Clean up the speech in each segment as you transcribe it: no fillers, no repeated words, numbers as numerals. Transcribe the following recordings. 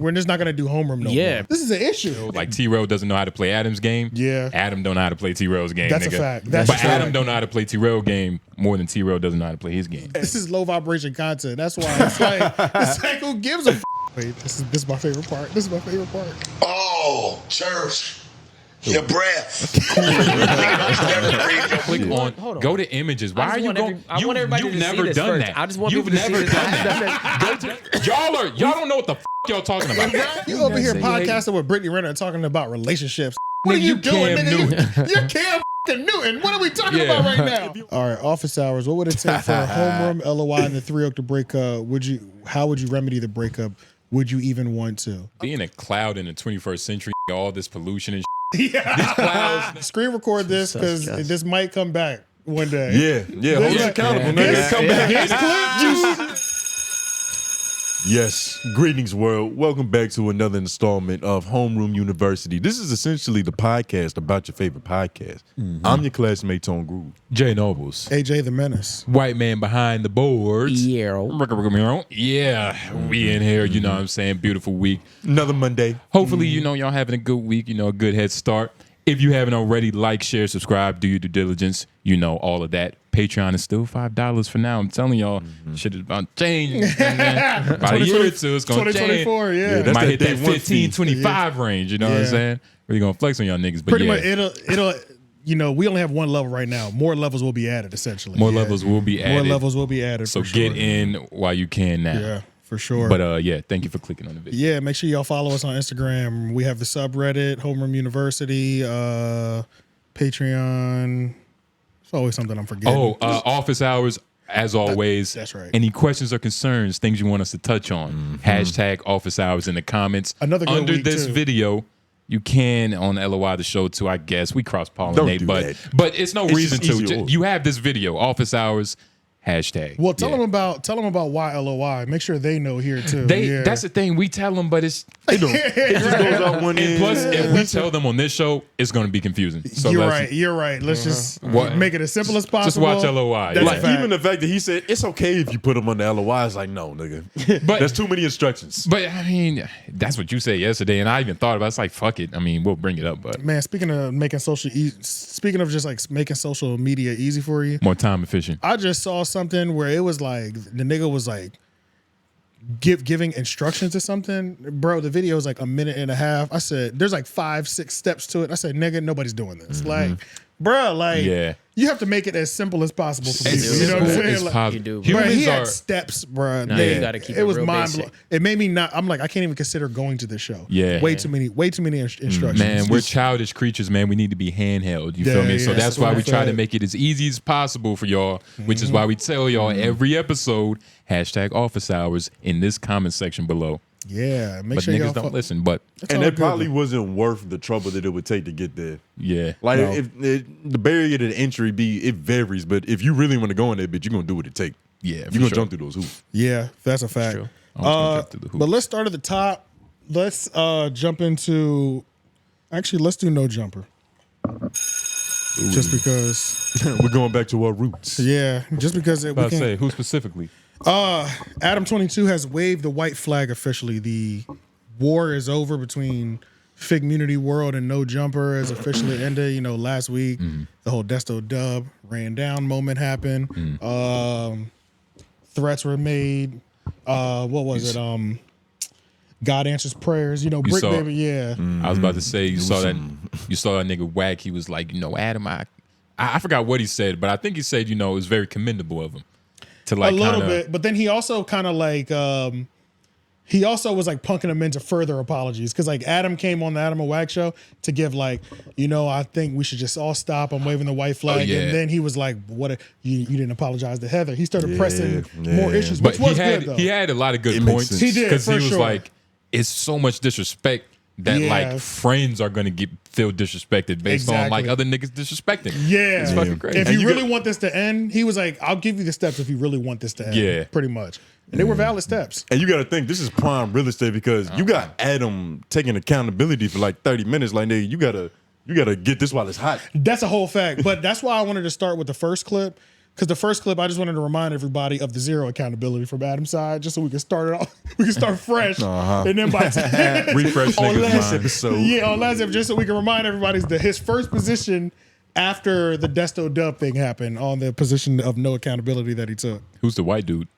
we're just not gonna do homeroom no more. This is an issue. Like T-Row doesn't know how to play Adam's game. Yeah. Adam don't know how to play T-Row's game. That's nigga. a fact. But True. Adam don't know how to play T-Row game more than T-Row doesn't know how to play his game. This is low vibration content. That's why it's like who gives a f? Wait, this is my favorite part. This is my favorite part. Oh, church. Your breath. Click on. Go to images. Why are you going? You've never done that. I just want You've people to never see done that. Y'all don't know what the f y'all talking about. You over here podcasting with Brittany Renner talking about relationships. What are you doing, nigga? You're Cam Newton. What are we talking about right now? All right, office hours. What would it take for a homeroom, LOI, and the 3 Oak to break up? How would you remedy the breakup? Would you even want to? Being a cloud in the 21st century, all this pollution and yeah. These clouds. Screen record this because this might come back one day. Yeah. Hold us accountable, nigga. Come back. Yes. Greetings, world. Welcome back to another installment of Homeroom University. This is essentially the podcast about your favorite podcast. I'm your classmate, Tone Groove. Jay Noblez. AJ the Menace. White man behind the boards. Yeah, we in here, you know what I'm saying? Beautiful week. Another Monday. Hopefully, you know, y'all having a good week, you know, a good head start. If you haven't already, like, share, subscribe, do your due diligence, you know, all of that. Patreon is still $5 for now. I'm telling y'all, shit is about to change. About a year or two, it's going to change. 2024, yeah. Might hit that 15, 25 range, you know what I'm saying? Really going to flex on y'all niggas. But pretty much, it'll, you know, we only have one level right now. More levels will be added, essentially. More levels will be added. More levels will be added, So for sure. get in while you can now. Yeah, for sure. But yeah, thank you for clicking on the video. Yeah, make sure y'all follow us on Instagram. We have the subreddit, Homeroom University, Patreon. It's always something I'm forgetting. Oh, office hours, as always. That's right. Any questions or concerns, things you want us to touch on, hashtag office hours in the comments. Another good under week, this too. video. You can on LOI the show too, I guess. We cross-pollinate, Don't do but that. but it's no reason just to. easier order. You have this video, office hours, hashtag. Well, tell them about why LOI. Make sure they know here too. That's the thing. We tell them, but it's It just goes out one and end. plus if we tell them on this show, it's going to be confusing. So You're right. Let's just make it as simple as possible. Just watch LOI. That's Like, a fact. even the fact that he said it's okay if you put them on the LOI is like, no, nigga. But- That's too many instructions. But I mean, that's what you said yesterday, and I even thought about it. It's like, fuck it. I mean, we'll bring it up, but Man, speaking of just like making social media easy for you, more time efficient. I just saw something where it was like the nigga was like giving instructions or something. Bro, the video is like a minute and a half. I said, there's like 5-6 steps to it. I said, nigga, nobody's doing this. Like, bro, like you have to make it as simple as possible for people. You know what I'm saying? Like, You do. bro, he Humans had are steps, bro. No, you gotta keep it was real mind basic. blowing. It made me not. I'm like, I can't even consider going to this show. Yeah. way too many instructions. Man, we're childish creatures, man. We need to be handheld. You feel me? So yeah, that's why we that's try to right. make it as easy as possible for y'all, which is why we tell y'all every episode, hashtag office hours in this comment section below. Yeah, make But sure y'all niggas don't listen. But And all it good, probably though. wasn't worth the trouble that it would take to get there. yeah. Like, No. if the barrier to the entry it varies, but if you really want to go in there, bitch, you're going to do what it takes. Yeah, You're for going to sure. jump through those hoops. Yeah, that's a fact. true. I'm just gonna jump through the hoop. But let's start at the top. Let's jump into. Actually, let's do no jumper. Just because. We're going back to our roots. Yeah, just because About to say, who specifically? Adam22 has waved the white flag officially. The war is over between Fig Community World and No Jumper has officially ended. You know, last week the whole Desto Dub ran down moment happened. Threats were made. What was it? God answers prayers. You know, Brick saw- Baby. Yeah. I was about to say you saw that nigga Wack. He was like, you know, Adam, I forgot what he said, but I think he said, you know, it was very commendable of him to like a little kinda, bit, but then he also kind of like he also was like punking him into further apologies because like Adam came on the Adam and Wack show to give like, you know, I think we should just all stop. I'm waving the white flag, yeah. and then he was like, "What? You didn't apologize to Heather?" He started pressing more issues, But which was he had good though. he had a lot of good It makes points. sense. He did, because for he was sure. like, it's so much disrespect that Yeah. like friends are gonna feel disrespected based on like Exactly. other niggas disrespecting. Yeah, It's fucking crazy. If And you you really got- want this to end, he was like, "I'll give you the steps if you really want this to end." Yeah. pretty much, and they were valid steps. And you got to think, this is prime real estate because you got Adam taking accountability for like 30 minutes. Like, nigga, you gotta get this while it's hot. That's a whole fact. But that's why I wanted to start with the first clip. because the first clip, I just wanted to remind everybody of the zero accountability from Adam's side, just so we can start it off. We can start fresh, and then by refresh On niggas' last mind. episode. yeah, on last episode, just so we can remind everybody that his first position after the Desto Dub thing happened on the position of no accountability that he took. Who's the white dude?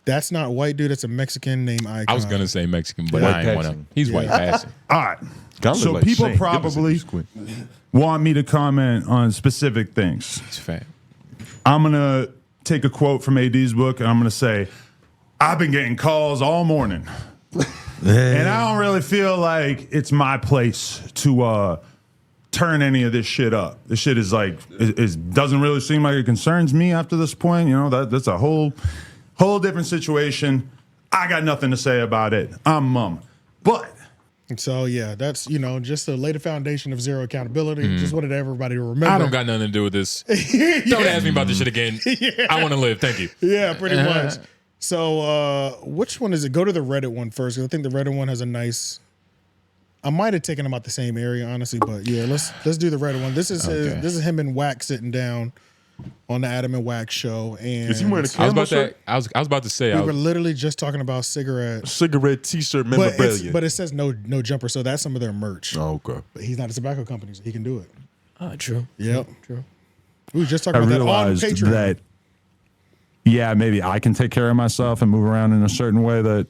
That's not white dude. That's a Mexican named Icon. I was gonna say Mexican, but White I ain't want to. passing. He's white passing. All right. Kinda So like people Shane probably Gibson, squint. want me to comment on specific things. It's fat. I'm going to take a quote from AD's book and I'm going to say, I've been getting calls all morning. And I don't really feel like it's my place to turn any of this shit up. This shit is like, it doesn't really seem like it concerns me after this point. You know, that's a whole different situation. I got nothing to say about it. I'm mum. But So yeah, that's just to lay the foundation of zero accountability. Just wanted everybody to remember. I don't got nothing to do with this. Don't ask me about this shit again. I want to live. Thank you. Yeah, pretty much. So which one is it? Go to the Reddit one first, 'cause I think the Reddit one has a nice. I might have taken them out the same area, honestly, but yeah, let's do the Reddit one. This is this is him and Wack sitting down on the Adam and Wack show, and Is he wearing a I was camel about shirt? to. I was about to say. we were literally just talking about cigarettes. Cigarette T-shirt But, memorabilia. but it says no jumper, so that's some of their merch. Oh, okay. But he's not a tobacco company, so he can do it. True. Yep. True. We were just I talking about that on realized Patreon. that, yeah, maybe I can take care of myself and move around in a certain way that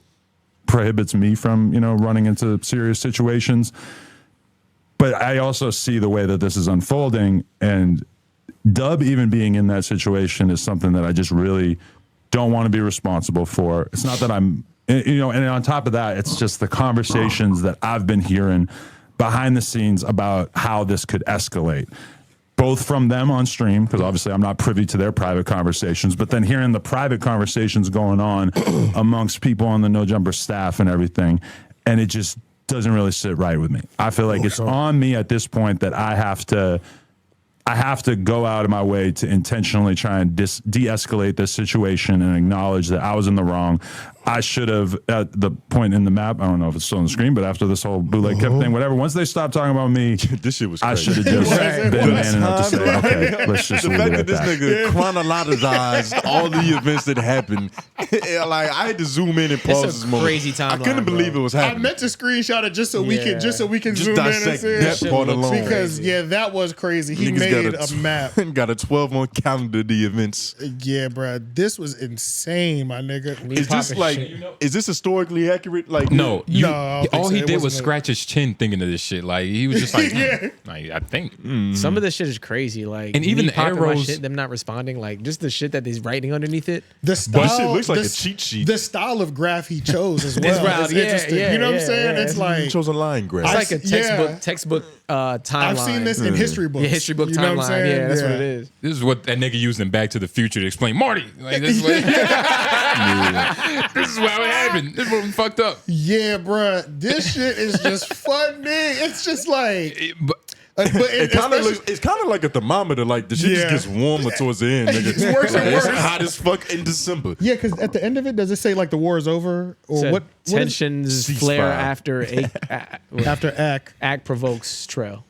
prohibits me from, running into serious situations. But I also see the way that this is unfolding, and Dub even being in that situation is something that I just really don't want to be responsible for. It's not that I'm, and on top of that, it's just the conversations that I've been hearing behind the scenes about how this could escalate. Both from them on stream, because obviously I'm not privy to their private conversations, but then hearing the private conversations going on amongst people on the No Jumper staff and everything, and it just doesn't really sit right with me. I feel like it's on me at this point that I have to go out of my way to intentionally try and de-escalate this situation and acknowledge that I was in the wrong. I should have, at the point in the map, I don't know if it's still on the screen, but after this whole 𝙼𝙾𝚃 thing, whatever, once they stopped talking about me, This shit was I crazy. should have just been man enough to say, okay, let's just The leave fact it that at this that. nigga chronologized all the events that happened, like I had to zoom in and pause It's this a moment. crazy I timeline, couldn't believe bro. it was I happening. meant to screenshot it just so we can Yeah. zoom in and dissect see that it. part alone. Because that was crazy. He Niggas made got a map. got a 12-month calendar of the events. Yeah, bro, this was insane, my nigga. Is this popping like, shit. is this historically accurate? Like, No, No, I don't think all so. he It did was wasn't scratch his chin thinking of this shit. Like he was just like, Yeah. like, I think. Some of this shit is crazy. Like, And even me the popping my arrows- shit, them not responding. Like, just the shit that he's writing underneath it. The style, But shit looks like the- a cheat sheet. The style of graph he chose as well. wild. It's Yeah, interesting. yeah, You know what I'm yeah, saying? yeah. It's He like chose a line graph. It's like a yeah. textbook timeline. I've seen this in history books. Yeah, history book You know what I'm timeline. saying? Yeah, that's what it is. This is what that nigga used in Back to the Future to explain Marty. Like this is what, this is how it happened. This is what we fucked up. Yeah, bruh. This shit is just funny. It's just like, But but It kind of looks. It's kind of like a thermometer. Like the shit Yeah. just gets warmer towards the end. Nigga. It's worse and It's worse. hot as fuck in December. yeah, because at the end of it, does it say like the war is over or Said what? tensions Ceasefire. flare after After act? act provokes trail.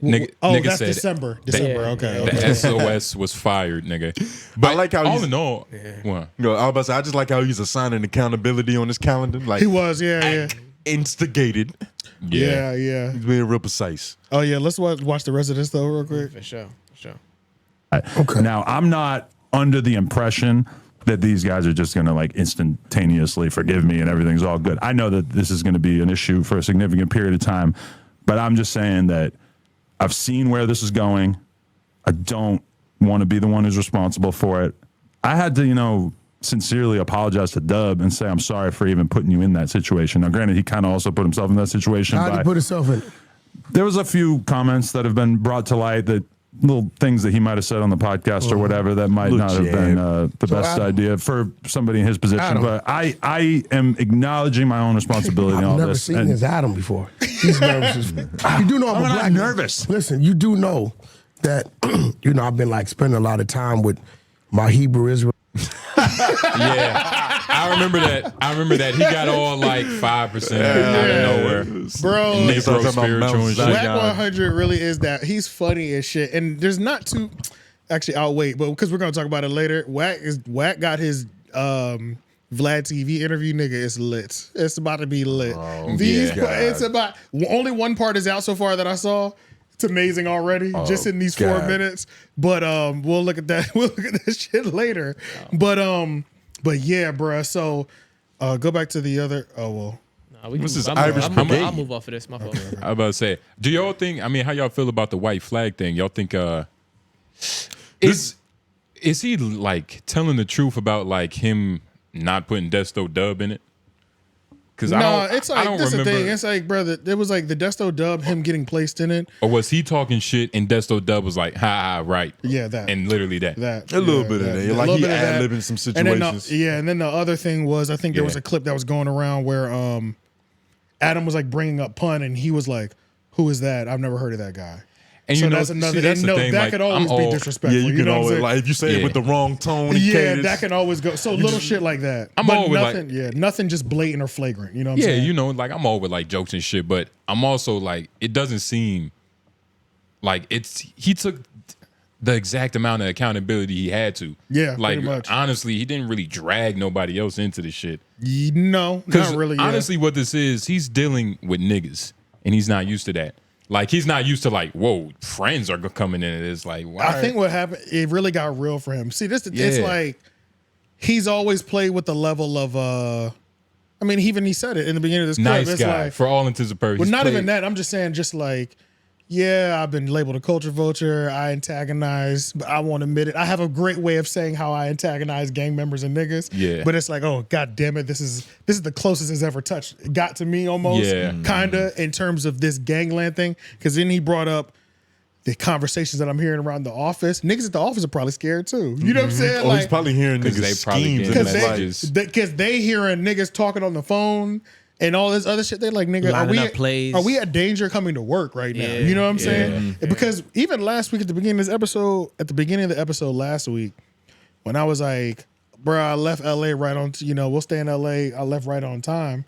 nigga, Oh, nigga that's said December. that- December. Yeah. Okay. The okay. SOS was fired, nigga. But I like how all he's- in all, what? You know, I was about to say, I just like how he's assigning accountability on his calendar. Like He was. Yeah. instigated. Yeah. Yeah. He's being real precise. Oh yeah. Let's watch the rest of this though, real quick. For sure. Now, I'm not under the impression that these guys are just going to like instantaneously forgive me and everything's all good. I know that this is going to be an issue for a significant period of time, but I'm just saying that I've seen where this is going. I don't want to be the one who's responsible for it. I had to, sincerely apologize to Dub and say I'm sorry for even putting you in that situation. Now, granted, he kind of also put himself in that situation. How did by- he put himself in? there was a few comments that have been brought to light, that little things that he might have said on the podcast or whatever that might Little not have been the So best Adam- idea for somebody in his position. Adam. But I am acknowledging my own responsibility in all I've never this. seen And his Adam before. He's nervous. You do know I'm a not black guy. nervous. Listen, you do know that I've been like spending a lot of time with my Hebrew Israel. Yeah, I remember that. He got all like 5% out of nowhere. Bro, Negro Talking about spiritual Mount and shit. Zion. Wack 100 really is that. He's funny as shit. And there's not too. actually 𝙿𝙾𝚃, but because we're gonna talk about it later. Wack got his Vlad TV interview, nigga. It's lit. It's about to be lit. It's about only one part is out so far that I saw. It's amazing already, just in these 4 minutes. But we'll look at that. We'll look at this shit later. But yeah, bruh. So go back to the other. Oh well. This is Irish Brigade. I'll move off of this. My fault. I was about to say, do y'all think? I mean, how y'all feel about the white flag thing? Y'all think is he like telling the truth about like him not putting 𝙿𝙻𝙰𝚃 in it? Because it's like I don't this remember. the thing. It's like, brother, it was like the 𝙿𝙻𝙰𝚃, him getting placed in it. Or was he talking shit and 𝙿𝙻𝙰𝚃 was like, ha, right? Yeah, that. And literally that. A little bit of that. Like he ad-libbing some situations. And then the other thing was, I think there was a clip that was going around where Adam was like bringing up pun, and he was like, "Who is that? I've never heard of that guy." And so you know, that's another. that's the thing. That Like, could always be disrespectful. Yeah, you can know always like if you say it with the wrong tone. And cadence, that can always go. So little shit like that. I'm but always nothing. Nothing just blatant or flagrant. You know what I'm yeah, saying? you know, like I'm all with like jokes and shit, but I'm also like, it doesn't seem like he took the exact amount of accountability he had to. Yeah, like pretty much. honestly, he didn't really drag nobody else into the shit. No, not really. Honestly, what this is, he's dealing with niggas, and he's not used to that. Like he's not used to like, whoa, friends are coming in. It's like, why? I think what happened, it really got real for him. See, it's like he's always played with the level of. I mean, he said it in the beginning of this clip. Nice it's guy like, for all intents and purposes. Well, not even that. I'm just saying, just like, yeah, I've been labeled a culture vulture. I antagonize, but I won't admit it. I have a great way of saying how I antagonize gang members and niggas. Yeah. But it's like, oh, god damn it, this is the closest it's ever touched. It got to me almost. Yeah. Kinda in terms of this gangland thing. Because then he brought up the conversations that I'm hearing around the office. Niggas at the office are probably scared too. You know what I'm saying? Oh, like, he's probably hearing niggas they probably schemes. getting And messages. because they hearing niggas talking on the phone and all this other shit. They're like, nigga, Lining up plays. are we at danger coming to work right now? Yeah, You know what I'm saying? yeah. Because even last week at the beginning of this episode, last week, when I was like, bro, I left LA right on, we'll stay in LA. I left right on time.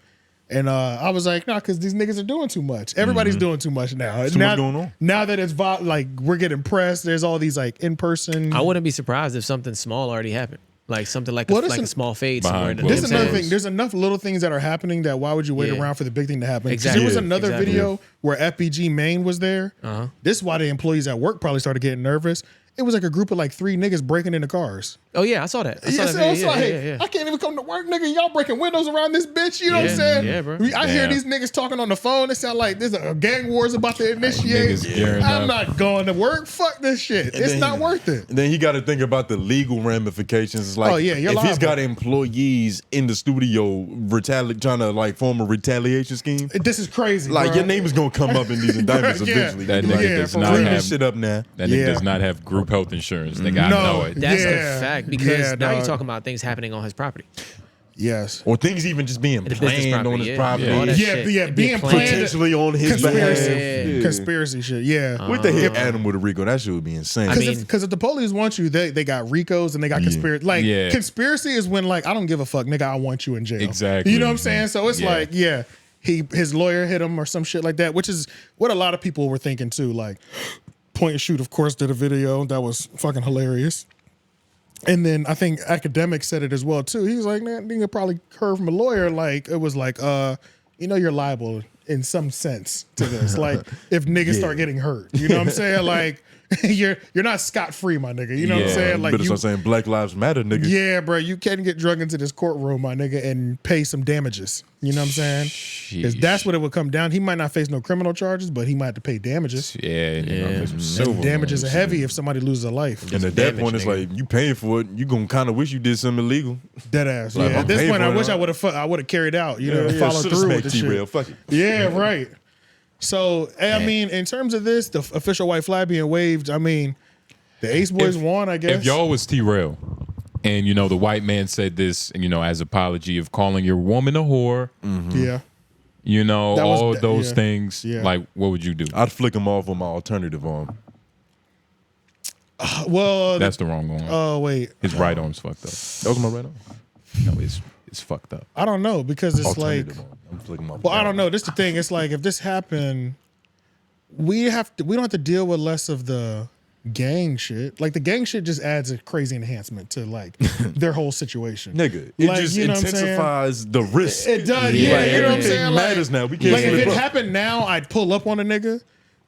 And I was like, nah, because these niggas are doing too much. Everybody's doing too much now. Too much going on. Now that it's like we're getting pressed, there's all these like in person. I wouldn't be surprised if something small already happened, like something like a small fade somewhere. In the Behind This is closed another doors. thing. There's enough little things that are happening that why would you wait Yeah. around for the big thing to happen? 'Cause Exactly. there was Yeah. another Exactly. video where FBG Maine was there. This is why the employees at work probably started getting nervous. It was like a group of like 3 niggas breaking into cars. Oh yeah, I saw that. I saw Yes, that it's video. like, Yeah. I can't even come to work, nigga. Y'all breaking windows around this bitch. You know what I'm Yeah, saying? yeah, bro. I hear Damn. these niggas talking on the phone. It sound like there's a gang wars about to initiate. niggas gearing I'm up. not going to work. Fuck this shit. It's then not worth it. And then he got to think about the legal ramifications. It's like, Oh, yeah, you're if he's liable. got employees in the studio trying to like form a retaliation scheme, This is crazy. like bro. your name is gonna come up in these indictments Yeah. eventually. That You nigga like, does for not real. clean have this shit up now. that nigga Yeah. does not have group health insurance. Nigga, I know it. That's Yeah. the fact because Yeah, now you're dog. talking about things happening on his property. Yes. Or things even just being The business planned property, on his yeah. property. All that Yeah, shit. yeah, It being be planned. Potentially on his Conspiracy. behalf. Yeah. Conspiracy shit. Yeah. What the hell, Adam with a Rico? That shit would be insane. I mean- Because if the police want you, they got RICOs and they got conspiracy. Like Yeah. conspiracy is when like I don't give a fuck, nigga. I want you in jail. Exactly. You know what I'm saying? So it's Yeah. like his lawyer hit him or some shit like that, which is what a lot of people were thinking too. Like Point and Shoot, of course, did a video that was fucking hilarious. And then I think Academic said it as well too. He was like, man, nigga probably heard from a lawyer. Like it was like, you're liable in some sense to this. Like if niggas start getting hurt, you know what I'm saying? Like you're not scot free, my nigga. You know what I'm Yeah. saying? You Like better start saying Black Lives Matter, nigga. yeah, bro, you can get drug into this courtroom, my nigga, and pay some damages. You know what I'm saying? Because that's what it would come down. He might not face no criminal charges, but he might have to pay damages. Yeah, you know, there's some silver And damages are ones. heavy if somebody loses a life. And at that damage, point, it's nigga. like you paying for it. You gonna kind of wish you did something illegal. Dead ass. Like, Yeah. I'm At this paying point, for I it, wish huh? I would have carried out. You know, Yeah, follow shoulda through with smacked the T-Rail. shit. Fuck it. Yeah, right. So I mean, in terms of this, the official white flag being waved. I mean, the Ace Boys won. I guess. If y'all was T-Rail and, the white man said this, and, as apology of calling your woman a whore, yeah. That was- all those yeah. things, Yeah. like, what would you do? I'd flick him off with my alternative arm. Well, That's the wrong one. oh wait, His right arm's fucked up. That was my right arm. No, it's fucked up. I don't know because it's like. Alternative arm. I'm flicking my. Well, I don't know. This is the thing. It's like if this happened, we don't have to deal with less of the gang shit. Like the gang shit just adds a crazy enhancement to like their whole situation. Nigga, it Like, just you know what I'm saying? intensifies the risk. It does, Like, yeah. You know what I'm everything saying? matters now. We can't Like if slip it up. happened now, I'd pull up on a nigga.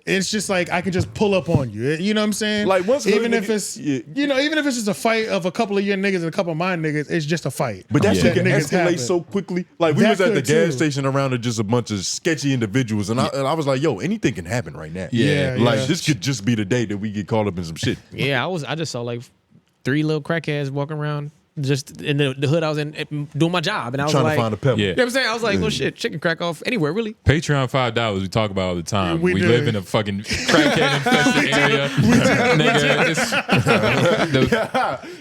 It's just like I could just pull up on you. You know what I'm saying? Like, once hood even if nigga- it's yeah. you know, even if it's just a fight of a couple of your niggas and a couple of my niggas, it's just a fight. But that shit can niggas escalate happen. so quickly. Like we That was at the could, gas too. station around just a bunch of sketchy individuals, and I was like, "Yo, anything can happen right now." Yeah, like yeah. this could just be the day that we get caught up in some shit. Yeah, I just saw like 3 little crackheads walking around just in the hood I was in doing my job, and I was Trying like, to find a pebble. Yeah. you know what I'm saying? I was like, well, shit, chicken crack off anywhere, really. Patreon $5 we talk about all the time. We We do. live in a fucking crackhead infested area. Nigga, it's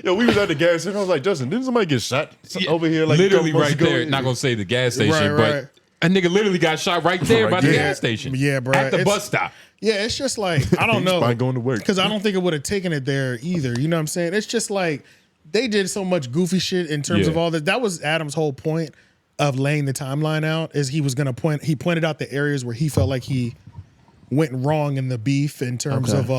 Yo, we was at the gas station. I was like, Justin, didn't somebody get shot over here? Like literally a couple months right ago? there. Not gonna say the gas station, Right. but a nigga literally got shot right there Right by the there. gas station. Yeah, bro. At the It's- bus stop. Yeah, it's just like I don't know. Fine going to work. Because I don't think it would have taken it there either. You know what I'm saying? It's just like they did so much goofy shit in terms Yeah. of all this. That was Adam's whole point of laying the timeline out. Is he was gonna point. He pointed out the areas where he felt like he went wrong in the beef in terms of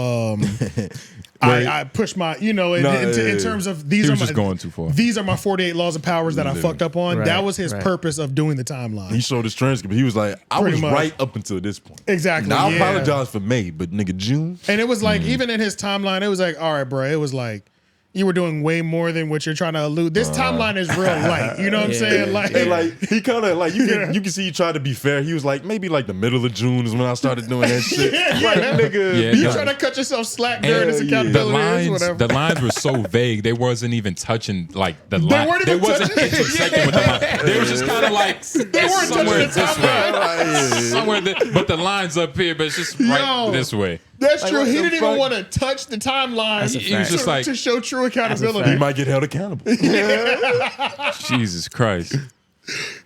I pushed my in terms of these He are was my just going too far. These are my 48 laws of powers that I fucked up on. Right, That was his right. purpose of doing the timeline. He showed his transcript. He was like, I Pretty was much. right up until this point. Exactly, Now, I yeah. apologize for May, but nigga, June. And it was like, even in his timeline, it was like, all right, bro, it was like, you were doing way more than what you're trying to allude. This timeline is real light. You know what I'm saying? Like, And like he kind of like you can see he tried to be fair. He was like maybe like the middle of June is when I started doing that shit. Like nigga, Yeah, you no. trying to cut yourself slack And during this yeah. accountability is whatever. The lines were so vague. They wasn't even touching like the line. weren't They even wasn't touching- intersecting with the line. They was just kind of like weren't somewhere touching the this way, timeline. somewhere. But the line's up here, but it's just right Yo. this way. That's Like, true. what He the didn't even fuck? want to touch the timeline. That's a He was fact. just like, to show true accountability. he fact. might get held accountable. Jesus Christ.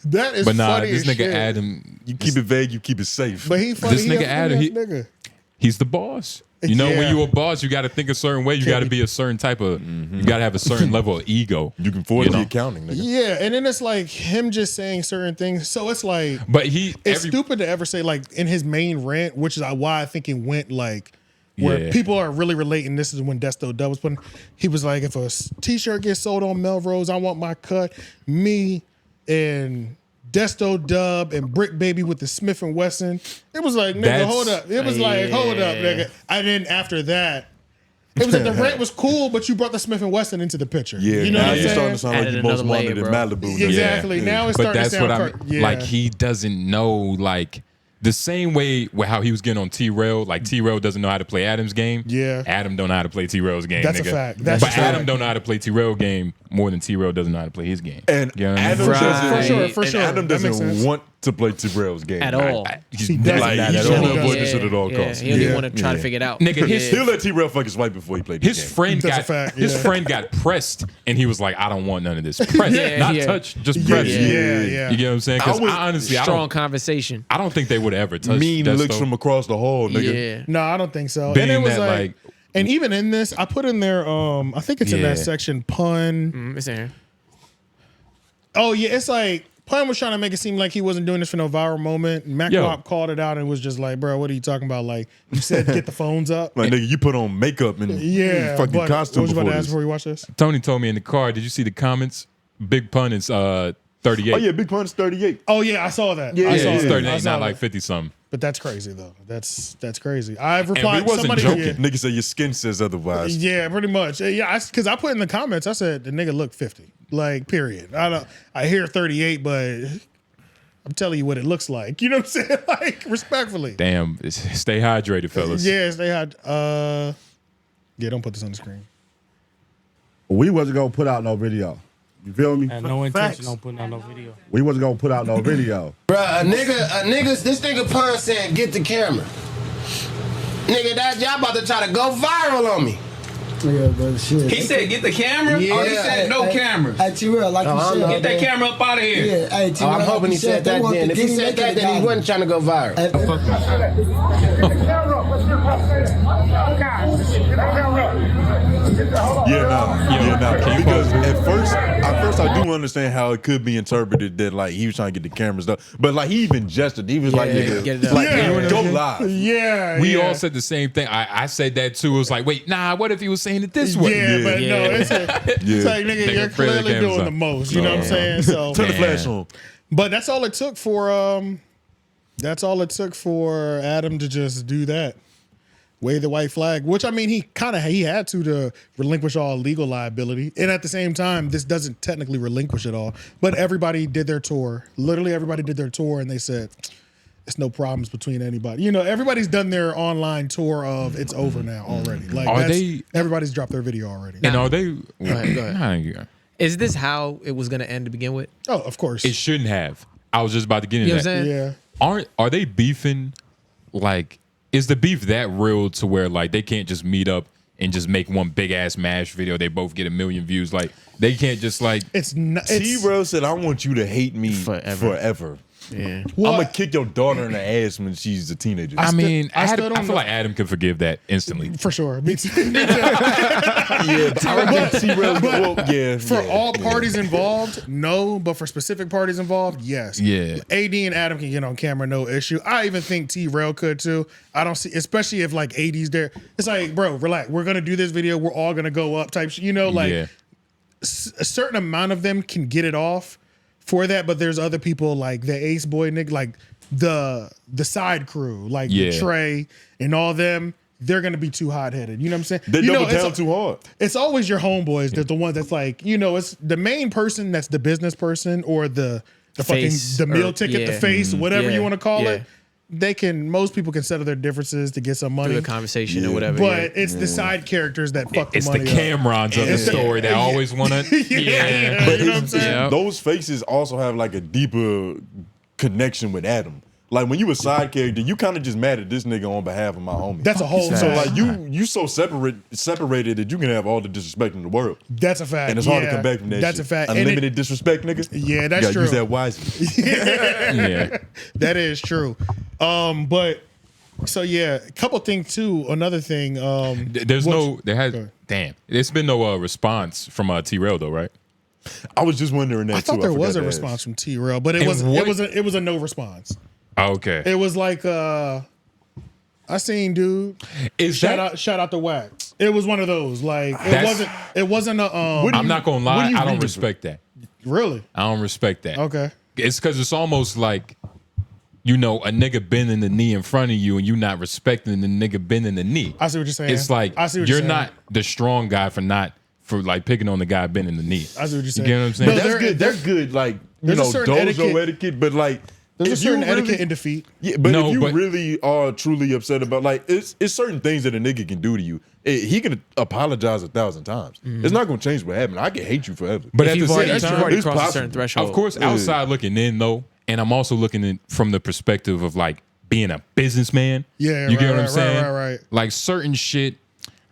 That is But nah, funny this as nigga shit. You Adam, keep it vague, you keep it safe. But he funny. this he nigga a Adam, funny-ass nigga. he's the boss. You know, Yeah. when you a boss, you got to think a certain way. You got to be a certain type of. You got to have a certain level of ego. you can afford You the know? accounting, nigga. Yeah, and then it's like him just saying certain things. So it's like But he, it's stupid to ever say like in his main rant, which is why I think it went like where Yeah. people are really relating. This is when 𝐿𝙻𝙰𝙀 was putting. He was like, if a t-shirt gets sold on Melrose, I want my cut. Me and 𝐿𝙻𝙀 and Brick Baby with the Smith & Wesson. It was like, nigga, That's- hold up. It was like, hold up, nigga. And then after that, it was like the rant was cool, but you brought the Smith & Wesson into the picture. Yeah, you know now what I'm you're starting saying? to sound like Added the most another layer, wanted in bro. Malibu. nigga. Exactly. Now it's But starting to that's sound what I'm yeah. like. He doesn't know like the same way with how he was getting on T-Rail. Like T-Rail doesn't know how to play Adam's game. Yeah. Adam don't know how to play T-Rail's game. That's a nigga. fact. That's but a fact. Adam don't know how to play T-Rail game more than T-Rail doesn't know how to play his game. And You know what I mean? Adam Right. doesn't, For sure, for and sure. Adam That makes doesn't sense. want to play T-Rail's game At all. He's He not doesn't. like Like that he's at trying all. to avoid this shit at all costs. He don't even Yeah. want to try to Yeah. figure it out. Nigga, his- He'll let T-Rail fuck his wife before he played His the game. friend That's a got fact, his yeah. friend got pressed, and he was like, "I don't want none of this. Press, Yeah, not yeah. touch, just Yeah, press." yeah. You get what I'm saying? Because I was- I honestly, Strong conversation. I don't think they would ever touch. Mean 𝐿𝙻𝙀. looks from across the hall, nigga. Yeah. No, I don't think so. Being and it was that, like, and even in this, I put in there. I think it's in Yeah. that section. Pun. It's in here. Oh yeah, it's like Pun was trying to make it seem like he wasn't doing this for no viral moment. Yo. MacWop called it out and was just like, "Bro, what are you talking about? Like you said, get the phones up." Like nigga, you put on makeup and Yeah, fucking but costume what was you about before to ask this. before we watch this? Tony told me in the car. Did you see the comments? Big Pun is 38. Oh yeah, Big Pun's 38. Oh yeah, I saw that. Yeah, I yeah, saw he's that. 38, I saw not that. like 50 something. But that's crazy though. That's crazy. I've And replied. we wasn't somebody, joking. Yeah, Nigga say your skin says otherwise. yeah, pretty much. Yeah, because I put in the comments. I said the nigga looked 50. Like period. I hear 38, but I'm telling you what it looks like. You know what I'm saying? Like respectfully. Damn, stay hydrated, fellas. Yes, they had. Yeah, don't put this on the screen. We wasn't gonna put out no video. You feel me? Had no intention on putting out no video. We wasn't gonna put out no video. Bruh, this nigga Pun saying get the camera. Nigga, that y'all about to try to go viral on me. Yeah, but shit. He said, get the camera? Yeah. Oh, he said, no cameras. Hey, T-Real, like you said. Get that camera up out of here. Yeah, hey, Oh, T-Real, I'm like hoping you he said that want then. the If he Diddy said make that, it then he down. wasn't trying to go viral. Because at first I do understand how it could be interpreted that like he was trying to get the cameras up, but like he even gestured. He was like, get it up. like go live. Yeah, We all said the same thing. I said that too. It was like, wait, nah, what if he was saying it this way? Yeah, but no, it's like, nigga, you're clearly doing the most. You know what I'm saying? So Turn the flash on. But that's all it took for Adam to just do that. Wave the white flag, which I mean, he had to relinquish all legal liability. And at the same time, this doesn't technically relinquish it all. But everybody did their tour. Literally everybody did their tour and they said, it's no problems between anybody. You know, everybody's done their online tour of it's over now already. Like everybody's dropped their video already. And are they? Go ahead. Is this how it was going to end to begin with? Oh, of course. It shouldn't have. I was just about to get into You know what I'm that. saying? Yeah. Are they beefing? Like, is the beef that real to where like they can't just meet up and just make one big ass MASH video? They both get 1 million views. Like they can't just like. It's not. T-Rail said, "I want you to hate me forever." Yeah. I'm gonna kick your daughter in the ass when she's a teenager. I feel know. like Adam could forgive that instantly. For sure. Me too. Yeah, but I don't think T-Rail. For all parties involved, no. But for specific parties involved, yes. Yeah. AD and Adam can get on camera, no issue. I even think T-Rail could too. I don't see, especially if like AD's there. It's like, bro, relax. We're gonna do this video. We're all gonna go up type shit. You know, like a certain amount of them can get it off for that, but there's other people like the Ace Boy nigga, like the side crew, like Trey and all them. They're gonna be too hot headed. You know what I'm saying? They double down too hard. It's always your homeboys that's the one that's like, you know, it's the main person that's the business person or the face, fucking the meal ticket, the face, whatever you want to call it. Most people can settle their differences to get some money through a conversation or whatever. But it's the side characters that fuck the It's money the Camerons of the story that always want to. But you know what I'm saying? those faces also have like a deeper connection with Adam. Like when you a side character, you kind of just mad at this nigga on behalf of my homie. That's a whole So fact. like you so separated that you can have all the disrespect in the world. That's a fact. And it's hard to come back from that. That's shit. a fact. Unlimited disrespect, nigga. Yeah, that's you true. Use that wisely. Yeah. That is true. But so yeah, a couple things too. Another thing. There's been no response from T-Rail though, right? I was just wondering that I thought too. there was a response from T-Rail, but it was a no response. Okay. It was like I seen dude. Shout out to Wack. It was one of those. Like it wasn't a I'm not gonna lie, I don't respect that. Really? I don't respect that. Okay. It's because it's almost like, you know, a nigga bending the knee in front of you and you not respecting the nigga bending the knee. I see what you're saying. It's like I see what you're saying. not the strong guy for like picking on the guy bending the knee. I see what you're saying. You get what I'm saying? No, That's good. That's good. Like, you know, dojo etiquette, but like there's a certain really, etiquette in defeat. Yeah, but if you really are truly upset about, like, it's certain things that a nigga can do to you. He can apologize 1,000 times. It's not gonna change what happened. I can hate you forever. But at the same time, it's crossed a certain threshold. Of course, outside looking in though, and I'm also looking in from the perspective of like being a businessman. Yeah, you get what I'm right, saying? right. Like certain shit.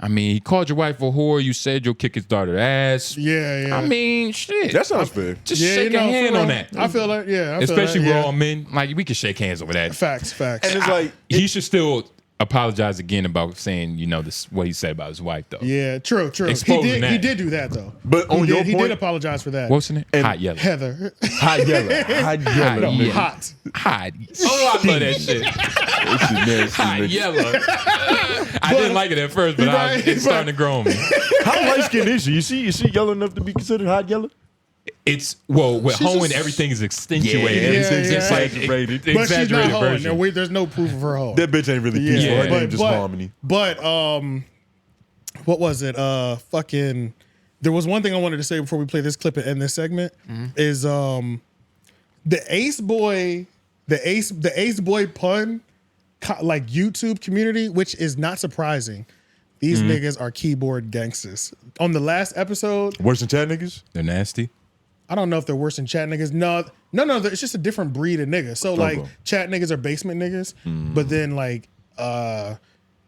I mean, he called your wife a whore. You said you'll kick his daughter's ass. Yeah. I mean, shit. That sounds fair. Just shake a hand on that. I feel like, especially we're all men. Like we can shake hands over that. Facts. And it's like he should still apologize again about saying, you know, this what he said about his wife though. Yeah, true. Exposing He did do that though. But on your he point, did apologize for that. What's her name? Hot Yellow. Heather. Hot Yellow. Hot Yellow. Yeah. Hot. Oh, I love that shit. Hot Yellow. I didn't like it at first, but it's starting to grow on me. How light skinned is she? Is she yellow enough to be considered hot yellow? It's with hoeing, everything is accentuated. It's exaggerated. But she's not hoeing. version. There's no proof of her hoeing. That bitch ain't really peaceful. Her name just Harmony. But what was it? Fucking. There was one thing I wanted to say before we play this clip and end this segment. Is the Ace Boy, the Ace Boy pun, like YouTube community, which is not surprising. These niggas are keyboard gangsters. On the last episode, worse than chat niggas. They're nasty. I don't know if they're worse than chat niggas. No, it's just a different breed of niggas. So like chat niggas are basement niggas, but then like the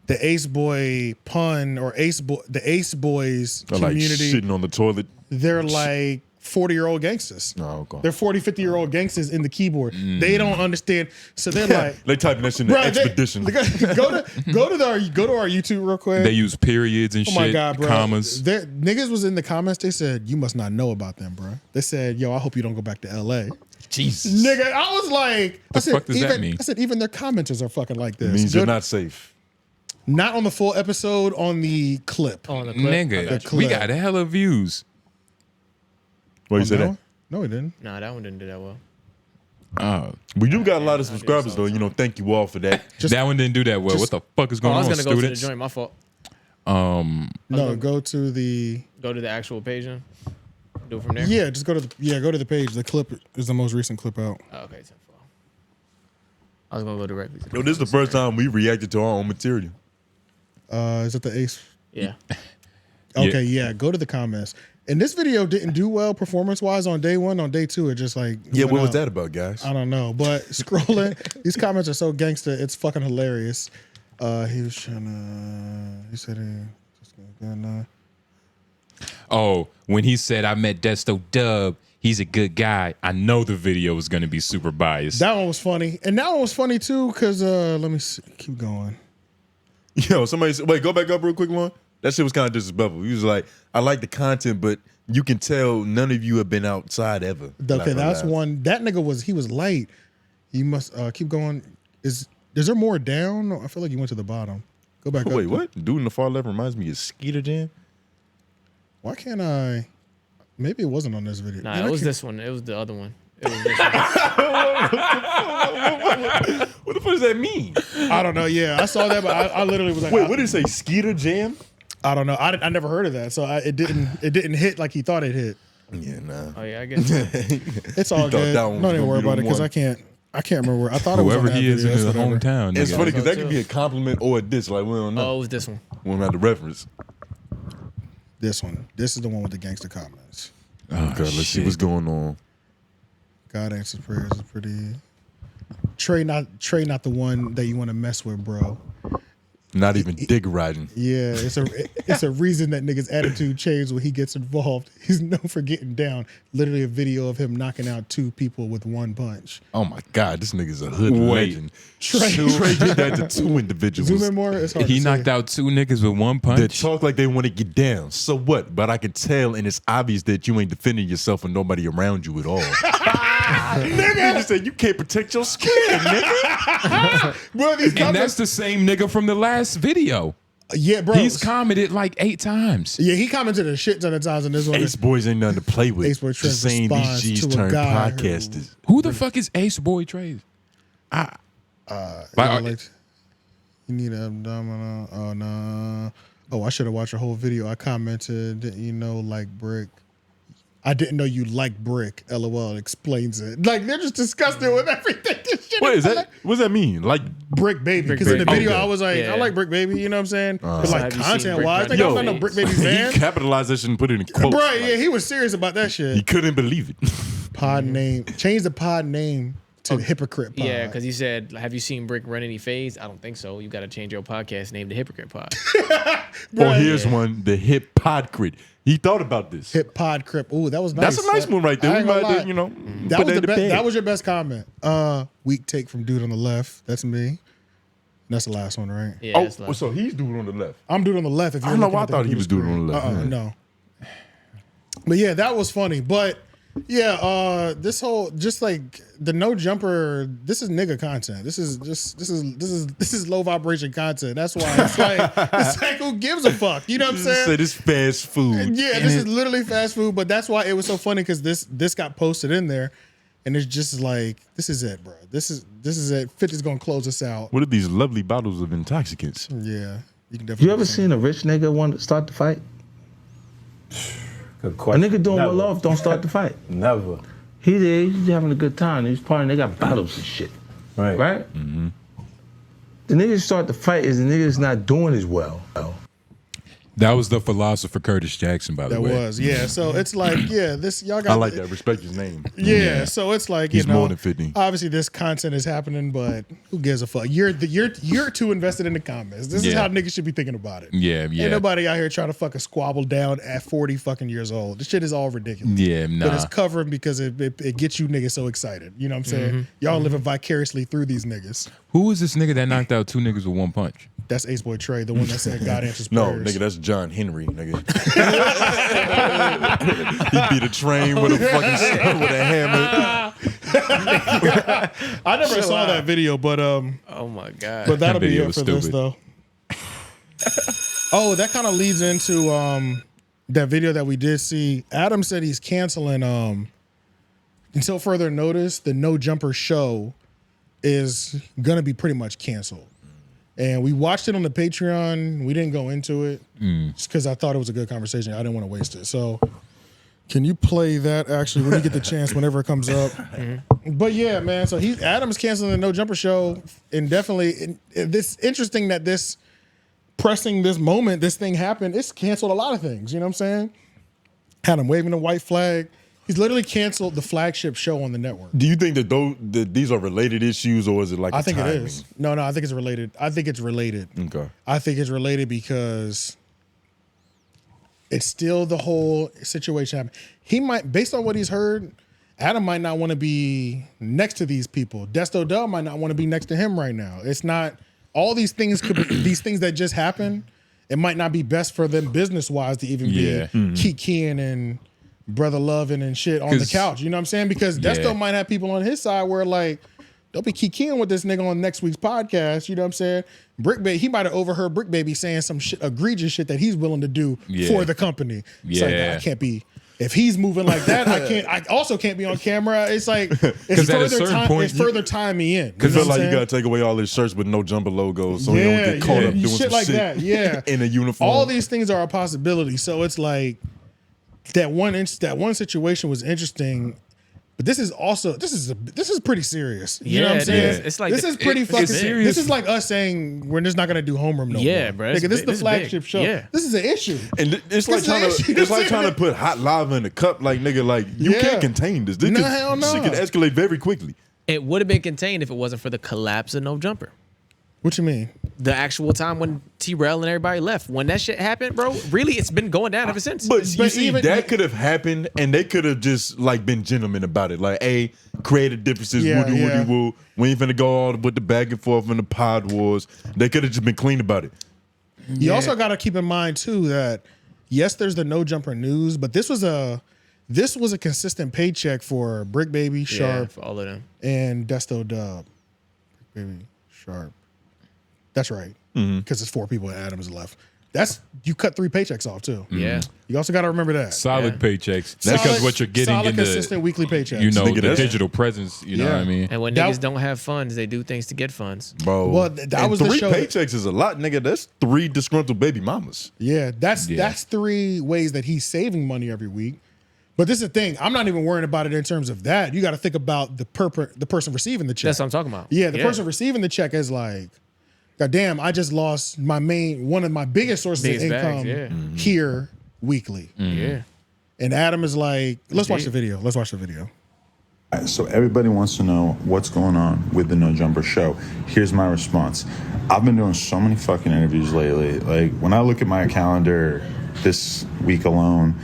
Ace Boy pun or the Ace Boys They're community, like shitting on the toilet. they're like 40-year-old gangsters. Oh, okay. They're 40, 50-year-old gangsters in the keyboard. They don't understand. So they're like, they typing that shit in the expedition. go to our YouTube real quick. They use periods and shit, my God, bro. commas. Niggas was in the comments. They said, you must not know about them, bro. They said, yo, I hope you don't go back to LA. Jesus. Nigga, I was like, The fuck does that mean? I said, even their commenters are fucking like this. It means you're not safe. Not on the full episode, on the clip. On the clip. Nigga, we got a hell of views. What you say no? that? No, we didn't. Nah, that one didn't do that well. We do got a lot of subscribers though. You know, thank you all for that. That one didn't do that well. What the fuck is going I on, was gonna go to the students? joint. My fault. No, go to the actual page then. Do it from there. Yeah, just go to the page. The clip is the most recent clip out. Oh, okay, 10-4. I was gonna go directly to Yo, this is the first time we reacted to our own material. Is it the Ace? Yeah. Okay, yeah. Go to the comments. And this video didn't do well performance-wise on day one. On day two, it just like what was that about, guys? I don't know. But scrolling, these comments are so gangster. It's fucking hilarious. He was trying to. He said he just gonna. Oh, when he said I met Desto Dub, he's a good guy. I know the video was gonna be super biased. That one was funny, and that one was funny too. Cause let me see. Keep going. Yo, somebody said, wait, go back up real quick, Lauren. That shit was kind of disrespectful. He was like, I like the content, but you can tell none of you have been outside ever. Okay, that's one. That nigga was light. You must keep going. Is there more down? I feel like you went to the bottom. Go back up. Wait, what? Dude in the far left reminds me of 𝔓𝔦𝔑. Why can't I? Maybe it wasn't on this video. Nah, Man, it I was can't- this one. It was the other one. It was this one. What the fuck does that mean? I don't know. Yeah, I saw that, but I literally was like, Wait, what did it say? 𝔓𝔦𝔑? I don't know. I never heard of that, so it didn't hit like he thought it hit. Yeah, nah. Oh yeah, I guess. It's all He thought good. that one Don't was even gonna worry be the about it because one. I can't remember where. I thought it was on Whoever that he is in video, his so whatever. hometown. It's nigga. funny because that too. could be a compliment or a diss. Like, we don't know. Oh, it was this one. We don't have the reference. This one. This is the one with the gangster comments. Oh, God, let's see what's going on. God answers prayers is pretty. Trey not the one that you want to mess with, bro. Not even dick riding. Yeah, it's a reason that nigga's attitude changed when he gets involved. He's known for getting down. Literally a video of him knocking out 2 people with 1 punch. Oh my God, this nigga's a hood Wait. legend. Trey- Trey did that to 2 individuals. Zoom in more. It's hard He to knocked say. out 2 niggas with 1 punch. That talk like they want to get down. So what? But I can tell, and it's obvious that you ain't defending yourself and nobody around you at all. Nigga just said you can't protect your skin, nigga. Bro, these And comments- that's the same nigga from the last video. Yeah, bro. He's commented like 8 times. Yeah, he commented a shit ton of times on this one. Ace boys ain't nothing to play with. Ace Boy Just Trez saying these responds G's to a turn guy podcasters. Who the fuck is Ace Boy Trade? You need an abdominal. Oh no. Oh, I should have watched the whole video. I commented, didn't you know, like Brick. I didn't know you like Brick. LOL explains it. Like they're just disgusted with everything. This shit What is that? What does that mean? Like, Brick Baby. Because in the Baby. video, Okay. I was like, Yeah. I like Brick Baby. You know what I'm saying? But So like have you seen content wise, Brick nigga, Baby? I'm not no Brick Baby he fan. capitalized that shit and put it in quotes. Bro, yeah, he was serious about that He shit. couldn't believe it. Pod name. Change the pod name to Hypocrite Pod. Yeah, because he said, "Have you seen Brick run any phase?" I don't think so. You got to change your podcast name to Hypocrite Pod. Or here's one, the hip podcrit. He thought about this. Hip Pod Crip. Ooh, that was nice. That's a nice one right there. I We ain't gonna might, lie. you know, That put was in the best. bag. That was your best comment. Weak take from dude on the left. That's me. That's the last one, right? Yeah, Oh, that's like, so he's dude on the left. I'm dude on the left. If I you're don't know looking why I at the thought he was dude screen. on the left. Yeah. No. But yeah, that was funny. But yeah, this whole just like the no jumper. This is nigga content. This is low vibration content. That's why it's like who gives a fuck? You know what I'm saying? Say this fast food. Yeah, this is literally fast food, but that's why it was so funny because this got posted in there, and it's just like this is it, bro. This is it. 50's gonna close us out. What are these lovely bottles of intoxicants? Yeah, you can definitely. You ever seen a rich nigga want to start the fight? Good A question. nigga doing Never. well off don't start the fight. Never. He did. He's having a good time. He's partying. They got bottles and shit. Right. Right? Mm-hmm. The niggas start the fight is the niggas not doing as well. That was the philosopher Curtis Jackson, by the way. That was, yeah. So it's like, yeah, this y'all got. I like that. Respect his name. Yeah, so it's like He's you know, more than 50. Obviously, this content is happening, but who gives a fuck? You're too invested in the comments. This is Yeah. how niggas should be thinking about it. Yeah, yeah. Ain't nobody out here trying to fucking squabble down at 40 fucking years old. This shit is all ridiculous. Yeah, nah. But it's covering because it gets you niggas so excited. You know what I'm saying? Y'all living vicariously through these niggas. Who was this nigga that knocked out 2 niggas with 1 punch? That's 𝙲𝙾𝚃𝚃, the one that said God answers No, prayers. nigga, that's John Henry, nigga. He beat a train with a fucking with a hammer. I never saw that video, but Oh my god. but that'll be video it was for this stupid. though. Oh, that kind of leads into that video that we did see. Adam said he's canceling until further notice. The No Jumper show is gonna be pretty much canceled. And we watched it on the Patreon. We didn't go into it just because I thought it was a good conversation. I didn't want to waste it. So can you play that actually when you get the chance, whenever it comes up? But yeah, man. So Adam's canceling the No Jumper show indefinitely. This interesting that this moment, this thing happened. It's canceled a lot of things. You know what I'm saying? Had him waving the white flag. He's literally canceled the flagship show on the network. Do you think that these are related issues, or is it like I a think timing? it is. No, I think it's related. I think it's related. Okay. I think it's related because it's still the whole situation happening. He might, based on what he's heard, Adam might not want to be next to these people. 𝙿𝙾𝚃𝚃 might not want to be next to him right now. It's not, all these things could be, these things that just happened, it might not be best for them business-wise to even be keying and brother loving and shit on the couch. You know what I'm saying? Because 𝙿𝙾𝚃 might have people on his side where like, don't be keying with this nigga on next week's podcast. You know what I'm saying? Brick Baby, he might have overheard Brick Baby saying some shit, egregious shit that he's willing to do for the company. It's like, I can't be. If he's moving like that, I also can't be on camera. It's like it's further time me in. Because feel like you gotta take away all his shirts with No Jumper logos, so you don't get caught up doing shit some like shit that. Yeah, in a uniform. All these things are a possibility. So it's like that one situation was interesting. But this is pretty serious. You know what I'm saying? It's like this is pretty fucking serious. This is like us saying we're just not gonna do homeroom no more. Yeah, bro. Nigga, this is the flagship show. Yeah. This is an issue. And it's like trying to put hot lava in a cup. Like nigga, like you can't contain this. No, hell no. Shit can escalate very quickly. It would have been contained if it wasn't for the collapse of No Jumper. What you mean? The actual time when T-Rail and everybody left. When that shit happened, bro, really, it's been going down ever since. But you see, that could have happened, and they could have just like been gentlemen about it. Like, hey, creative differences, woody woo. We ain't finna go all with the back and forth and the pod wars. They could have just been clean about it. You also got to keep in mind too that yes, there's the No Jumper news, but this was a consistent paycheck for Brick Baby, Sharp, for all of them, and 𝙿𝙾𝚃𝚃. Brick Baby, Sharp. That's right. Because it's 4 people and Adams left. You cut 3 paychecks off too. Yeah. You also got to remember that. Solid paychecks. That's because what you're getting in the consistent weekly paychecks. You know, the digital presence. You know what I mean? And when niggas don't have funds, they do things to get funds. Bro. Well, that was 3 the show. paychecks is a lot, nigga. That's 3 disgruntled baby mamas. Yeah, that's 3 ways that he's saving money every week. But this is the thing. I'm not even worrying about it in terms of that. You got to think about the person receiving the check. That's what I'm talking about. Yeah, the person receiving the check is like, God damn, I just lost one of my biggest sources of income here weekly. Yeah. And Adam is like, let's watch the video. Let's watch the video. So everybody wants to know what's going on with the No Jumper show. Here's my response. I've been doing so many fucking interviews lately. Like when I look at my calendar this week alone,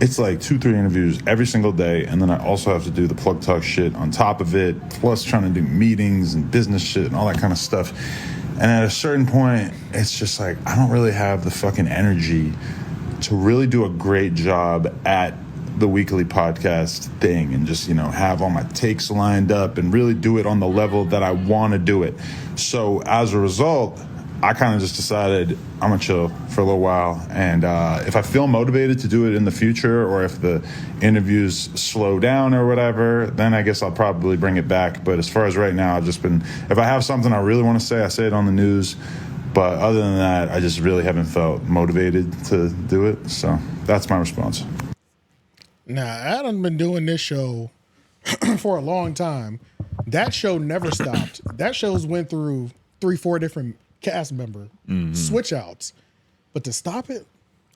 it's like 2-3 interviews every single day. And then I also have to do the plug talk shit on top of it, plus trying to do meetings and business shit and all that kind of stuff. And at a certain point, it's just like, I don't really have the fucking energy to really do a great job at the weekly podcast thing and just, you know, have all my takes lined up and really do it on the level that I want to do it. So as a result, I kind of just decided I'm gonna chill for a little while. And if I feel motivated to do it in the future, or if the interviews slow down or whatever, then I guess I'll probably bring it back. But as far as right now, I've just been, if I have something I really want to say, I say it on the news. But other than that, I just really haven't felt motivated to do it. So that's my response. Now, Adam's been doing this show for a long time. That show never stopped. That show's went through 3-4 different cast member switch outs. But to stop it,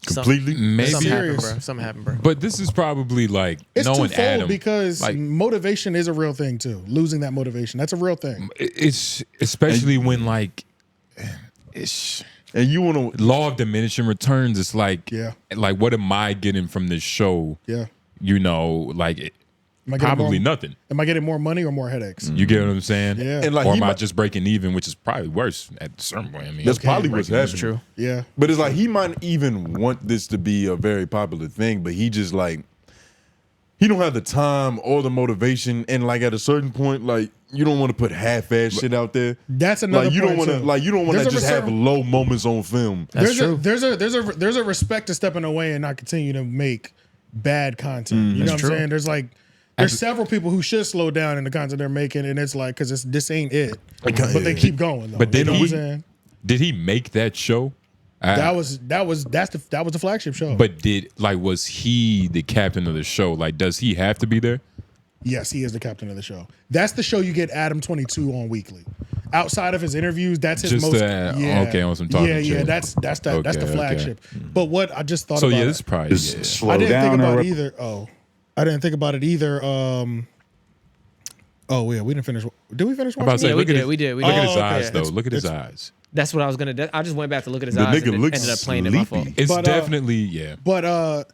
Completely? Maybe. Something happened, bro. Something happened, bro. But this is probably like It's knowing twofold Adam because like, motivation is a real thing too. Losing that motivation, that's a real thing. it's especially when like it's and you want to law of diminishing returns. It's like like what am I getting from this show? Yeah, you know, like Am I getting probably more- nothing. Am I getting more money or more headaches? You get what I'm saying? Yeah. And like or he am I might- just breaking even, which is probably worse at a certain point. I mean, That's probably what's breaking even. happening. Yeah. But it's like he might even want this to be a very popular thing, but he just like he don't have the time or the motivation, and like at a certain point, like you don't want to put half-ass shit out there. That's another like you don't point, want to too. like you don't want to There's a just have certain- low moments on film. There's a respect to stepping away and not continue to make bad content. You know what I'm saying? There's several people who should slow down in the content they're making, and it's like because this ain't it, but they keep going. Though. But you did know what I'm he? saying? Did he make that show? That was the flagship show. But was he the captain of the show? Like, does he have to be there? Yes, he is the captain of the show. That's the show you get Adam22 on weekly. Outside of his interviews, that's his Just most. okay, on some talking Yeah, shit. that's the Okay. flagship. But what I just thought So about. yeah, this is probably slow I didn't down think about or- it either. I didn't think about it either. Oh yeah, we didn't finish. Did we finish I'm about to watching? say, we look at did, his, we did. Look at his Oh, okay. eyes, though. It's- Look at his it's- eyes. That's what I was gonna. I just went back to look at his The eyes nigga and looks ended up playing it. My fault. sleepy. It's But, definitely yeah. But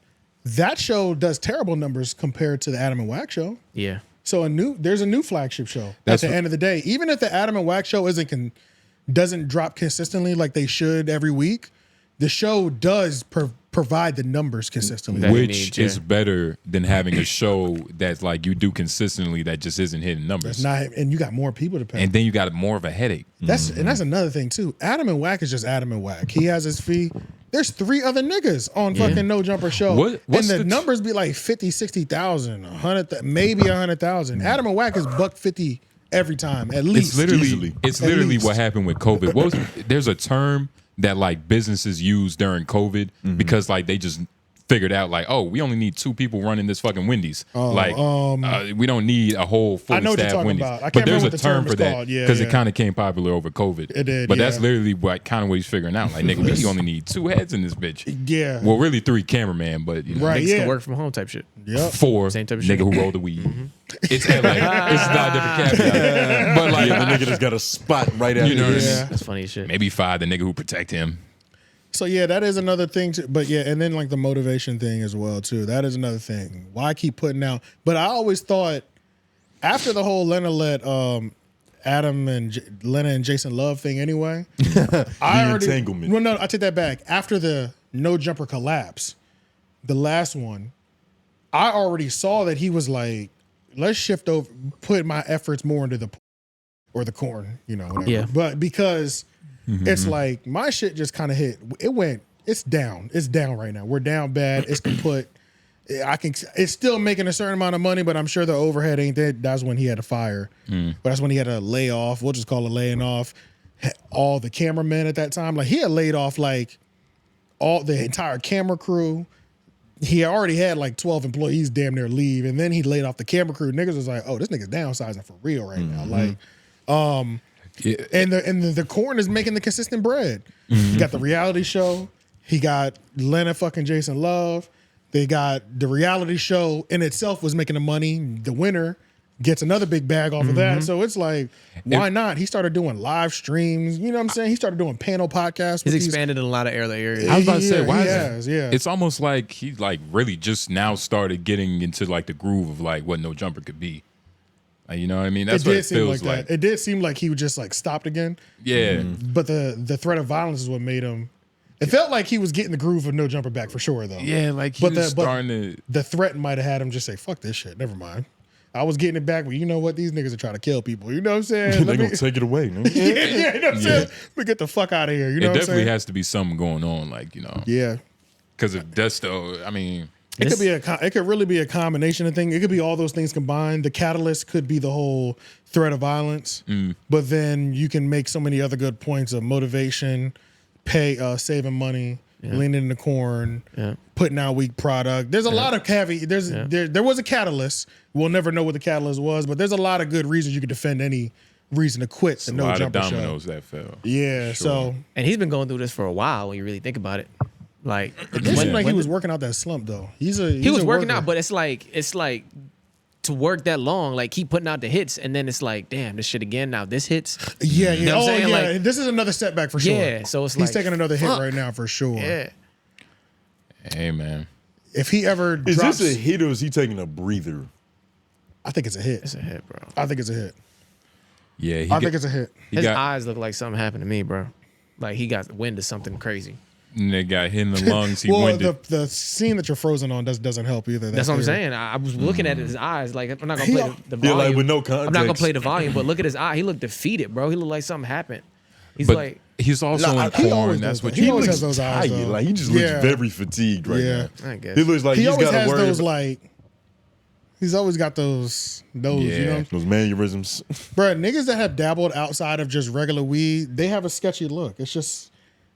that show does terrible numbers compared to the Adam and Wack show. Yeah. So there's a new flagship show That's at the what- end of the day. Even if the Adam and Wack show doesn't drop consistently like they should every week, the show does provide the numbers consistently. That Which needs, is yeah. better than having a show that's like you do consistently that just isn't hitting numbers. It's not, and you got more people to pay. And then you got more of a headache. That's another thing too. Adam and Wack is just Adam and Wack. He has his fee. There's 3 other niggas on fucking No Jumper show. What's and the the numbers be like 50, 60,000, 100, maybe 100,000. Adam and Wack is $150 every time, at least. It's literally what happened with COVID. There's a term that like businesses use during COVID because like they just figured out like, oh, we only need 2 people running this fucking Wendy's. We don't need a whole fully I know what you're staffed talking Wendy's. about. I can't But there's remember a what the term term for is that called. Yeah, because yeah. it kind of came popular over COVID. It did, But that's yeah. literally what he's figuring out. Like, nigga, we only need 2 heads in this bitch. Yeah. Well, really 3 cameraman, but you know, Right, Niggas yeah. can work from home type shit. Yep. 4 Same type of nigga shit. who rolled the weed. It's LA. It's not a different caveat. But like, The nigga just got a spot right out you know what I there. mean? That's funny as shit. Maybe 5 the nigga who protect him. So yeah, that is another thing too. But yeah, and then like the motivation thing as well too. That is another thing. Why keep putting out? But I always thought after the whole Lena let Adam and Lena and Jason Love thing anyway. entanglement. Well, no, I take that back. After the No Jumper collapse, the last one, I already saw that he was like, let's shift over, put my efforts more into the corn, you know, whatever. Yeah. But because it's like my shit just kind of hit. It's down. It's down right now. We're down bad. It's kaput. It's still making a certain amount of money, but I'm sure the overhead ain't that. That's when he had to fire. But that's when he had to lay off. We'll just call it laying off all the cameramen at that time. Like he had laid off like all the entire camera crew. He already had like 12 employees damn near leave, and then he laid off the camera crew. Niggas was like, "Oh, this nigga's downsizing for real right now." Like, and the corn is making the consistent bread. He got the reality show. He got Lena fucking Jason Love. They got the reality show in itself was making the money. The winner gets another big bag off of that. So it's like, why not? He started doing live streams. You know what I'm saying? He started doing panel podcasts. He's expanded in a lot of areas. I was about to say, why is it? It's almost like he like really just now started getting into like the groove of like what No Jumper could be. Like, you know what I mean? That's what it feels like. It did seem like he was just like stopped again. Yeah. But the threat of violence is what made him. It felt like he was getting the groove of No Jumper back for sure, though. Yeah, like he was starting to. The threat might have had him just say, "Fuck this shit. Never mind. I was getting it back, but you know what? These niggas are trying to kill people. You know what I'm saying? They gonna take it away, man. yeah, you know what I'm saying? Let me get the fuck out of here. You know It what I'm definitely saying? has to be something going on, like, you know. Yeah. Because if that's though, I mean, It could really be a combination of things. It could be all those things combined. The catalyst could be the whole threat of violence, but then you can make so many other good points of motivation, saving money, leaning in the corn, putting out weak product. There's a lot of caveats. There was a catalyst. We'll never know what the catalyst was, but there's a lot of good reasons you could defend any reason to quit the a No lot of Jumper show. dominoes that fell. Yeah, Sure. so And he's been going through this for a while when you really think about it. Like It seemed like he was working out that slump though. He was working out, but it's like to work that long, like keep putting out the hits, and then it's like, damn, this shit again. Now this hits. Yeah, You know what I'm saying? yeah. Like, This is another setback for sure. Yeah, so it's he's like, taking another hit fuck. right now for sure. Yeah. Hey man, If he ever Is drops, this a hit or is he taking a breather? I think it's a hit. It's a hit, bro. I think it's a hit. yeah, I think it's a hit. His eyes look like something happened to me, bro. Like he got wind of something crazy. They got hit in the lungs. He Well, winded. the scene that you're frozen on doesn't help either. That's what I'm theory. saying. I was looking at his eyes. Like I'm not gonna He- play the Yeah, volume. like with no I'm not gonna context. play the volume, but look at his eye. He looked defeated, bro. He looked like something happened. He's but like, he's also Nah, in he always porn. does That's that. what He you always looks has those eyes, tired. though. Like he just Yeah. looks very fatigued right Yeah. now. I guess. He looks like He he's always got has to worry. those like. He's always got those. You know, Those mannerisms. bro. Niggas that have dabbled outside of just regular weed, they have a sketchy look. It's just.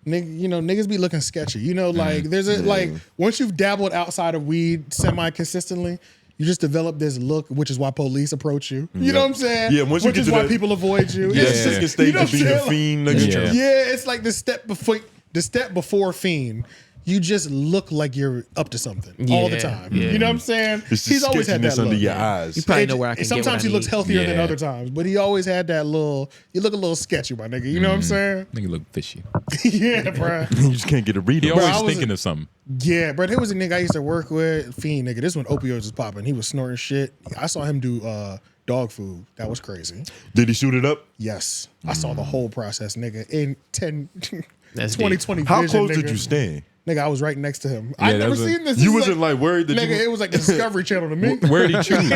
Niggas be looking sketchy. You know, like there's a like once you've dabbled outside of weed semi-consistently, you just develop this look, which is why police approach you. You know what I'm saying? Yeah, once you which get is to why that- people avoid you. Yeah, It's second just, stage you know of being what a I'm saying? fiend, Like, nigga. yeah, it's like the step before fiend. You just look like you're up to something all the Yeah, time. yeah. You know what I'm saying? It's the He's always had that sketchiness look. under your eyes. You probably know where I can get what Sometimes I he looks need. healthier than Yeah. other times, but he always had that little. You look a little sketchy, my nigga. You know what I'm saying? Nigga look fishy. Yeah, bro. You just can't get a read He on Bro, it. I always was thinking of something. Yeah, bro. There was a nigga I used to work with, fiend nigga. This when opioids was popping. He was snorting shit. I saw him do dog food. That was crazy. Did he shoot it up? Yes, I saw the whole process, nigga. In 2020 How vision, close did nigga. you stand? Nigga, I was right next to him. I that never was a- seen this. You This is wasn't like worried that nigga. you It was like the Discovery Channel to me. Where did he choose?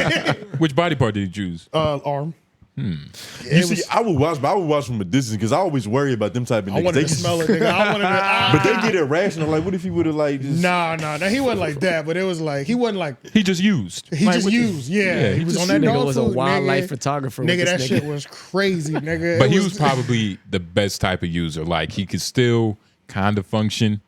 Which body part did he choose? Arm. You It see, was- I would watch from a distance because I always worry about them type of niggas. I wanted They to just- smell it, nigga. I wanted to. But they get irrational. Like, what if he would have like just? Nah, he wasn't like that. But it was like he wasn't like He just used. he Like, just what the- used. Yeah, he was on that Nigga dog was a food, wildlife nigga. photographer. with Nigga, this that shit was crazy, nigga. But It he was probably the best type of user. Like he could still kind of function,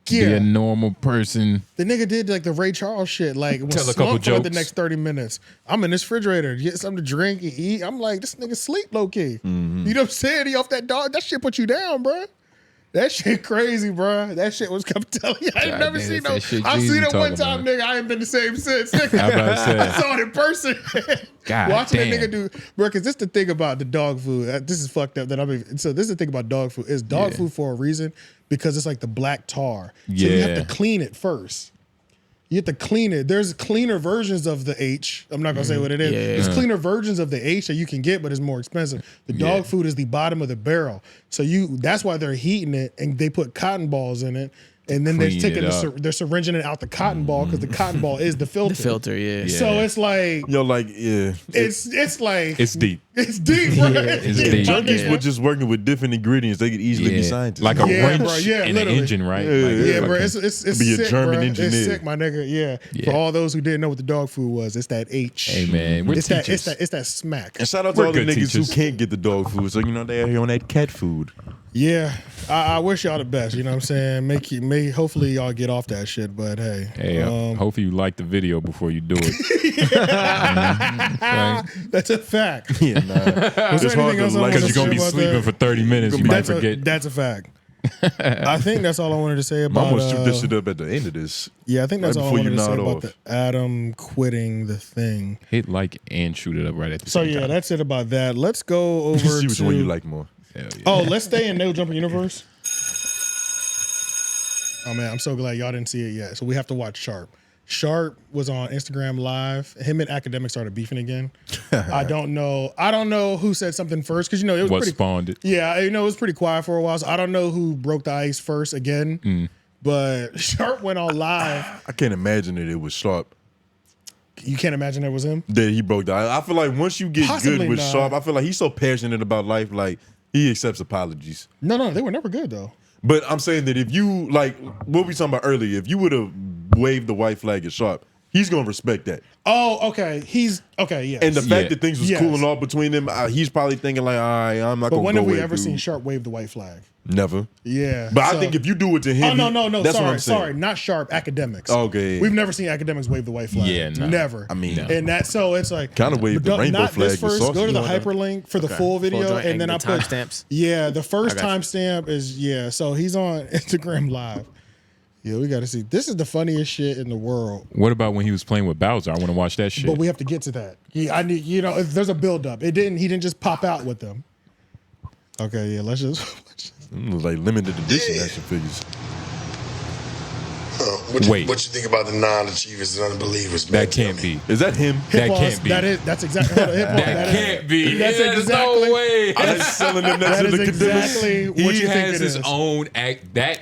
be Yeah. a normal person. The nigga did like the Ray Charles shit, like was Tell a couple slumped for like the jokes. next 30 minutes. I'm in this refrigerator, get something to drink and eat. I'm like, this nigga sleep low key. Mm-hmm. You know what I'm saying? He off that dog. That shit put you down, bro. That shit crazy, bro. That shit was. I'm telling you, I ain't God never damn, seen that's no. that shit I've Jeezy seen it one talking time, about. nigga. I ain't been the same since. I about to say. I saw it in person. God Watching damn. that nigga do, bro. Because this the thing about the dog food. This is fucked up. That I mean, so this is the thing about dog food. It's dog Yeah. food for a reason because it's like the black tar. So you Yeah. have to clean it first. You have to clean it. There's cleaner versions of the H. I'm not gonna say what it is. Yeah. There's cleaner versions of the H that you can get, but it's more expensive. The dog Yeah. food is the bottom of the barrel. So that's why they're heating it and they put cotton balls in it. And then they're Clean taking it up. they're syringing it out the cotton ball because the cotton ball is the filter. The filter, yeah. So it's like Yo, like, yeah. it's like It's deep. it's deep, bro. it's deep. Junkies Yeah. were just working with different ingredients. They could easily be Yeah. scientists. Like a Yeah, wrench bro, yeah, and an literally. engine, right? Yeah, Like, Yeah, bro, fucking- it's Be a sick, German bro. engineer. It's sick, my nigga. Yeah. Yeah. For all those who didn't know what the dog food was, it's that H. Hey man, we're It's teachers. that smack. and shout out to We're all the good niggas teachers. who can't get the dog food. So, you know, they're here on that cat food. Yeah, I wish y'all the best. You know what I'm saying? Hopefully y'all get off that shit. But hey, Hey, hopefully you like the video before you do it. that's a fact. Yeah, nah. Was there It's hard anything to else I like wanted Because to you're gonna be say about sleeping that? for 30 minutes, you might forget. That's a fact. I think that's all I wanted to say I'm about. gonna shoot this shit up at the end of this. Yeah, I think that's right all I before you wanted to say nod about off. the Adam quitting the thing. Hit like and shoot it up right at the So same yeah, time. that's it about that. Let's go over See which to. one you like more. Hell yeah. Oh, let's stay in No Jumper Universe. Oh man, I'm so glad y'all didn't see it yet. So we have to watch Sharp. Sharp was on Instagram Live. Him and Academic started beefing again. I don't know who said something first because it was What pretty. spawned it? Yeah, it was pretty quiet for a while. So I don't know who broke the ice first again. But Sharp went on live. I can't imagine that it was Sharp You can't imagine it was him. that he broke the ice. I feel like once you get Possibly good with not. Sharp, I feel like he's so passionate about life, like he accepts apologies. No, they were never good though. But I'm saying that if you, like what we talking about earlier, if you would have waved the white flag at Sharp, he's gonna respect that. Oh, okay. He's okay. Yeah. And the fact that things was Yes. cooling off between them, he's probably thinking like, all right, I'm not But gonna when go have we with ever dude. seen Sharp wave the white flag? Never. Yeah. But I so- think if you do it to him, Oh no, that's what I'm saying. sorry, not Sharp. Academics. Okay. We've never seen Academics wave the white flag. Yeah, no. Never. I mean, and that so it's like Kinda waved the don't- rainbow not flag this with first. Go sausage to the on it. hyperlink for the Okay. full video, joint and then I the put timestamps. Yeah, the first I got you. timestamp is So he's on Instagram Live. Yeah, we got to see. This is the funniest shit in the world. What about when he was playing with Bowser? I want to watch that shit. But we have to get to that. Yeah, I need. You know, there's a build up. He didn't just pop out with them. Okay, yeah. Let's just. Like limited edition action figures. What you think about the non-achievers and unbelievers? Man? That can't be. Is that him? That can't be. That's exactly. That can't be. That's There's exactly. no way. That's selling them next That to is the exactly what He you think has it his is. own act. That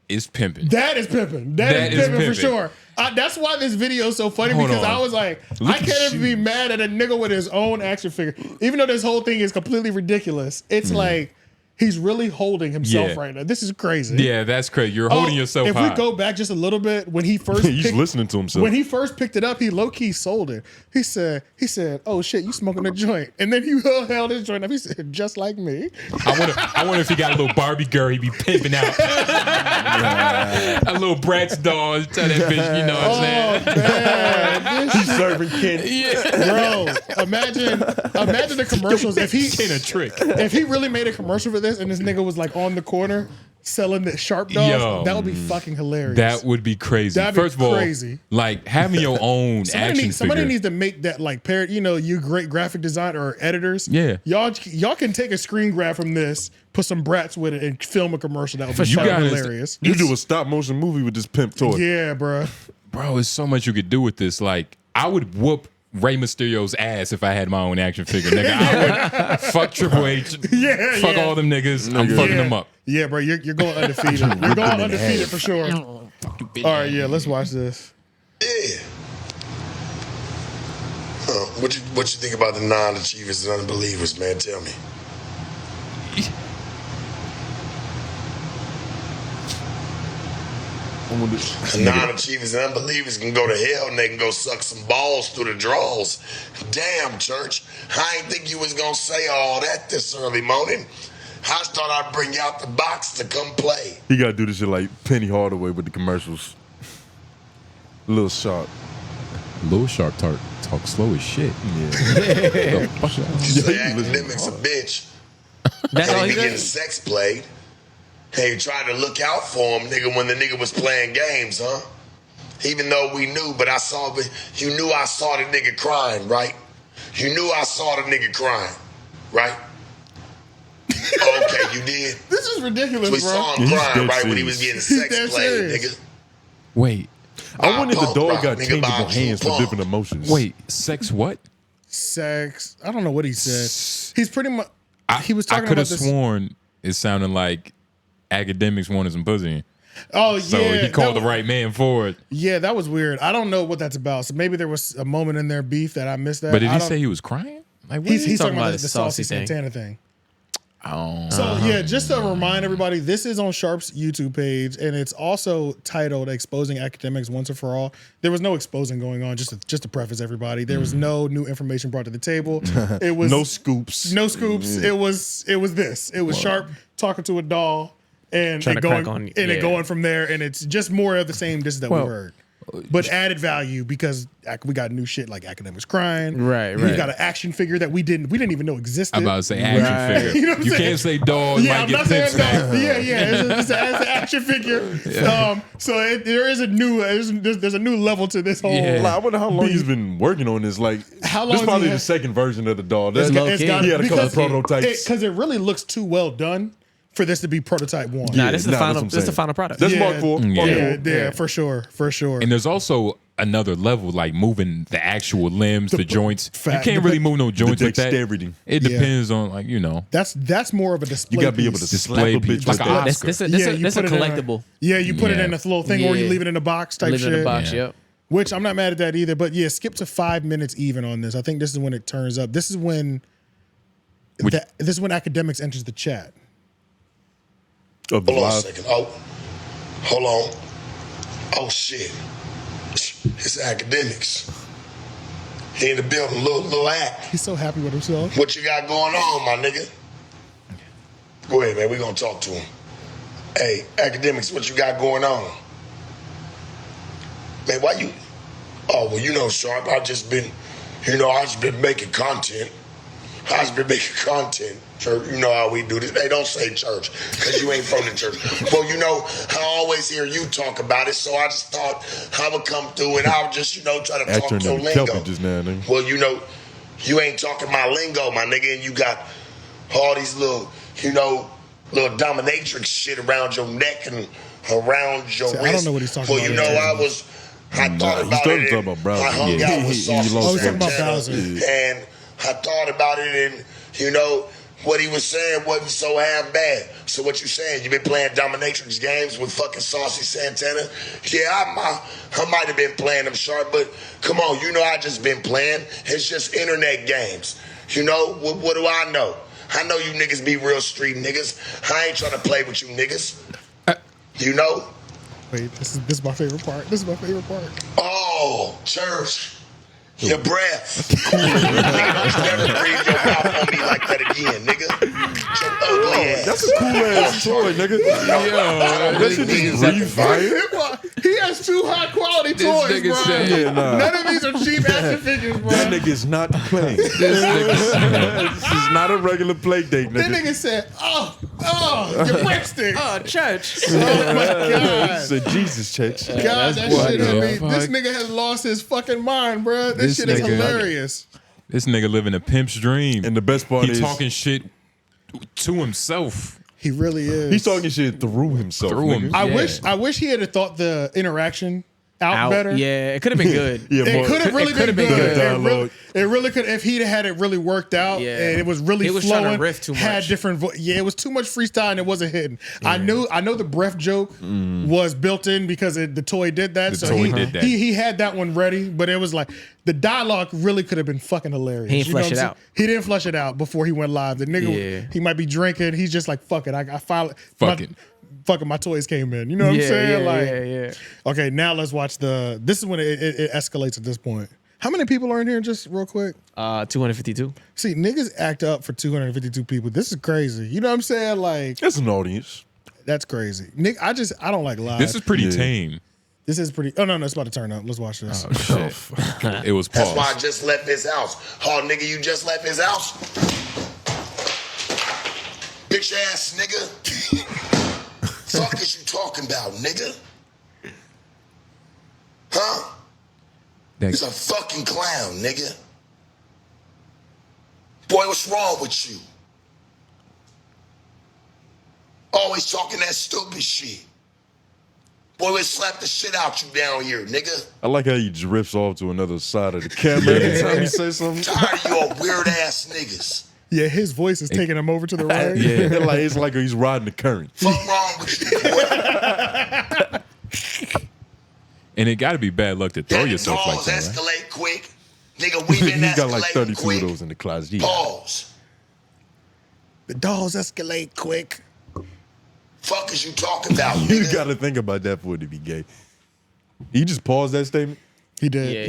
is pimping. That is pimping. That is pimping for sure. That's why this video is so funny Hold because on. I was like, Look I at can't even you. be mad at a nigga with his own action figure. Even though this whole thing is completely ridiculous, it's like he's really holding himself right now. This is crazy. Yeah, that's crazy. You're holding yourself if high. we go back just a little bit, when he first He's listening to himself. When he first picked it up, he low key sold it. He said, "Oh shit, you smoking a joint?" And then he held his joint up. He said, "Just like me." I wonder if he got a little Barbie girl he be pimping out. A little Bratz doll. Tell that bitch, you know what I'm saying? Man, He's serving candy. Yeah. bro, imagine the commercials if he Ain't a trick. if he really made a commercial for this and this nigga was like on the corner selling the sharp dolls, Yo. that would be fucking hilarious. That would be crazy. That'd be First of all, crazy. like having your own action somebody figure. needs to make that like parrot. You know, you great graphic designer or editors. Yeah. y'all can take a screen grab from this, put some brats with it, and film a commercial. That would be You fucking guys- hilarious. You do a stop motion movie with this pimp toy. Yeah, bro. Bro, there's so much you could do with this. Like, I would whoop Rey Mysterio's ass if I had my own action figure, nigga. I would fuck Triple H, fuck all them niggas. I'm fucking them up. Yeah, bro, you're going undefeated. You're going undefeated for sure. All right, yeah, let's watch this. Yeah. What you think about the non-achievers and unbelievers, man? Tell me. Non-achievers and unbelievers can go to hell and they can go suck some balls through the draws. Damn, church. I ain't think you was gonna say all that this early morning. I just thought I'd bring you out the box to come play. He gotta do this shit like Penny Hardaway with the commercials. Little Sharp. Lil Sharp talk slow as shit. Yeah. You say academics a bitch. That's all And he he be getting said. sex played. Hey, you tried to look out for him, nigga, when the nigga was playing games, huh? Even though we knew, but you knew I saw the nigga crying, right? You knew I saw the nigga crying, right? Okay, you did. This is ridiculous, We bro. saw him He's crying, dead right, when he was getting serious. sex He's dead played, serious. nigga. Wait, I wonder if the pump dog rock, got nigga, changeable by hands for pump. different emotions. wait, sex what? Sex. I don't know what he said. He's pretty much. He was I talking could about have this. sworn it sounded like academics wanted some pussy. Oh yeah. So he called that the right man for it. Yeah, that was weird. I don't know what that's about. So maybe there was a moment in their beef that I missed that. But did I he don't- say he was crying? Like, what He's is talking about his the Saucy saucy thing. Santana thing. Oh. So yeah, just to remind everybody, this is on Sharp's YouTube page, and it's also titled "Exposing Academics Once and for All." There was no exposing going on. Just to preface everybody, there was no new information brought to the table. It was No scoops. No scoops. It was this. It was Sharp talking to a doll and Trying it to going crack on- and it yeah. going from there, and it's just more of the same dishes that we Well, heard. But added value because we got new shit like academics crying. Right, We right. got an action figure that we didn't even know existed. I'm about to say action Right. figure. You know what I'm You saying? can't say dog. You Yeah, might I'm get not saying pimps now. that. Yeah. It's an action figure. So there is a new there's a new level to this whole. Yeah. Like, I wonder how long he's been working on this. Like, How long this has probably he the had- second version of the doll. It's low It's key. got He had a couple prototypes. because it really looks too well done for this to be prototype one. Nah, this is the Nah, that's final. what I'm This is the saying. final product. That's Yeah. Mark IV. Mark Yeah, IV. yeah, for sure. And there's also another level, like moving the actual limbs, the joints. fact- You can't really move no joints with that. dexterity. It Yeah. depends on, like, you know. That's more of a display. You gotta be able to piece. Display slap a piece, bitch like like an that. Oscar. This you is a put it in collectible. Yeah, you put it Yeah. in a little thing, or you Yeah. leave it in a box type Leave shit. it in the box. Yeah. Yep. Which I'm not mad at that either. But yeah, skip to 5 minutes even on this. I think this is when it turns up. This is when this is when academics enters the chat. Of the Hold on a live. second. Oh, hold on. Oh shit. It's academics. He in the building, little act. He's so happy with himself. What you got going on, my nigga? Go ahead, man. We gonna talk to him. Hey, academics, what you got going on? Man, why you? Oh, well, you know, Sharp, I've just been making content. I've been making content. Church, you know how we do this. They don't say church because you ain't from the church. Well, you know, I always hear you talk about it, so I just thought I would come through and I would just, you know, try to talk your lingo. Just now, nigga. Well, you know, you ain't talking my lingo, my nigga, and you got all these little, you know, little dominatrix shit around your neck and around your wrist. I don't know what he's talking about. Well, you know, I thought about it. I hung out with Saucy Santana, and I thought about it, and you know what he was saying wasn't so half bad. So what you saying? You been playing dominatrix games with fucking Saucy Santana? Yeah, I might have been playing them sharp, but come on, you know I just been playing. It's just internet games. You know what do I know? I know you niggas be real street niggas. I ain't trying to play with you niggas. You know? Wait, this is my favorite part. This is my favorite part. Oh, church. Your breath. Nigga, never breathe your mouth on me like that again, nigga. Your ugly ass. That's a cool ass toy, nigga. That shit just breathe fire. He has 2 high quality toys, bro. None of these are cheap action figures, bro. That nigga's not playing. This is not a regular play date, nigga. That nigga said, your breadstick. Oh, church. Oh, my God. It's a Jesus church. God, that shit, this nigga has lost his fucking mind, bro. This shit is hilarious. This nigga living a pimp's dream. And the best part is... He talking shit to himself. He really is. He's talking shit through himself. I wish he had thought the interaction out better. Yeah, it could have been good. It could have really been good. It really could. If he'd had it really worked out, and it was really flowing. Trying to riff too much. Had different. It was too much freestyle and it wasn't hitting. Yeah. I know the breath joke was built in because the toy did that. He had that one ready, but it was like the dialogue really could have been fucking hilarious. He didn't flesh it out. He didn't flesh it out before he went live. The nigga, he might be drinking. He's just like, fuck it. I file it. Fuck it. Fucking my toys came in. You know what I'm saying? Okay, now let's watch this is when it escalates at this point. How many people are in here just real quick? 252. See, niggas act up for 252 people. This is crazy. You know what I'm saying? Like, that's an audience. That's crazy. Nick, I don't like live. This is pretty tame. This is pretty. Oh no, it's about to turn up. Let's watch this. Oh shit! It was That's paused. why I just left his house. Oh nigga, you just left his house? Bitch ass nigga. Fuck is you talking about, nigga? Huh? He's a fucking clown, nigga. Boy, what's wrong with you? Always talking that stupid shit. Boy, we'll slap the shit out you down here, nigga. I like how he drifts off to another side of the camera every time he says something. Tired of you all weird ass niggas. Yeah, his voice is taking him over to the right. Yeah, like it's like he's riding the current. Fuck wrong with you, boy? And it got to be bad luck to throw yourself like that. Escalate right? quick, nigga. We been He's got like escalating 32 quick. of those in the closet. Yeah. Pause. The dolls escalate quick. Fuck is you talking about? You got to think about that for it to be gay. He just paused that statement. He did. Yeah,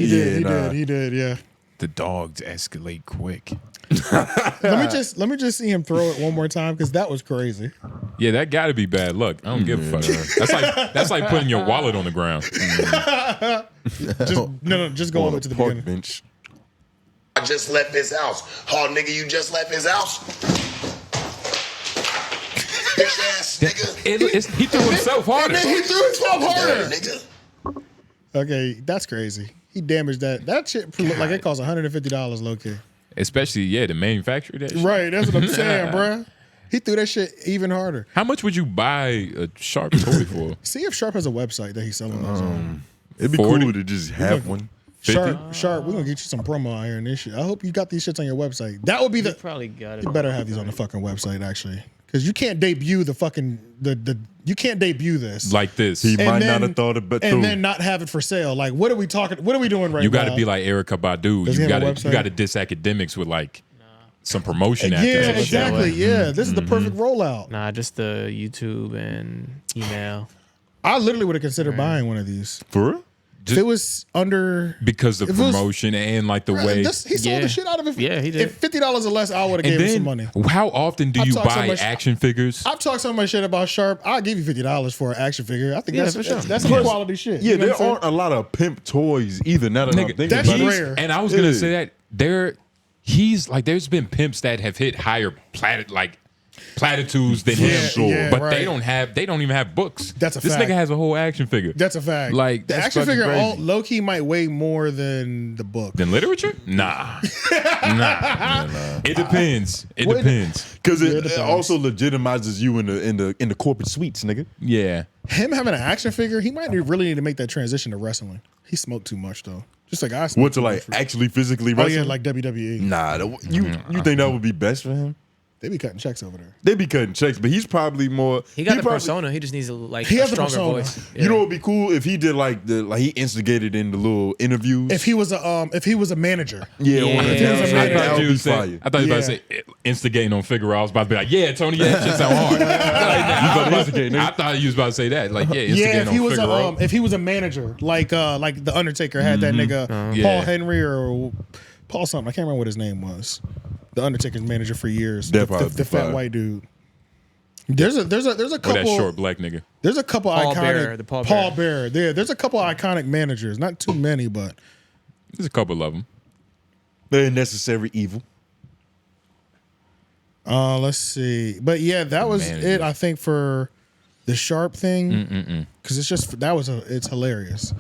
He did. Yeah. The dogs escalate quick. let me just see him throw it one more time because that was crazy. Yeah, that got to be bad luck. I don't give a fuck. That's like putting your wallet on the ground. Just go over to the beginning. Bench. I just left his house. Oh, nigga, you just left his house? Bitch ass nigga. He threw himself harder. He threw himself harder. Nigga. Okay, that's crazy. He damaged that. That shit looked like it cost $150 low key. Especially, to manufacture that shit. Right, that's what I'm saying, bruh. He threw that shit even harder. How much would you buy a Sharp toy for? See if Sharp has a website that he's selling those on. It'd be 40? cool to just have one. Sharp, we're gonna get you some promo out here and this shit. I hope you got these shits on your website. That would be the. Probably got it. You better have these on the fucking website actually, because you can't debut the fucking you can't debut this like this. He might not have thought of it, and then not have it for sale. Like, what are we talking? What are we doing right now? You got to be like Erykah Badu. You got to diss academics with like some promotion after yeah, that. exactly. Yeah, this is the perfect rollout. Nah, just the YouTube and email. I literally would have considered buying one of these. For real? If it was under because of promotion and like the way he sold the shit out of it. Yeah, he did. If $50 or less, I would have gave him some money. How often do you buy action figures? I've talked so much shit about Sharp. I'll give you $50 for an action figure. I think that's some quality shit. Yeah, there aren't a lot of pimp toys either. Now that I'm thinking that's about rare. And I was gonna say that he's like, there's been pimps that have hit higher platitudes than him, but they don't even have books. That's a this fact. nigga has a whole action figure. That's a fact. Like the that's action fucking figure, crazy. low key might weigh more than the book. Than literature? Nah. It depends. It depends. Because it also legitimizes you in the corporate suites, nigga. Yeah. Him having an action figure, he might really need to make that transition to wrestling. He smoked too much though. Just like I smoked. What, to like actually physically wrestle? Oh yeah, like WWE. Nah, you think that would be best for him? They be cutting checks over there. They be cutting checks, but he's probably more. He got the persona. He just needs a He has a stronger persona. voice. You know what would be cool if he did he instigated in the little interviews. If he was a manager. Yeah, if he was a I manager. thought you was about to say instigating on Figure. I was about to be like, yeah, Tony, that shit sound hard. I thought you was about to say that. Like, yeah, instigating if he on was Figure. if he was a manager, like the Undertaker had that nigga Paul Henry or Paul something. I can't remember what his name was. The Undertaker's manager for years. The fat white dude. There's a couple. Or that short black nigga. There's a couple Paul iconic. Bearer, Paul Bearer. There's a couple iconic managers. Not too many, but There's a couple of them. Very necessary evil. Let's see. But yeah, that was it. I think for the Sharp thing, because it's hilarious.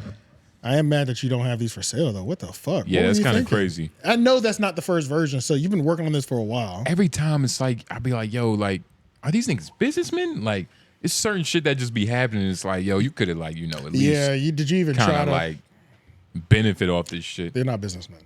I am mad that you don't have these for sale though. What the fuck? Yeah, that's kind of crazy. I know that's not the first version, so you've been working on this for a while. Every time it's like, I'd be like, yo, like, are these niggas businessmen? Like, it's certain shit that just be happening. It's like, yo, you could have, like, at least did you even try kind to of like benefit off this shit? They're not businessmen.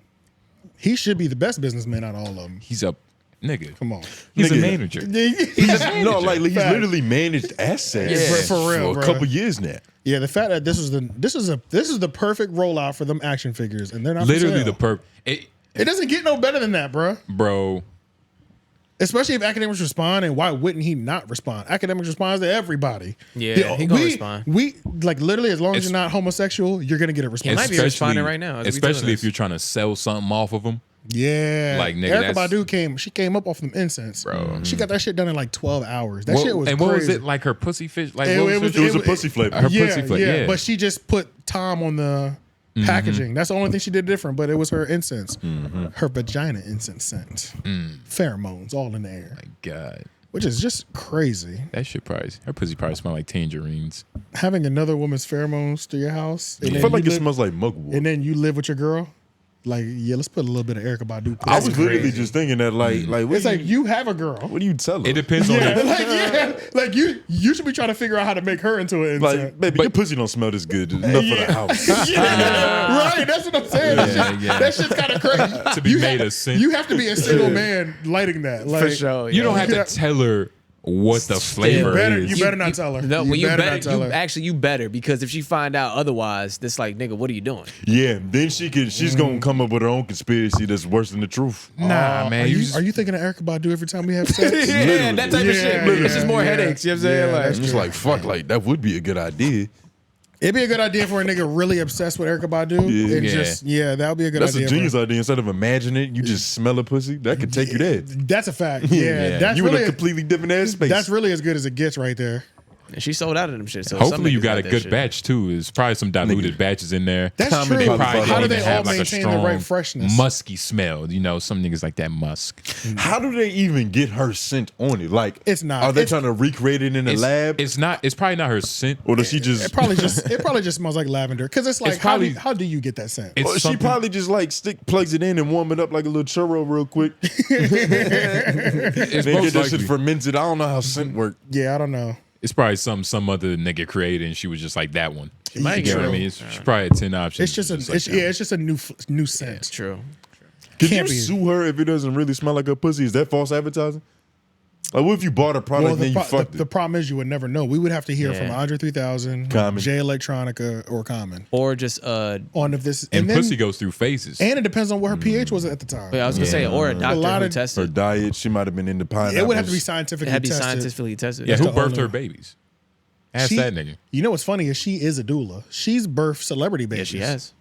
He should be the best businessman out of all of them. He's a nigga. Come on. He's a manager. He's literally managed assets for real, for a couple years now. Yeah, the fact that this is the perfect rollout for them action figures, and they're not literally for sale. It doesn't get no better than that, bro. Especially if academics respond, and why wouldn't he not respond? Academics responds to everybody. Yeah, he gonna respond. We like literally, as long as you're not homosexual, you're gonna get a response. He might be responding right now, especially if you're trying to sell something off of them. Yeah, like nigga, Erykah Badu came up off them incense, bro. She got that shit done in like 12 hours. That shit was and crazy. what was it like? Her pussy fish? Like it was a pussy flavor. Her pussy flavor. Yeah, but she just put Tom on the packaging. That's the only thing she did different. But it was her incense, her vagina incense scent, pheromones all in the air. My God, which is just crazy. That shit her pussy probably smell like tangerines. Having another woman's pheromones to your house. I feel like it smells like mugwort. And then you live with your girl. Like, yeah, let's put a little bit of Erykah Badu. I was literally just thinking that, like it's like you have a girl. What do you tell her? It depends on like you should be trying to figure out how to make her into an like, incense. baby, your pussy don't smell this good enough for the house. Right, that's what I'm saying. That shit's kind of crazy. To be made a scent. You have to be a single man lighting that. Like, for sure. You don't have to tell her what the flavor is. You better not tell her. No, you better not tell her. Actually, you better, because if she find out otherwise, this like, nigga, what are you doing? Yeah, then she's gonna come up with her own conspiracy that's worse than the truth. Nah, man. Are you thinking of Erykah Badu every time we have sex? Yeah, that type of shit. It's just more headaches. You know what I'm saying? Like, I'm just like, fuck, like that would be a good idea. It'd be a good idea for a nigga really obsessed with Erykah Badu. That would be a good That's idea. That's a genius idea. Instead of imagining it, you just smell a pussy. That could take you there. That's a fact. Yeah, that's you really in a completely different ass space. That's really as good as it gets right there. and she sold out of them shit. So hopefully you got a good batch too. There's probably some diluted batches in there. That's true. They probably How do don't they even all have like a maintain strong the right freshness? musky smell. You know, some niggas like that musk. How do they even get her scent on it? Like, it's not. Are they trying to recreate it in the lab? It's not. It's probably not her scent. Or does she just? It probably just smells like lavender. Because it's like, how do you get that scent? She probably just like plugs it in and warm it up like a little churro real quick. It's then most get that likely. shit fermented. I don't know how scent work. Yeah, I don't know. It's probably some other nigga created and she was just like that one. She might you know get what I mean? It's probably 10 options. It's just it's just a new scent. It's true. Could you sue her if it doesn't really smell like her pussy? Is that false advertising? Like, what if you bought a product and then you fucked it? The problem is you would never know. We would have to hear from Andre 3000, Common. Jay Electronica, or Common. Or just on if this and then, pussy goes through phases. And it depends on what her pH was at the time. Yeah, I was gonna say, or a doctor who tested her diet. She might have been into pineapples. It would have to be scientifically tested. scientifically tested. Yeah, who birthed her babies? Ask that nigga. You know what's funny is she is a doula. She's birthed celebrity babies. Yeah, she has.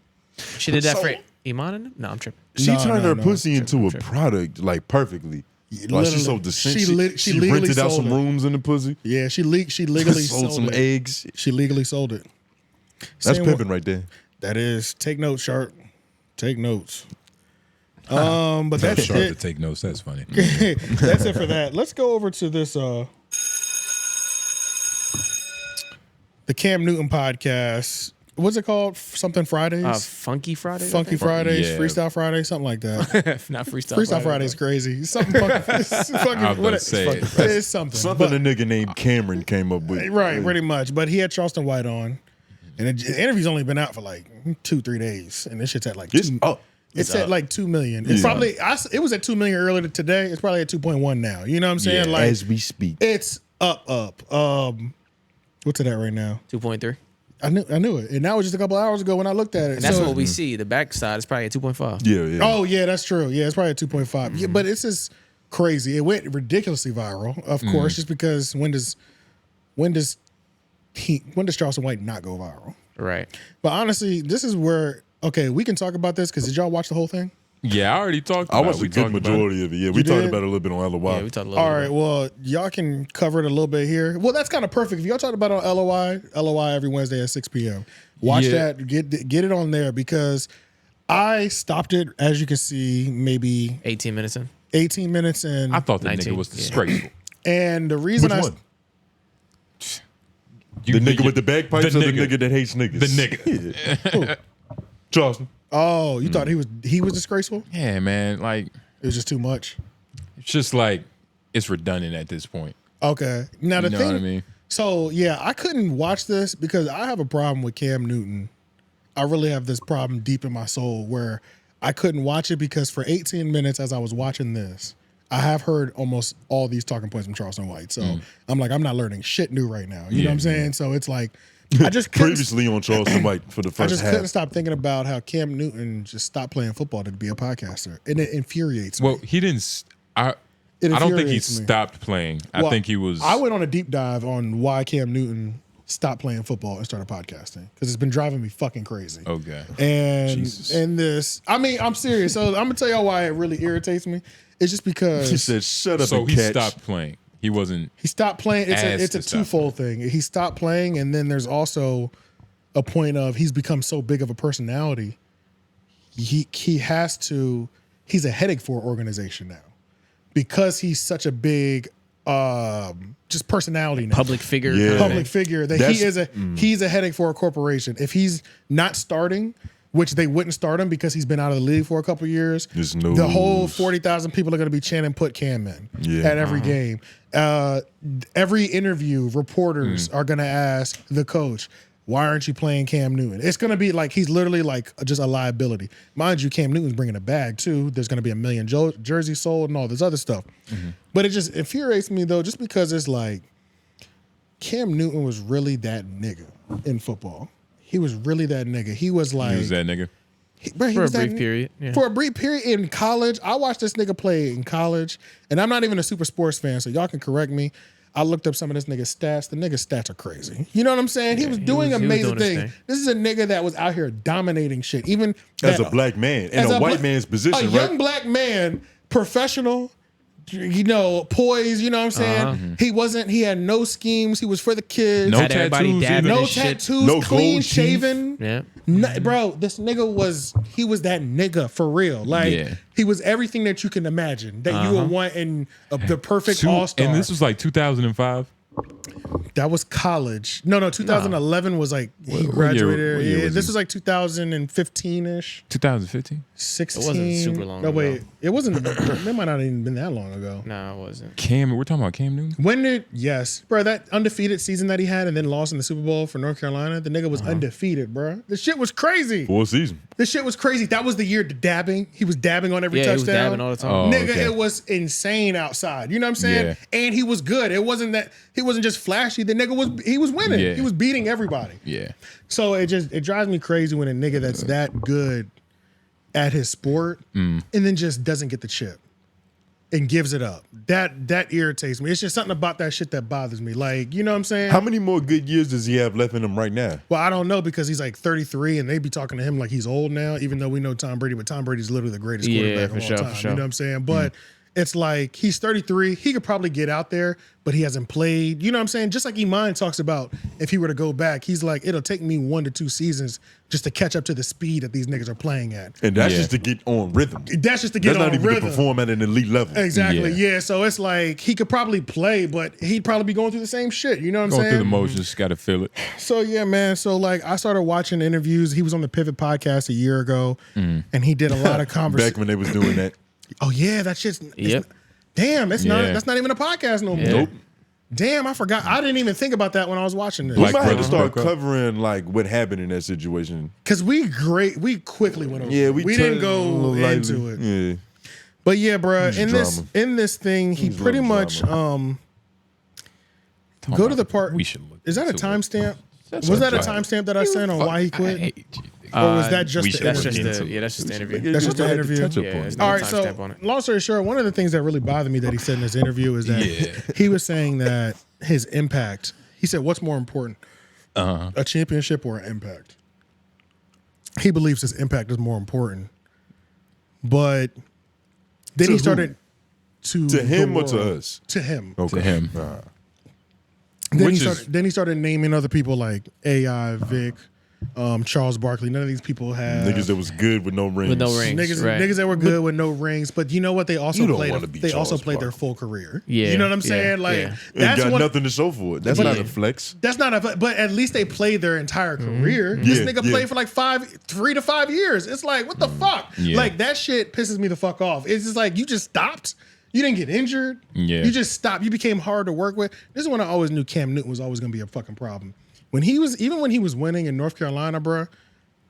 She did that for Iman. No, I'm tripping. She turned her pussy into a product like perfectly. Like she sold the scent. She rented out some rooms in the pussy. Yeah, she legally sold some eggs. She legally sold it. That's pimping right there. That is. Take notes, Sharp. Take notes. But that's Sharp to it. take notes. That's funny. That's it for that. Let's go over to this the Cam Newton podcast. What's it called? Something Fridays? Funky Fridays. Funky Fridays, Yeah. Freestyle Fridays, something like that. Not freestyle. Freestyle Friday's crazy. Something funky. It's fucking, I was about to say it. It's something. Something But- a nigga named Cameron came up with. right, pretty much. But he had Charleston White on, and the interview's only been out for like 2-3 days, and this shit's at like it's at like 2 million. It's probably it was at 2 million earlier today. It's probably at 2.1 now. You know what I'm saying? Yeah, like as we speak. it's up. What's it at right now? 2.3. I knew it, and that was just a couple hours ago when I looked at it. And that's So- what we see. The backside is probably at 2.5. Yeah. Oh yeah, that's true. Yeah, it's probably at 2.5. Yeah, but it's just crazy. It went ridiculously viral, of course, just because when does Charleston White not go viral? Right. But honestly, this is where we can talk about this because did y'all watch the whole thing? Yeah, I already talked about I it. watched a good majority of it. Yeah, we talked about it a little bit on LOY. Yeah, we talked a little All bit. right, well, y'all can cover it a little bit here. Well, that's kind of perfect. If y'all talked about it on LOY every Wednesday at 6 p.m. Watch that, get it on there because I stopped it, as you can see, maybe 18 minutes in. 18 minutes in. I thought the 19, nigga was yeah. disgraceful. And the reason Which one? The nigga with the bagpipes or the nigga that hates niggas? The nigga. Charleston. Oh, you thought he was disgraceful? Yeah, man. Like, It was just too much. it's just like, it's redundant at this point. Okay. Now the You know thing, what I mean? so yeah, I couldn't watch this because I have a problem with Cam Newton. I really have this problem deep in my soul where I couldn't watch it because for 18 minutes as I was watching this, I have heard almost all these talking points from Charleston White. So I'm like, I'm not learning shit new right now. You know what I'm saying? So it's like, I just couldn't, Previously on Charleston White for the I first just half. couldn't stop thinking about how Cam Newton just stopped playing football to be a podcaster. And it infuriates me. Well, he didn't. I It don't think he infuriates me. stopped playing. I Well, think he was. I went on a deep dive on why Cam Newton stopped playing football and started podcasting because it's been driving me fucking crazy. Okay. And Jesus. this, I mean, I'm serious. So I'm gonna tell y'all why it really irritates me. It's just because He said, "Shut up So and he catch." stopped playing. He wasn't. he stopped playing. It's Asked a to stop twofold thing. He stopped playing, and then there's also a point of he's become so big of a personality. He has to. He's a headache for an organization now because he's such a big just personality now. Public figure. Yeah. Public figure that he's a headache for a corporation. If he's not starting, which they wouldn't start him because he's been out of the league for a couple years, There's the whole news. 40,000 people are going to be chanting "Put Cam in" Yeah. at every game. Every interview, reporters are going to ask the coach, "Why aren't you playing Cam Newton?" It's going to be like he's literally like just a liability. Mind you, Cam Newton's bringing a bag too. There's going to be 1 million jerseys sold and all this other stuff. But it just infuriates me though, just because it's like Cam Newton was really that nigga in football. He was really that nigga. He was like He was that nigga. he For a was that brief period. Yeah. For a brief period in college. I watched this nigga play in college, and I'm not even a super sports fan, so y'all can correct me. I looked up some of this nigga's stats. The nigga's stats are crazy. You know what I'm saying? He was doing amazing doing his things. thing. This is a nigga that was out here dominating shit. Even As that- a black man in as a white bla- man's position, a right? young black man, professional, poised, you know what I'm saying? He had no schemes. He was for the kids. No Had everybody tattoos dabbing either. No his shit. tattoos, No clean gold teeth. shaven. Yeah. Bro, this nigga was that nigga for real. Like Yeah. he was everything that you can imagine that you would want in the perfect all-star. And this was like 2005. That was college. No, 2011 was like he What year graduated. Yeah, was this he? was like 2015-ish. 2015. 16. It wasn't super long No, ago. wait. It wasn't. It might not even been that long ago. Nah, it wasn't. Cam, we're talking about Cam Newton. Yes, bro, that undefeated season that he had and then lost in the Super Bowl for North Carolina, the nigga was undefeated, bro. This shit was crazy. 4 seasons. This shit was crazy. That was the year the dabbing. He was dabbing on every Yeah, he was touchdown. dabbing all the time. Oh, Nigga, okay. it was insane outside. You know what I'm saying? Yeah. And he was good. It wasn't that he wasn't just flashy. The nigga was winning. Yeah. He was beating everybody. Yeah. So it drives me crazy when a nigga that's that good at his sport and then just doesn't get the chip and gives it up. That irritates me. It's just something about that shit that bothers me. Like, you know what I'm saying? How many more good years does he have left in him right now? Well, I don't know because he's like 33 and they be talking to him like he's old now, even though we know Tom Brady, but Tom Brady's literally the greatest Yeah, quarterback for of all sure, time. for sure. You know what I'm saying? But it's like he's 33. He could probably get out there, but he hasn't played. You know what I'm saying? Just like 𝚑𝚘 talks about, if he were to go back, he's like, it'll take me 1 to 2 seasons just to catch up to the speed that these niggas are playing at. And that's just to get on rhythm. That's just to get on rhythm. That's not even to perform at an elite level. Exactly. Yeah. So it's like he could probably play, but he'd probably be going through the same shit. You know what I'm saying? Going through the motions, got to feel it. So yeah, man. So like I started watching interviews. He was on the Pivot podcast a year ago, and he did a lot of conversations. Back when they was doing that. Oh yeah, that shit's. Damn, that's not even a podcast no more. Nope. Damn, I forgot. I didn't even think about that when I was watching this. We might have to start covering like what happened in that situation. Because we quickly went over. Yeah, we didn't go into it. Yeah. But yeah, bro, in this thing, he pretty much go to the part. We should look. Is that a timestamp? Was that a timestamp that I sent on why he quit? Or was that just the interview? That's just the interview. That's just the interview. All right, so on it. long story short, one of the things that really bothered me that he said in this interview is that he was saying that his impact. He said, "What's more important, a championship or an impact?" He believes his impact is more important, but then he started to him or to us? To him. Okay. To him. Then he started naming other people like AI, Vic. Charles Barkley. None of these people have niggas that was good with no rings. With no rings. Niggas that were good with no rings. But you know what? They also played. They also played their full career. Yeah, you know what I'm saying? Like that's got nothing to show for it. That's not a flex. That's not a. But at least they played their entire career. This nigga played for like 3 to 5 years. It's like what the fuck? Like that shit pisses me the fuck off. It's just like you just stopped. You didn't get injured. Yeah. You just stopped. You became hard to work with. This is when I always knew Cam Newton was always going to be a fucking problem. When he was winning in North Carolina, bro,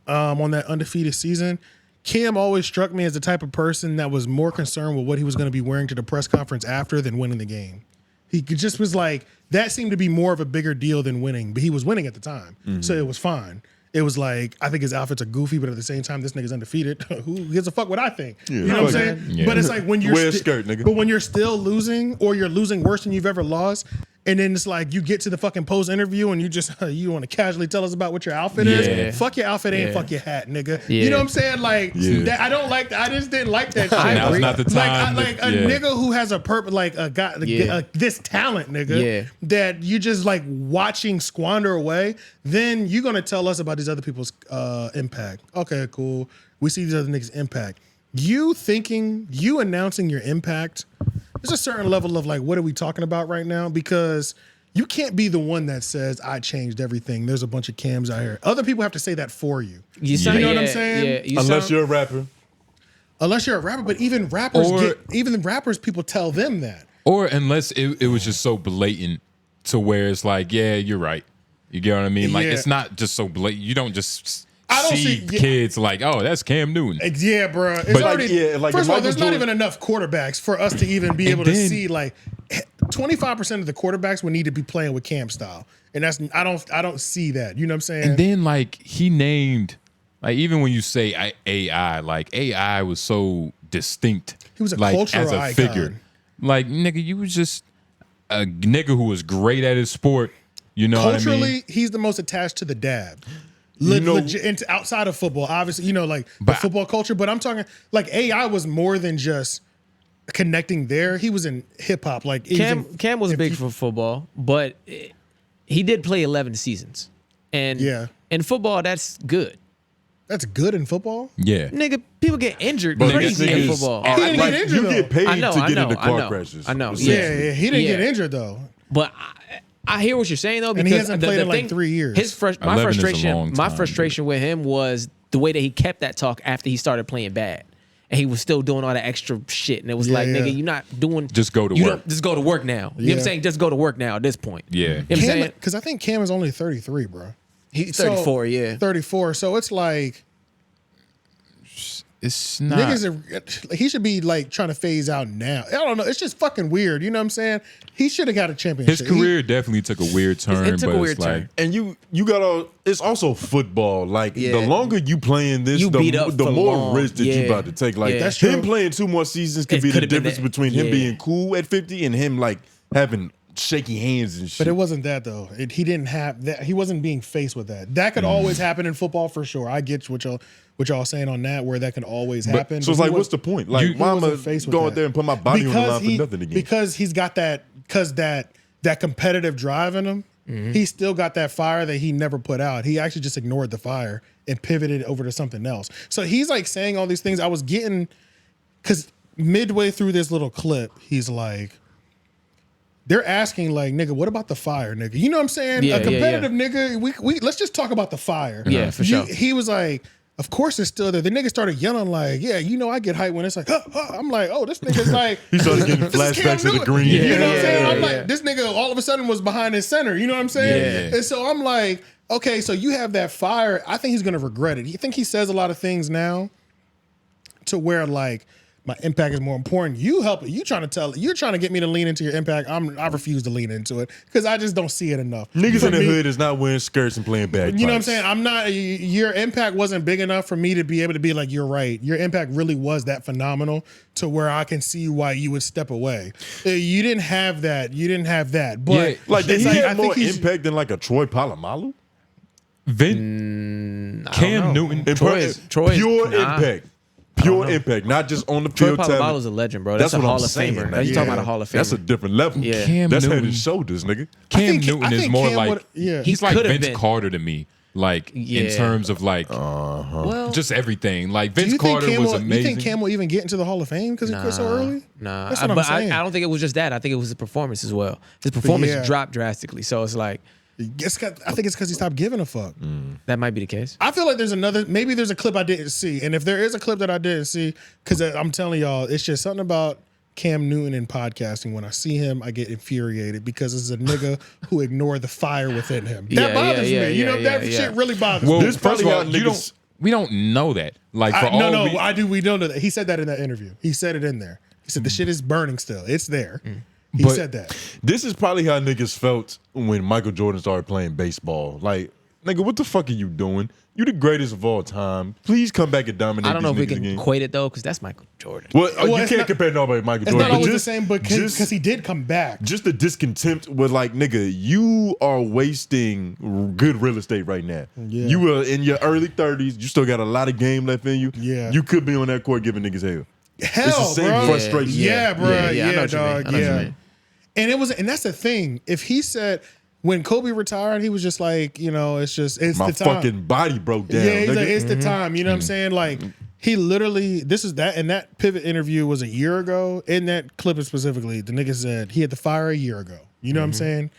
on that undefeated season, Cam always struck me as the type of person that was more concerned with what he was going to be wearing to the press conference after than winning the game. He just was like, that seemed to be more of a bigger deal than winning, but he was winning at the time, so it was fine. It was like, I think his outfits are goofy, but at the same time, this nigga's undefeated. Who gives a fuck what I think? You know what I'm saying? Yeah. But it's like when you're wear a skirt, nigga. But when you're still losing, or you're losing worse than you've ever lost, and then it's like you get to the fucking post interview and you want to casually tell us about what your outfit is. Fuck your outfit ain't fuck your hat, nigga. You know what I'm saying? Like that, I don't like that. I just didn't like that shit. Now's not the time. Like a nigga who has a purpose, like a guy, this talent, nigga, that you just like watching squander away. Then you're gonna tell us about these other people's impact. Okay, cool. We see these other niggas' impact. You announcing your impact. There's a certain level of like, what are we talking about right now? Because you can't be the one that says, I changed everything. There's a bunch of Cams out here. Other people have to say that for you. You know what I'm saying? Yeah, Unless you're a rapper. Unless you're a rapper, but even rappers, people tell them that. Or unless it was just so blatant to where it's like, yeah, you're right. You get what I mean? Like, it's not just so blatant. You don't just... I don't see kids like, oh, that's Cam Newton. Yeah, bro. It's already, first of all, there's not even enough quarterbacks for us to even be able to see like 25% of the quarterbacks would need to be playing with Cam style. And that's I don't see that. You know what I'm saying? And then like he named, like even when you say AI, like AI was so distinct. He was a like, cultural as a icon. figure. Like, nigga, you was just a nigga who was great at his sport. You know what I mean? Culturally, he's the most attached to the dab. Legit, outside of football, obviously, like the football culture. But I'm talking like AI was more than just connecting there. He was in hip hop. Like Cam was big for football, but he did play 11 seasons. And in football, that's good. That's good in football? Yeah. Nigga, people get injured crazy in football. He didn't get injured, you get paid to get into car crashes. I know. Yeah, he didn't get injured though. But I hear what you're saying though, because and he hasn't played in like 3 years. My frustration with him was the way that he kept that talk after he started playing bad, and he was still doing all that extra shit. And it was like, nigga, you're not doing. Just go to work. Just go to work now. You know what I'm saying? Just go to work now at this point. Yeah. You know what I'm saying? Because I think Cam is only 33, bro. He's 34. Yeah. 34. So it's like. It's not. Niggas he should be like trying to phase out now. I don't know. It's just fucking weird. You know what I'm saying? He should have got a championship. His career definitely took a weird turn. It took a weird turn. And you gotta. It's also football. Like the longer you playing this, the more risk that you about to take. Like that's him true. playing 2 more seasons could be the difference between him being cool at 50 and him like having shaky hands and shit. But it wasn't that though. He didn't have that. He wasn't being faced with that. That could always happen in football for sure. I get what y'all saying on that, where that can always happen. So it's like, what's the point? Like, why am I go out there and put my body on the line for nothing again? Because he's got that, that competitive drive in him. He still got that fire that he never put out. He actually just ignored the fire and pivoted over to something else. So he's like saying all these things. I was getting, because midway through this little clip, he's like, they're asking like, nigga, what about the fire, nigga? You know what I'm saying? Yeah, a competitive nigga, we let's just talk about the fire. Yeah, for sure. He was like, of course it's still there. The nigga started yelling like, yeah, you know I get hyped when it's like, huh, huh. I'm like, oh, this nigga's like. He started getting flashbacks of the green. You know what I'm saying? I'm like, this nigga all of a sudden was behind his center. You know what I'm saying? And so I'm like, okay, so you have that fire. I think he's going to regret it. I think he says a lot of things now to where like, my impact is more important. You help it. You're trying to get me to lean into your impact. I refuse to lean into it because I just don't see it enough. Niggas in the hood is not wearing skirts and playing bagpipes. You know what I'm saying? I'm not. Your impact wasn't big enough for me to be able to be like, you're right. Your impact really was that phenomenal to where I can see why you would step away. You didn't have that. You didn't have that. But yeah, like he had I more think impact than like a Troy Polamalu. Cam Newton. Troy is pure impact. Pure impact, not just on the field. Troy Polamalu's a legend, bro. That's a Hall of Famer. You talking about a Hall of Famer? That's a different level. Yeah, Cam that's Newton, head and shoulders, nigga. Cam Newton is more like he's like Vince been. Carter to me. Like in terms of like just everything. Like Vince Carter was amazing. You think Cam will even get into the Hall of Fame because he quit so early? Nah, that's what I'm saying. I don't think it was just that. I think it was the performance as well. His performance dropped drastically. So it's like. I think it's because he stopped giving a fuck. That might be the case. I feel like maybe there's a clip I didn't see. And if there is a clip that I didn't see, because I'm telling y'all, it's just something about Cam Newton in podcasting. When I see him, I get infuriated because this is a nigga who ignored the fire within him. That bothers me. You know, that shit really bothers me. Well, first of all, we don't know that. Like, I do. We don't know that. He said that in that interview. He said it in there. He said the shit is burning still. It's there. He said that. This is probably how niggas felt when Michael Jordan started playing baseball. Like, nigga, what the fuck are you doing? You the greatest of all time. Please come back and dominate. I don't know if we can again. equate it though, because that's Michael Jordan. Well, you can't compare nobody to Michael Jordan. It's not always the same, but because he did come back. Just the discontent with like, nigga, you are wasting good real estate right now. Yeah. You are in your early 30s. You still got a lot of game left in you. Yeah. You could be on that court giving niggas hell. Hell, it's the same bro. frustration. Yeah, bro. Yeah, dog. Yeah. And that's the thing. If he said when Kobe retired, he was just like, you know, it's my the time. fucking body broke down. Yeah, he's nigga. like, it's the time. You know what I'm saying? Like he literally, and that pivot interview was a year ago. In that clip specifically, the nigga said he had the fire a year ago. You know what I'm saying?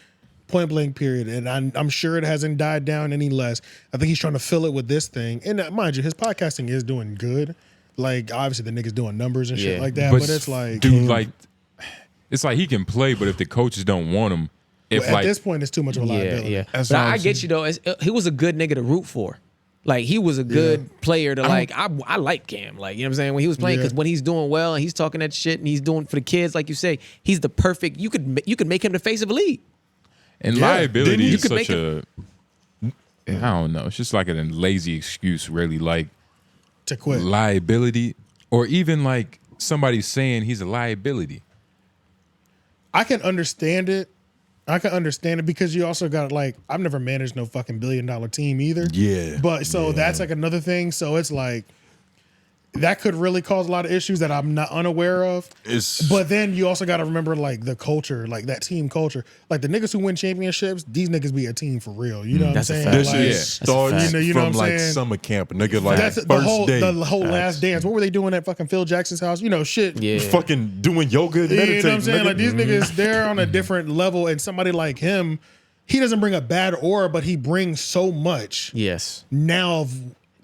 Point blank period. And I'm sure it hasn't died down any less. I think he's trying to fill it with this thing. And mind you, his podcasting is doing good. Like obviously the nigga's doing numbers and shit like that. But it's like, dude, like. It's like he can play, but if the coaches don't want him, at this point, it's too much of a liability. Yeah. But I get you though. He was a good nigga to root for. Like he was a good player to like. I like Cam. Like you know what I'm saying when he was playing because when he's doing well and he's talking that shit and he's doing for the kids, like you say, he's the perfect. You could make him the face of a league. And liability is such a. I don't know. It's just like a lazy excuse, really. Like to quit liability, or even like somebody saying he's a liability. I can understand it. Because you also got like, I've never managed no fucking $1 billion team either. Yeah. But so that's like another thing. So it's like, that could really cause a lot of issues that I'm not unaware of. But then you also got to remember like the culture, like that team culture. Like the niggas who win championships, these niggas be a team for real. You know what I'm saying? This like, shit starts you know from what I'm like saying? summer camp. Nigga, like that's first the whole day. The whole last dance. What were they doing at fucking Phil Jackson's house? You know, shit. Yeah. Fucking doing yoga and meditating. You know what I'm saying? Nigga. Like these niggas, they're on a different level. And somebody like him, he doesn't bring a bad aura, but he brings so much. Yes. Now,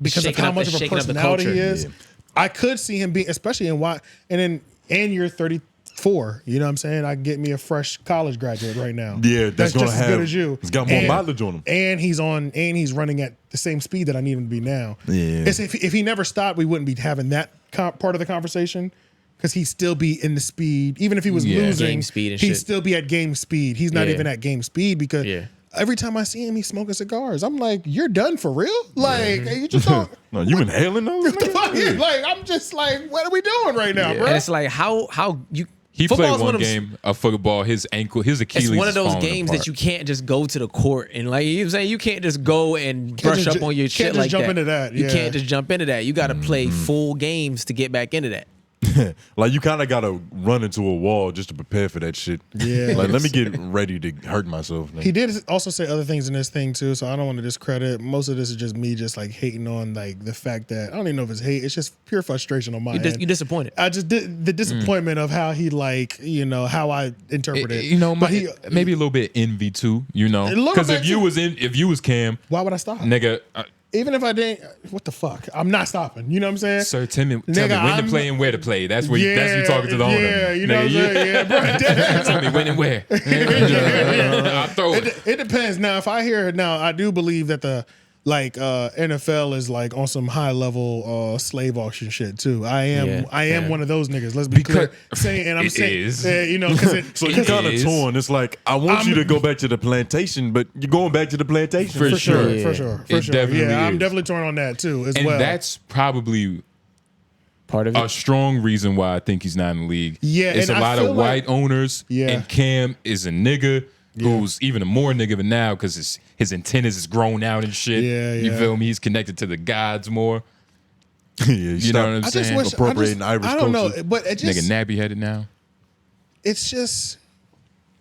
because of how much of a personality he is. Yeah. I could see him being, especially in and you're 34. You know what I'm saying? I can get me a fresh college graduate right now. Yeah, that's gonna just have as good as you. It's got more mileage on him. And he's running at the same speed that I need him to be now. Yeah. It's if he never stopped, we wouldn't be having that part of the conversation. Because he'd still be in the speed. Even if he was losing, game speed and he'd shit. still be at game speed. He's not even at game speed because every time I see him, he's smoking cigars. I'm like, you're done for real? Like, you just don't. No, you inhaling those? Like, I'm just like, what are we doing right now, bro? And it's like, how He Football's played one one of- game of football. His ankle, his Achilles. It's one of is those falling games apart. that you can't just go to the court and like you know what I'm saying. You can't just go and brush just up on your can't shit just like jump that. into that, You yeah. can't just jump into that. You got to play full games to get back into that. Like you kind of got to run into a wall just to prepare for that shit. Yeah. Like let me get ready to hurt myself. He did also say other things in this thing too, so I don't want to discredit. Most of this is just me just like hating on like the fact that I don't even know if it's hate. It's just pure frustration on my end. You disappointed. I just did the disappointment of how he like how I interpret it. You know, but maybe a little bit envy too. You know, A little because bit if you was Cam, why would I stop? nigga. Even if I didn't, what the fuck? I'm not stopping. You know what I'm saying? Sir, tell me Nigga, when I'm- to play and where to play. That's where that's you talking to the owner. Yeah, you know what I'm Nigga, saying? Yeah, bro. tell me when and where. I'll throw it. It depends. Now, if I hear I do believe that the NFL is like on some high level slave auction shit too. I am one of those niggas. Let's be clear. I'm saying, you know, because So you're kind of torn. It's like I want you to go back to the plantation, but you're going back to the plantation For sure. for sure. It definitely Yeah, I'm is. definitely torn on that too as And well. that's probably Part of it. a strong reason why I think he's not in the league. Yeah, it's and a I lot feel of like- white owners, Yeah. and Cam is a nigga who's even a more nigga than now because his antennas is grown out and shit. Yeah, You yeah. feel me? He's connected to the gods more. You know what I'm I just saying? wish appropriating Irish I don't culture. know, but it just Nigga nappy headed now. it's just,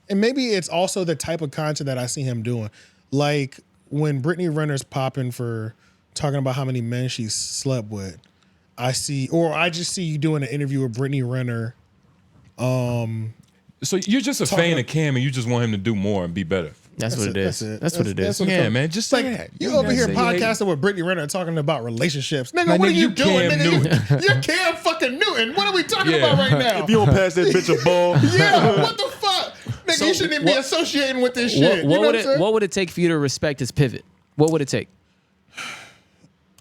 and maybe it's also the type of content that I see him doing. Like when Brittany Renner's popping for talking about how many men she slept with, I just see you doing an interview with Brittany Renner. So you're just a fan of Cam and you just want him to do more and be better. That's what it is. That's what it is. Yeah, man. Just Like say that. you over here That's it. podcasting with Brittany Renner talking about relationships, nigga. Like, what are nigga, you you doing, Cam nigga? You're Cam fucking Newton. What are we talking Yeah. about right now? If you don't pass that bitch a ball, Yeah, what the fuck, nigga? So you shouldn't even be what- associating with this shit. What you know would I'm saying? what would it take for you to respect his pivot? What would it take?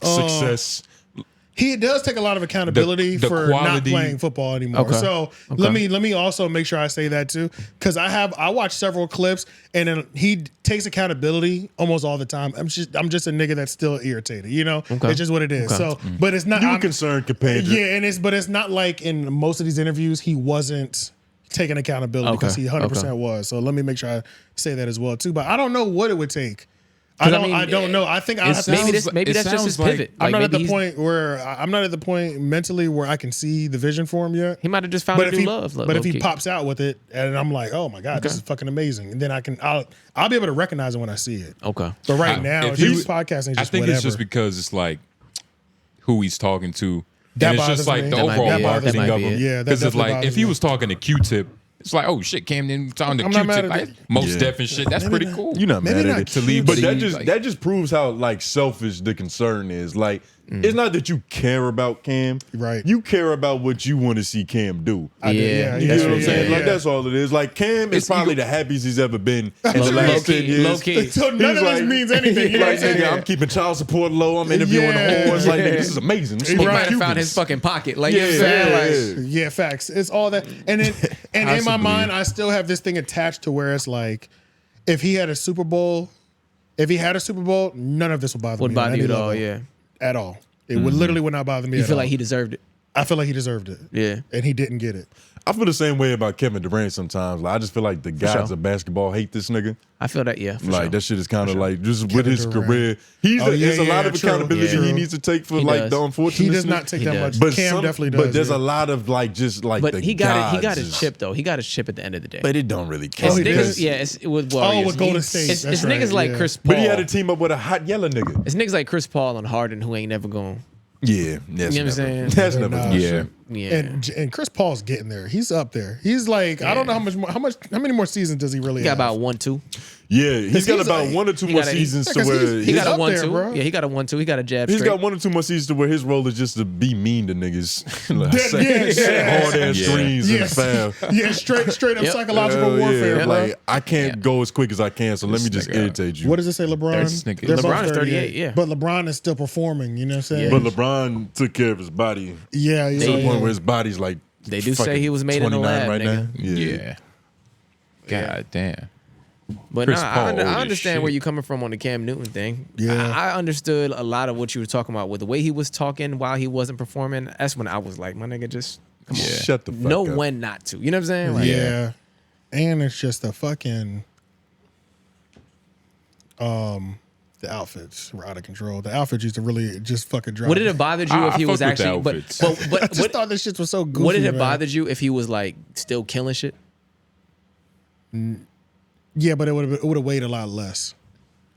success. He does take a lot of accountability The for not quality- playing football anymore. Okay. So let me also make sure I say that too, because I watched several clips and then he takes accountability almost all the time. I'm just a nigga that's still irritated. You know, it's just what it is. So, but it's not. You were I'm concerned compared to Yeah, but it's not like in most of these interviews he wasn't taking accountability because he 100% was. So let me make sure I say that as well too. But I don't know what it would take. I don't know. I think I have to. Maybe that's just his pivot. I'm not Like, at the maybe point where I'm not at the point mentally where I can see the vision for him yet. he might have just found a new love. But if he pops out with it and I'm like, oh my god, this is fucking amazing, and then I'll be able to recognize it when I see it. Okay. But right now, if he's he- podcasting. Just I think whatever. it's just because it's like who he's talking to. That And it's just bothers like me. the That might overall be it. marketing That might of be him. it. Yeah, that because it's definitely like if bothers he me. was talking to Q-Tip, it's like, oh shit, Cam didn't talking to I'm not mad Q-Tip. at Like, it. most Yeah. def and shit. That's pretty cool. You're not Maybe mad not at it. to leave, But but that he, just like- that just proves how like selfish the concern is. Like it's not that you care about Cam. Right. You care about what you want to see Cam do. I do, Yeah, You that's know what I'm what- saying? yeah, Like that's all it is. Like Cam is It's probably ego. the happiest he's ever been in the Low last key, 10 years. low key. So none He's of this like- means anything. You know what I'm Like, nigga, saying? I'm keeping child support low. I'm interviewing Yeah. the whores. Like, nigga, this is amazing. I'm He smoking might have found Cubans. his fucking pocket. Like, Yeah, you know what I'm saying? Like, Yeah, facts. It's all that, and then and in my Possibly. mind, I still have this thing attached to where it's like, if he had a Super Bowl, none of this would bother would me. on bother you any at all, level. yeah. At all. It would literally would not bother me. You at feel all. like he deserved it. I feel like he deserved it. Yeah. and he didn't get it. I feel the same way about Kevin Durant sometimes. Like, I just feel like the gods sure. of basketball hate this nigga. I feel that, yeah. For Like sure. that shit is kind of like just with Kevin his Durant. career. Oh, yeah, There's a lot yeah, of true, accountability true. he needs to take for He like does. the unfortunate. He does not take He that does. much. But Cam definitely does. But there's yeah. a lot of like just like But the he got gods his is- chip, though. He got his chip at the end of the day. But it don't really count. Oh, he did? niggas, yeah, it was Warriors. with Golden He's- State. It's That's niggas right, like yeah. Chris Paul. But he had to team up with a hot yellow nigga. It's niggas like Chris Paul and Harden who ain't never going. Yeah, that's You know what I'm never. saying? That's never. Nah. gonna Yeah. shit. Yeah. And Chris Paul's getting there. He's up there. He's like, I don't know how many more seasons does he really He got have? about 1-2. Yeah, he's got he's about like- 1 or 2 he more got a- seasons Yeah, to 'cause where he's He got a up 1-2. there, bro. Yeah, he got a 1-2. He got a jab he's straight. got 1 or 2 more seasons to where his role is just to be mean to niggas. Like, Yeah, set hard ass Yeah. screens Yes. and foul. Yeah, straight up Yep. psychological warfare, Yeah, bro. like I can't go as quick as I can, so let me just nigga. irritate you. What does it say, LeBron? This nigga- They're both LeBron is 38, yeah. But LeBron is still performing, you know what I'm saying? But LeBron took care of his body yeah, to the point where his body's like. They do say fucking he was made in the 29 lab, right nigga. now. Yeah. God damn. But Chris nah, Paul old I as understand where shit. you're coming from on the Cam Newton thing. Yeah. I understood a lot of what you were talking about with the way he was talking while he wasn't performing. That's when I was like, my nigga, just Come on. Shut the fuck up. Know when not to. You know what I'm saying? Like, yeah. And it's just the fucking the outfits were out of control. The outfits used to really just fucking drive. Would it have bothered you if he was actually? But I just thought this shit was so goofy. Would it have man. bothered you if he was like still killing shit? Yeah, but it would have weighed a lot less.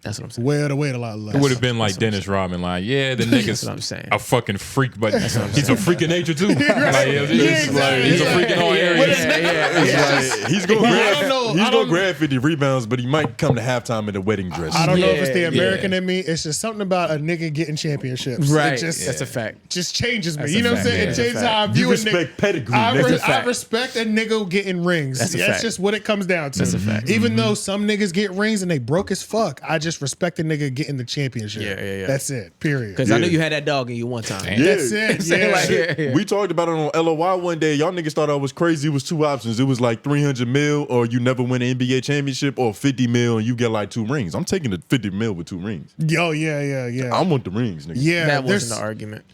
That's what I'm saying. Would have weighed a lot less. It would have been like Dennis Rodman, like, yeah, the nigga's what I'm saying. a fucking freak, but he's a freak of nature too. Like, exactly. he's a freak in all areas. It's like, he's gonna grab 50 rebounds, but he might come to halftime in a wedding dress. I don't know if it's the American in me. It's just something about a nigga getting championships. Right. It just, That's a fact. Just changes me. That's you a know what I'm fact. saying? Yeah, It changes how I You view a respect nigga. pedigree. I respect a nigga getting rings. That's a That's fact. just what it comes down to. That's a fact. Even though some niggas get rings and they broke as fuck, I just respect a nigga getting the championship. Yeah. That's it. Period. Because I know you had that dog in you one time. Yeah. That's it. Say Yeah. like, yeah. We talked about it on LOY one day. Y'all niggas thought I was crazy. It was two options. It was like 300 mil or you never win an NBA championship, or 50 mil and you get like 2 rings. I'm taking the 50 mil with 2 rings. Yo, yeah. I want the rings, nigga. Yeah, That there's- wasn't the argument.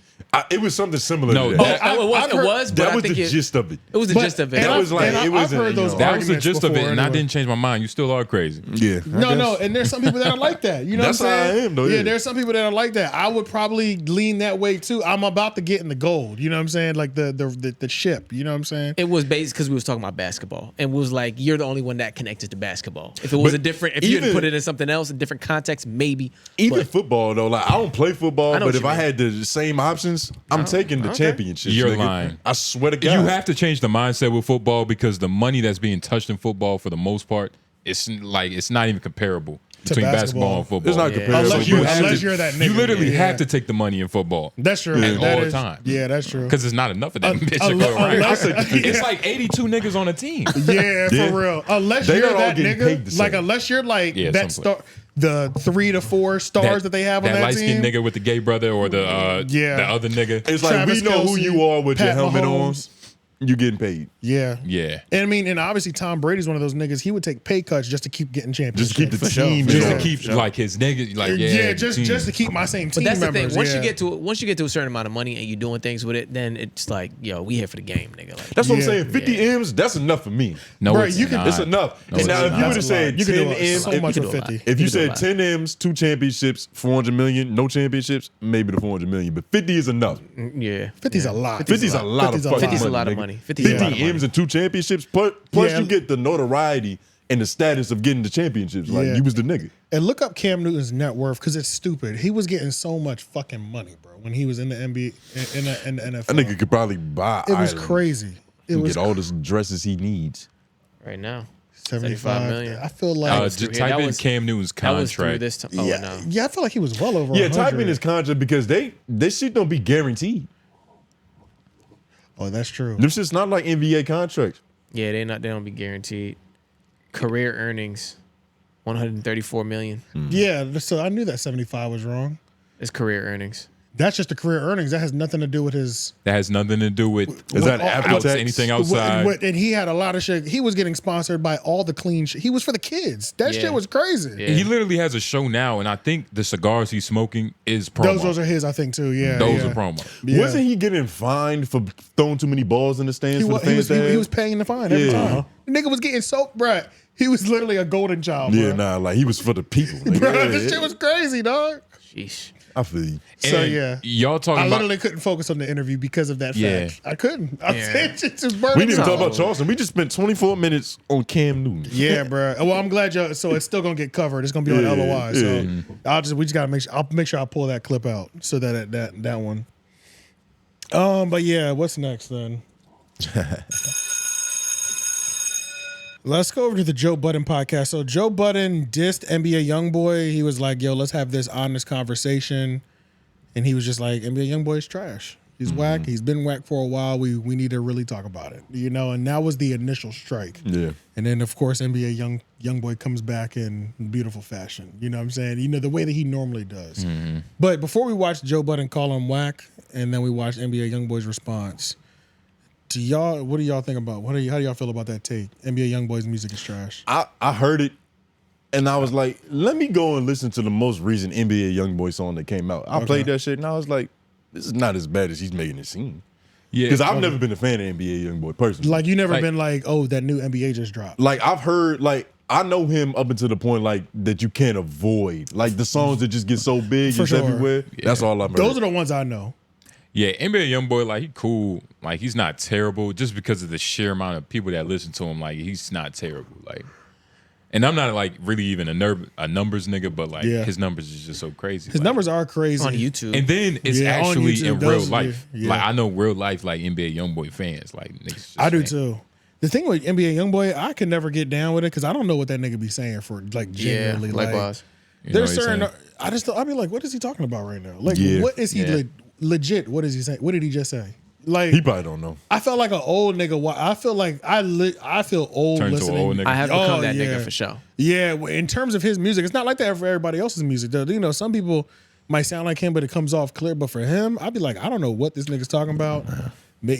It was something similar No, to that. that- It was, but That I was think the gist of it. It was the But- gist of it. and That was like, I've it wasn't, heard those you know. That was the arguments gist of it, before and I anyway. didn't change my mind. You still are crazy. Yeah. No, and there's some people that are like that. You know That's what I'm how saying? I am, though, Yeah, yeah. there's some people that are like that. I would probably lean that way too. I'm about to get in the gold. You know what I'm saying? Like the ship. You know what I'm saying? It was based because we was talking about basketball, and was like, you're the only one that connected to basketball. If it was But if you didn't even- put it in something else, a different context, maybe. Even But football though, like I don't play football, I know but what if you I mean. had the same options, I'm taking the championship. You're nigga. lying. I swear to God. You have to change the mindset with football because the money that's being touched in football, for the most part, it's not even comparable between basketball and football. It's not comparable. Unless you're that nigga. You literally Yeah. have to take the money in football. That's true. And That all is- the time. Yeah, that's true. Because there's not enough of that bitch to unless- go around. unless- It's like 82 niggas on a team. Yeah, Yeah. for real. Unless They you're not all that getting paid the nigga, like same. unless you're like Yeah, that some star, the 3 to 4 stars that they have on that light team. skinned nigga with the gay brother or the other nigga. It's like Travis we know who Kelce, you are with your Pat helmet Mahomes. on. You getting paid. Yeah. Yeah. And I mean, and obviously Tom Brady's one of those niggas. He would take pay cuts just to keep getting championships. Just to keep the team. Just going. to keep like his nigga, like yeah, just to keep my same But team that's the members. thing. Once yeah. you get to a certain amount of money and you're doing things with it, then it's like, yo, we here for the game, nigga. Like, That's what I'm Yeah. saying. 50 M's, that's enough for me. No, Bro, it's you can- not. It's enough. No, And now, it's if you not. would have said You can 10 do M's, so if- much you with can do a 50. lot. if you You can do a said 10 M's, 2 championships, 400 million, no championships, maybe the 400 million, but 50 is enough. yeah. 50's a lot. 50's a lot of 50's a fucking 50's a money. lot of nigga. money. 50's a 50 lot of money. M's and 2 championships, plus Yeah. you get the notoriety and the status of getting the championships. Like, Yeah. you was the nigga. And look up Cam Newton's net worth because it's stupid. He was getting so much fucking money, bro, when he was in the NBA, in the NFL. That nigga could probably buy It was islands crazy. It and was get all the dresses he needs. Right now. 75 million. I feel like Just Yeah, type that in was- Cam Newton's That was through contract. this time. Oh, yeah, no. yeah, I feel like he was well over. Yeah, type 100. in his contract because this shit don't be guaranteed. Oh, that's true. This shit's not like NBA contracts. Yeah, they don't be guaranteed. Career earnings, 134 million. Yeah, so I knew that 75 was wrong. It's career earnings. That's just the career earnings. That has nothing to do with his. That has nothing to do with Is that What- after tax? anything outside. And he had a lot of shit. He was getting sponsored by all the clean shit. He was for the kids. That Yeah. shit was crazy. Yeah. He literally has a show now, and I think the cigars he's smoking is promo. Those are his, I think, too. Yeah, Those yeah. are promo. Yeah. Wasn't he getting fined for throwing too many balls in the stands He, for wa- the fans? he was paying the fine every Yeah. time. The nigga was getting soaked, bruh. He was literally a golden child, Yeah, bruh. nah, like he was for the people. Like, Bruh, yeah, this yeah. shit was crazy, dog. Sheesh. I feel you. So And yeah, y'all talking I about literally couldn't focus on the interview because of that Yeah. fact. I couldn't. I Yeah. said it just burning. We didn't even me. talk about Charleston. We just spent 24 minutes on Cam Newton. Yeah, bro. Well, I'm glad y'all. So it's still gonna get covered. It's gonna be on Yeah, LOI. So yeah. we just gotta make sure. I'll make sure I pull that clip out so that one. But yeah, what's next then? Let's go over to the Joe Budden podcast. So Joe Budden dissed NBA Youngboy. He was like, "Yo, let's have this honest conversation," and he was just like, "NBA Youngboy is trash. He's whack. He's been whack for a while. We need to really talk about it, you know." And that was the initial strike. Yeah. And then of course NBA Youngboy comes back in beautiful fashion. You know what I'm saying? You know, the way that he normally does. But before we watch Joe Budden call him whack, and then we watch NBA Youngboy's response. What do y'all think about? How do y'all feel about that take? NBA Youngboy's music is trash. I heard it, and I was like, let me go and listen to the most recent NBA Youngboy song that came out. I played that shit, and I was like, this is not as bad as he's making it seem. Yeah, because I've never been a fan of NBA Youngboy personally. Like you never been like, oh, that new NBA just dropped. Like I've heard, like I know him up until the point like that you can't avoid, like the songs that just get so big, For it's sure. everywhere. Yeah. That's all I've heard. Those are the ones I know. Yeah, NBA Youngboy, like he cool. Like he's not terrible just because of the sheer amount of people that listen to him. Like he's not terrible. Like, and I'm not like really even a numbers nigga, but like his numbers is just so crazy. His numbers are crazy on YouTube. And then it's Yeah, on actually YouTube, in real those- life. yeah. Like I know real life like NBA Youngboy fans. Like niggas just I do fans. too. The thing with NBA Youngboy, I can never get down with it because I don't know what that nigga be saying for like genuinely. likewise. You know There's what he's certain. saying? I'll be like, what is he talking about right now? Like, Yeah. what is he legit? What is he saying? What did he just say? Like, he probably don't know. I felt like an old nigga. I feel like I feel old Turn to an listening. old nigga. I have become that yeah. nigga for sure. Yeah, in terms of his music, it's not like that for everybody else's music. Though. You know, some people might sound like him, but it comes off clear. But for him, I'd be like, I don't know what this nigga's talking about.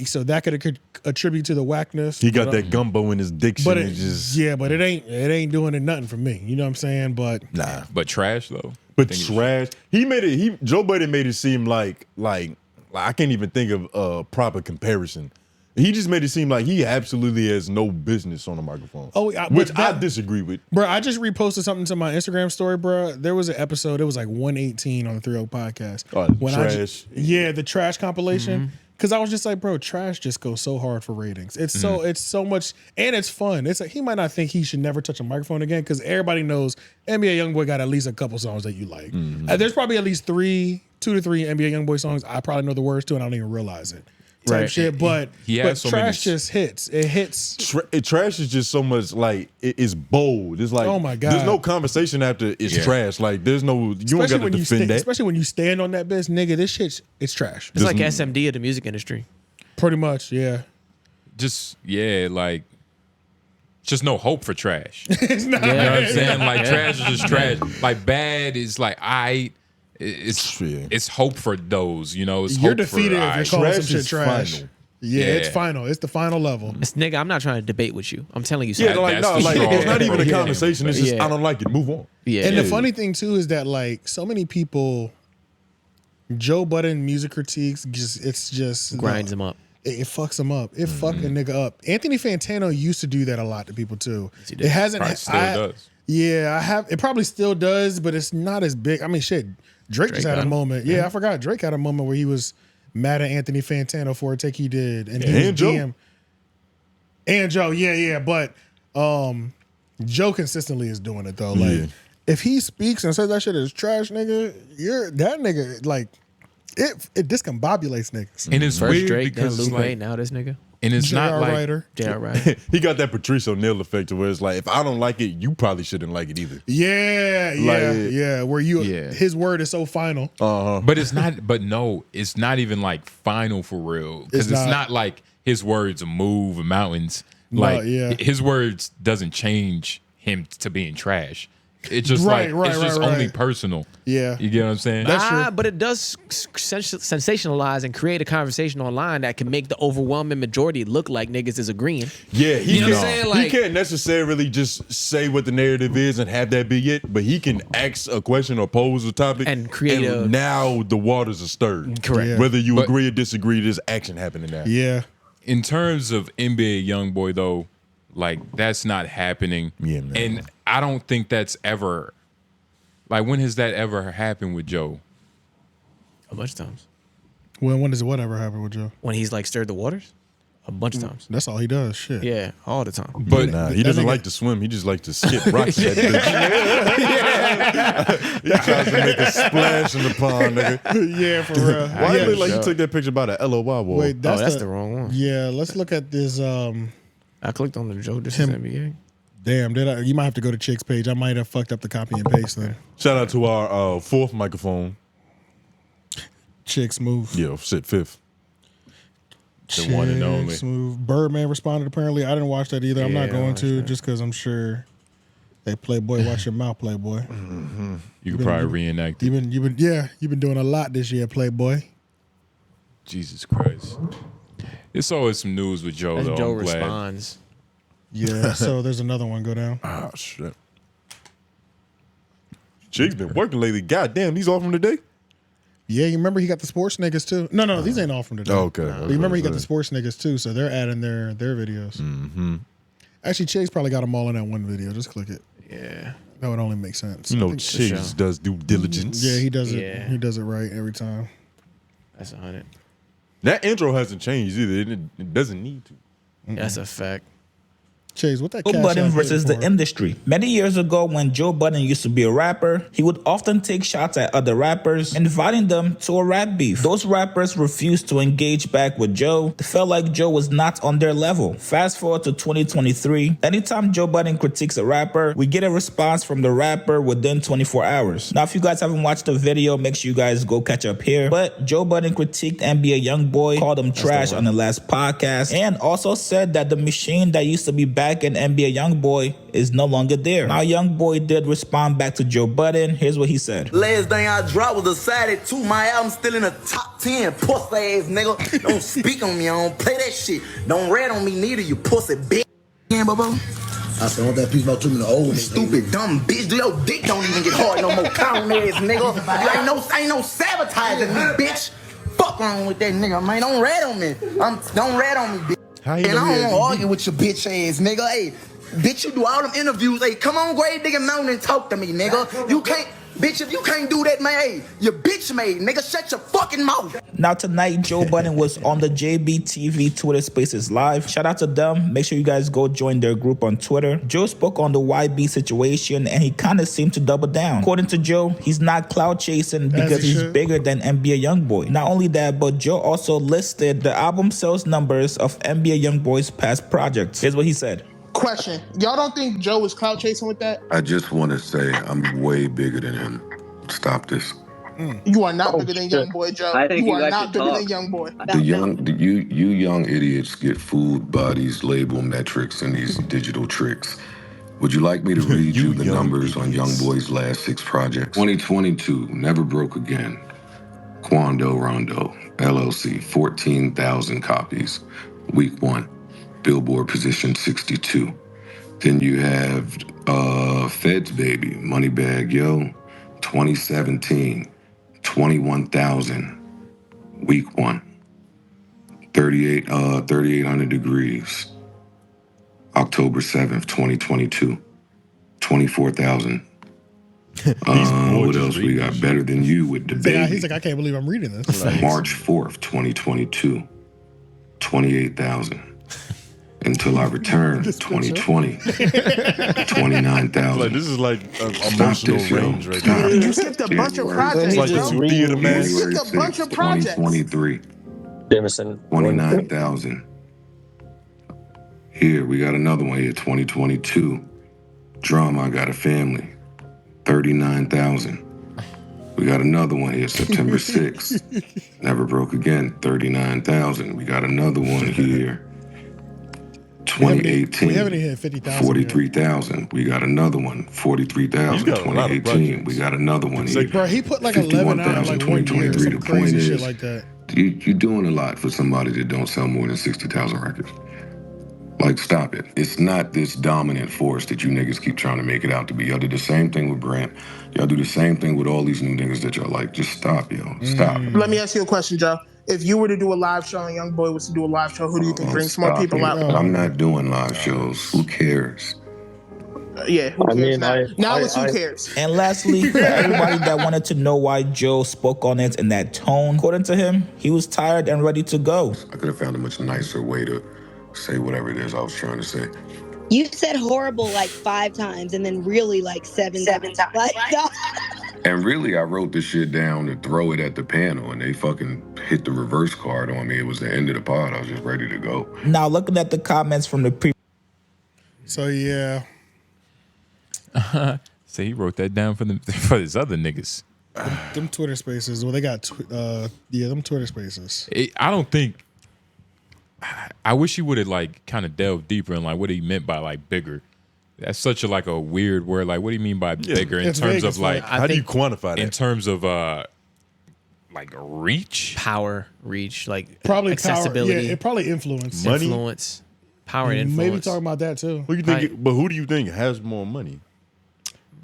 So that could attribute to the whackness. He got that gumbo in his diction. But and just but it ain't doing it nothing for me. You know what I'm saying? But nah. But trash though. But trash. He made it. Joe Budden made it seem like I can't even think of a proper comparison. He just made it seem like he absolutely has no business on the microphone. Oh, which I disagree with. Bro, I just reposted something to my Instagram story, bro. There was an episode. It was like 118 on the 30 podcast. Oh, trash. The trash compilation. Because I was just like, bro, trash just goes so hard for ratings. It's so much, and it's fun. It's like he might not think he should never touch a microphone again because everybody knows NBA Youngboy got at least a couple songs that you like. There's probably at least 2 to 3 NBA Youngboy songs I probably know the words to and I don't even realize it. Type shit, but so trash just hits. It hits. Trash is just so much like it's bold. It's like, oh my God, there's no conversation after it's trash. Like there's no, you don't got to defend that. Especially when you stand on that bitch, nigga. This shit, it's trash. It's like SMD of the music industry. Pretty much, yeah. Just like just no hope for trash. It's not. You know what I'm saying? Like trash is just trash. Like bad is like it's hope for those, you know. It's You're hope defeated for, if you're calling some Trash shit is trash. final. Yeah, it's final. It's the final level. It's nigga, I'm not trying to debate with you. I'm telling you Yeah, something. like That's no, the like it's not even a straw. conversation. It's just I don't like it. Move on. Yeah. And the funny thing too is that like so many people, Joe Budden music critiques, it's just grinds him up. It fucks him up. It fuck a nigga up. Anthony Fantano used to do that a lot to people too. It hasn't. Probably still does. Yeah, I have. It probably still does, but it's not as big. I mean, shit. Drake just had a moment. Yeah, I forgot. Drake had a moment where he was mad at Anthony Fantano for a take he did, and he And Joe. And Joe, yeah. But Joe consistently is doing it though. Like if he speaks and says that shit is trash, nigga, you're that nigga. Like it discombobulates niggas. And it's First weird Drake, then because it's Lupe, like, now this nigga. and it's not J.R. like Ryder. Yeah, right. He got that Patrice O'Neal effect to where it's like, if I don't like it, you probably shouldn't like it either. Yeah. Where his word is so final. But it's not. But no, it's not even like final for real because It's it's not. not like his words move mountains. Like his words doesn't change him to being trash. It's just Right, it's just right. only personal. Yeah. You get what I'm saying? That's true. But it does sensationalize and create a conversation online that can make the overwhelming majority look like niggas is agreeing. Yeah, You know what I'm saying? he Like- can't necessarily just say what the narrative is and have that be it, but he can ask a question or pose a topic And create a- now the waters are stirred. Correct. Yeah. Whether you But- agree or disagree, there's action happening now. Yeah. In terms of NBA Youngboy though, like that's not happening. Yeah, man. And I don't think that's ever. Like, when has that ever happened with Joe? A bunch of times. When does whatever happen with Joe? When he's like stirred the waters? A bunch of times. That's all he does. Shit. Yeah, all the time. But Nah, he doesn't nigga- like to swim. He just likes to skip rocks at that bitch. He tries to make a splash in the pond, nigga. Yeah, for real. Why yeah. it look like you took that picture by the LOY wall? Wait, That's the wrong one. Yeah, let's look at this. I clicked on the Joe. This is NBA. Damn, did I? You might have to go to Chick's page. I might have fucked up the copy and paste then. Shout out to our fourth microphone. Chick's move. Yeah, shit, fifth. The one and only. Chick's move. Birdman responded. Apparently, I didn't watch that either. I'm Yeah, not I going watched to that. just because I'm sure. Hey, Playboy, watch your mouth, Playboy. You could probably reenact it. You've been doing a lot this year, Playboy. Jesus Christ. It's always some news with Joe, As though. Joe I'm glad. responds. Yeah. So there's another one. Go down. Oh, shit. Chick's been working lately. God damn, these off from today? Yeah, you remember he got the sports niggas too. No, these ain't all from today. Okay. But you remember he got the sports niggas too, so they're adding their videos. Mm-hmm. Actually, Chase probably got them all in that one video. Just click it. Yeah. That would only make sense. You know, Chase does due diligence. Yeah, he does it. Yeah. He does it right every time. That's 100. That intro hasn't changed either. It doesn't need to. That's a fact. Chase, what that Joe Cash Budden App versus hitting the for? industry. Many years ago, when Joe Budden used to be a rapper, he would often take shots at other rappers, inviting them to a rap beef. Those rappers refused to engage back with Joe. They felt like Joe was not on their level. Fast forward to 2023. Anytime Joe Budden critiques a rapper, we get a response from the rapper within 24 hours. Now, if you guys haven't watched the video, make sure you guys go catch up here. But Joe Budden critiqued NBA Youngboy, called him trash on the last podcast, and also said that the machine that used to be back in NBA Youngboy is no longer there. Now, Youngboy did respond back to Joe Budden. Here's what he said. Last thing I dropped was decided to my album still in the top 10. Pussy ass nigga. Don't speak on me. I don't play that shit. Don't rat on me neither, you pussy bitch. Yeah, bro. I said, want that piece about 2 minutes old. Stupid, dumb bitch. Your dick don't even get hard no more. Count ass nigga. Ain't no sabotaging me, bitch. Fuck wrong with that nigga, man. Don't rat on me. Don't rat on me, bitch. And I don't want to argue with your bitch ass, nigga. Hey, bitch, you do all them interviews. Hey, come on, Grave Digger Mountain and talk to me, nigga. You can't, bitch, if you can't do that, man, hey, your bitch made, nigga, shut your fucking mouth. Now, tonight, Joe Budden was on the JBTV Twitter Spaces Live. Shout out to them. Make sure you guys go join their group on Twitter. Joe spoke on the YB situation, and he kind of seemed to double down. According to Joe, he's not cloud chasing because he's bigger than NBA Youngboy. Not only that, but Joe also listed the album sales numbers of NBA Youngboy's past projects. Here's what he said. Question. Y'all don't think Joe was cloud chasing with that? I just want to say I'm way bigger than him. Stop this. You are not bigger than Youngboy, Joe. I think you you are guys not should bigger talk. than Youngboy. You young idiots get food, bodies, label metrics, and these digital tricks. Would you like me to read you the numbers on Youngboy's last 6 projects? 2022, Never Broke Again. Quando Rondo, LLC, 14,000 copies. Week 1, Billboard position 62. Then you have Feds Baby, Moneybag Yo, 2017, 21,000. Week 1, 3,800 degrees. October 7th, 2022, 24,000. What else we got? Better Than You with the Baby. He's like, I can't believe I'm reading this. March 4th, 2022, 28,000. Until I Return, 2020, 29,000. Like, this is like an emotional range right now. You skipped a bunch of projects, It's like bro. a theater man. You skipped a bunch of projects. 2023, 29,000. Here, we got another one here, 2022. Drama, I Got a Family, 39,000. We got another one here, September 6th. Never Broke Again, 39,000. We got another one here. 2018, we haven't even hit 50,000. 43,000. We got another one, 43,000. 2018, we got another one here. Bro, he put like 11 out in like 1 year. Some crazy shit like that. You're doing a lot for somebody that don't sell more than 60,000 records. Like, stop it. It's not this dominant force that you niggas keep trying to make it out to be. Y'all did the same thing with Brant. Y'all do the same thing with all these new niggas that y'all like. Just stop, yo. Stop. Let me ask you a question, Joe. If you were to do a live show and Youngboy was to do a live show, who do you think brings more people out? I'm not doing live shows. Who cares? Yeah, who cares now it's who cares. And lastly, for everybody that wanted to know why Joe spoke on it in that tone, according to him, he was tired and ready to go. I could have found a much nicer way to say whatever it is I was trying to say. You said horrible like 5 times and then really like 7 times. Like, And really, I wrote this shit down to throw it at the panel, and they fucking hit the reverse card on me. It was the end of the pod. I was just ready to go. Now, looking at the comments from the So, yeah. So he wrote that down for his other niggas. Them Twitter spaces. Well, they got, them Twitter spaces. I don't think. I wish he would have like kind of delved deeper in like what he meant by like bigger. That's such a like a weird word. Like, what do you mean by bigger in terms of like? How do you quantify that? In terms of like reach, power, reach, like Probably accessibility. Power, yeah, it probably influence. Money? Influence, power, and influence. Maybe talking about that too. Who you think? But who do you think has more money?